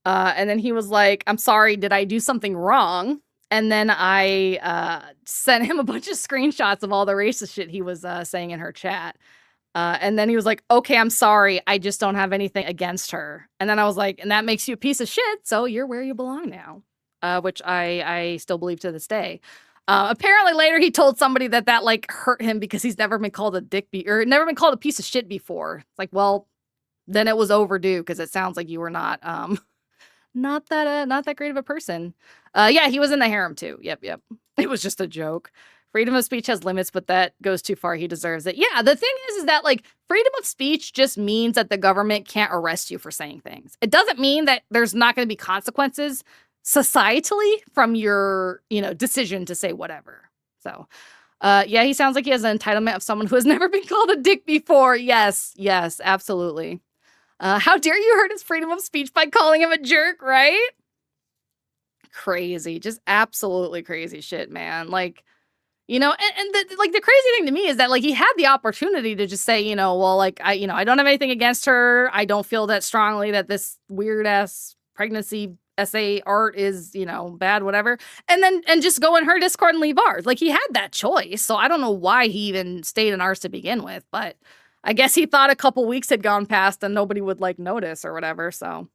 A: And then he was like, I'm sorry, did I do something wrong? And then I sent him a bunch of screenshots of all the racist shit he was saying in her chat. And then he was like, okay, I'm sorry. I just don't have anything against her. And then I was like, and that makes you a piece of shit. So you're where you belong now. Which I still believe to this day. Apparently later he told somebody that like hurt him because he's never been called a or never been called a piece of shit before. It's like, well, then it was overdue because it sounds like you were not that great of a person. Yeah, he was in the harem too. Yep. It was just a joke. Freedom of speech has limits, but that goes too far. He deserves it. Yeah, the thing is that like freedom of speech just means that the government can't arrest you for saying things. It doesn't mean that there's not going to be consequences societally from your, decision to say whatever. So, yeah, he sounds like he has an entitlement of someone who has never been called a dick before. Yes, absolutely. How dare you hurt his freedom of speech by calling him a jerk, right? Crazy, just absolutely crazy shit, man. Like, and the crazy thing to me is that like he had the opportunity to just say, well, like I don't have anything against her. I don't feel that strongly that this weird ass pregnancy essay art is, bad, whatever. And just go in her Discord and leave ours. Like he had that choice. So I don't know why he even stayed in ours to begin with, but I guess he thought a couple weeks had gone past and nobody would like notice or whatever. So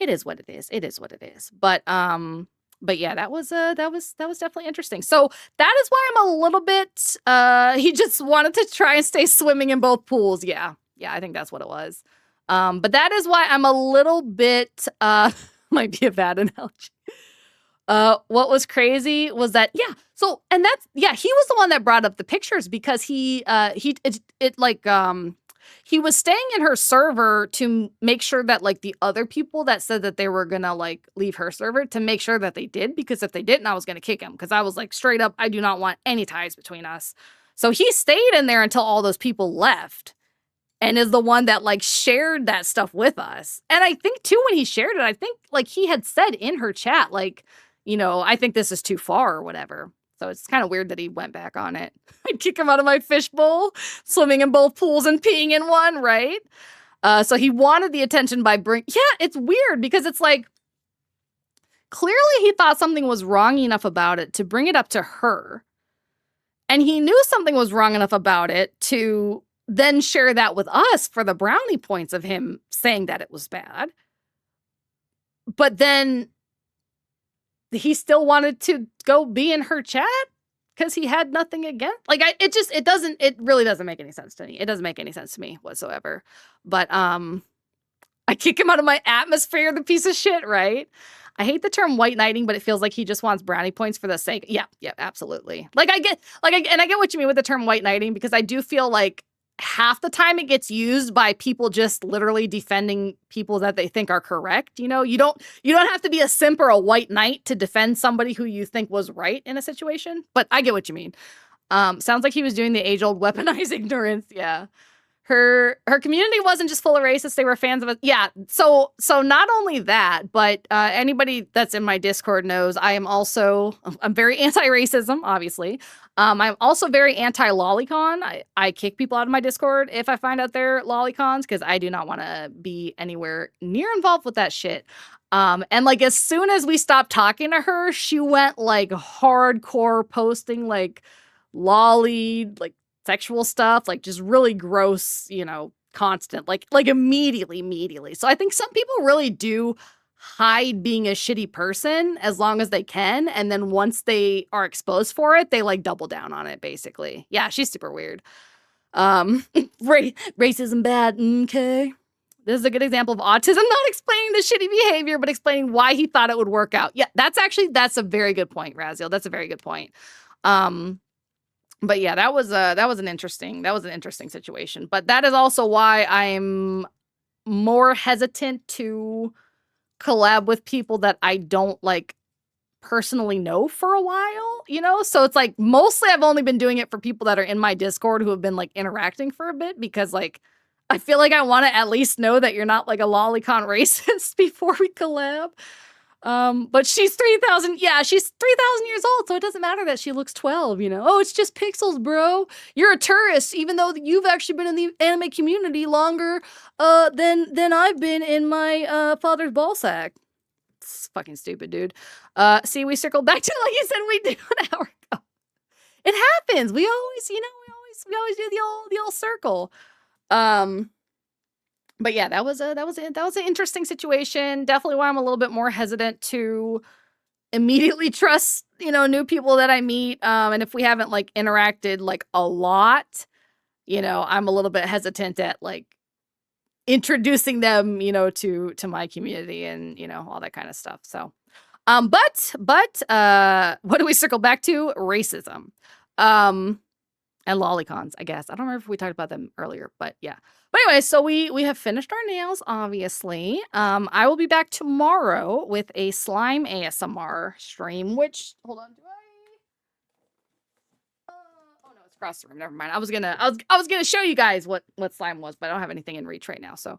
A: it is what it is. It is what it is. But yeah, that was definitely interesting. So that is why I'm a little bit, he just wanted to try and stay swimming in both pools. Yeah, I think that's what it was. But that is why I'm a little bit, might be a bad analogy. What was crazy was that, he was the one that brought up the pictures because he was staying in her server to make sure that like the other people that said that they were gonna like leave her server to make sure that they did, because if they didn't, I was gonna kick him because I was like straight up, I do not want any ties between us. So he stayed in there until all those people left. And is the one that like shared that stuff with us. And I think too, when he shared it, I think like he had said in her chat, like, I think this is too far or whatever. So it's kind of weird that he went back on it. I'd kick him out of my fishbowl, swimming in both pools and peeing in one, right? So he wanted the attention by yeah, it's weird because it's like, clearly he thought something was wrong enough about it to bring it up to her. And he knew something was wrong enough about it to then share that with us for the brownie points of him saying that it was bad. But then he still wanted to go be in her chat because he had nothing against. Like, it really doesn't make any sense to me. It doesn't make any sense to me whatsoever. But I kick him out of my atmosphere, the piece of shit, right? I hate the term white knighting, but it feels like he just wants brownie points for the sake. Yeah, absolutely. Like I get what you mean with the term white knighting, because I do feel like half the time it gets used by people just literally defending people that they think are correct. You know, you don't have to be a simp or a white knight to defend somebody who you think was right in a situation. But I get what you mean. Sounds like he was doing the age-old weaponized ignorance. Yeah. Her community wasn't just full of racists, they were fans of it. Yeah, so not only that, but anybody that's in my Discord knows I'm very anti-racism, obviously. I'm also very anti-lolicon. I kick people out of my Discord if I find out they're lolicons, because I do not want to be anywhere near involved with that shit. And like as soon as we stopped talking to her, she went like hardcore posting like lolly, like sexual stuff, like just really gross, constant, like immediately. So I think some people really do hide being a shitty person as long as they can. And then once they are exposed for it, they like double down on it, basically. Yeah, she's super weird. Racism bad. Okay. This is a good example of autism not explaining the shitty behavior, but explaining why he thought it would work out. Yeah, that's a very good point, Raziel. That's a very good point. But yeah, that was an interesting situation. But that is also why I'm more hesitant to collab with people that I don't like personally know for a while, So it's like mostly I've only been doing it for people that are in my Discord who have been like interacting for a bit, because like I feel like I want to at least know that you're not like a lolicon racist before we collab. But she's 3,000. Yeah, she's 3,000 years old, so it doesn't matter that she looks 12, Oh, it's just pixels, bro. You're a tourist, even though you've actually been in the anime community longer than I've been in my father's ballsack. It's fucking stupid, dude. See, we circled back to like you said we do an hour ago. It happens. We always, we always do the old circle. But yeah, that was an interesting situation. Definitely why I'm a little bit more hesitant to immediately trust, new people that I meet. And if we haven't like interacted like a lot, I'm a little bit hesitant at like introducing them, to my community and, all that kind of stuff. So, but what do we circle back to? Racism. And lolicons, I guess. I don't remember if we talked about them earlier, but yeah. But anyway, so we have finished our nails, obviously. I will be back tomorrow with a slime ASMR stream, which, hold on, do I? Oh no, it's across the room. Never mind. I was gonna show you guys what slime was, but I don't have anything in reach right now. So,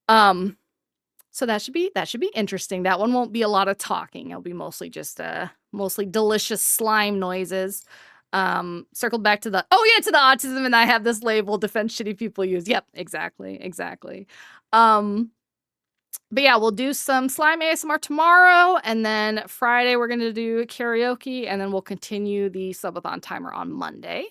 A: so that should be interesting. That one won't be a lot of talking. It'll be mostly just mostly delicious slime noises. Circled back to the autism, and I have this label, defense shitty people use. Yep, exactly. But yeah, we'll do some slime ASMR tomorrow, and then Friday we're gonna do karaoke, and then we'll continue the subathon timer on Monday.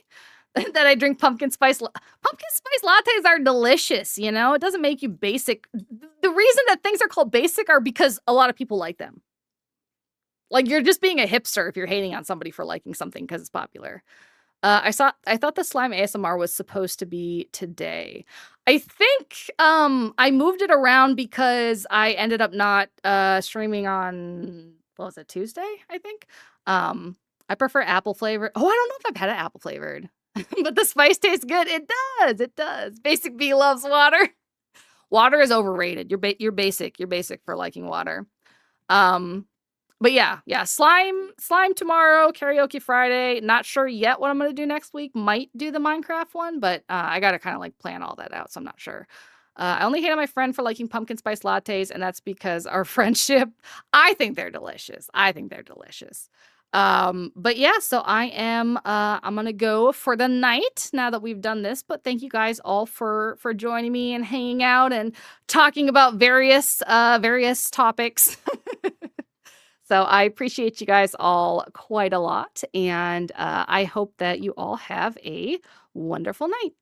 A: That I drink pumpkin spice lattes are delicious, It doesn't make you basic. The reason that things are called basic are because a lot of people like them. Like, you're just being a hipster if you're hating on somebody for liking something because it's popular. I thought the slime ASMR was supposed to be today. I think I moved it around because I ended up not streaming on, what was it, Tuesday, I think? I prefer apple flavored. Oh, I don't know if I've had it apple flavored. But the spice tastes good. It does. Basic B loves water. Water is overrated. You're basic for liking water. But yeah, slime tomorrow, karaoke Friday. Not sure yet what I'm gonna do next week. Might do the Minecraft one, but I gotta kind of like plan all that out, so I'm not sure. I only hated my friend for liking pumpkin spice lattes, and that's because our friendship. I think they're delicious. But yeah, so I'm gonna go for the night now that we've done this. But thank you guys all for joining me and hanging out and talking about various topics. So I appreciate you guys all quite a lot, and I hope that you all have a wonderful night.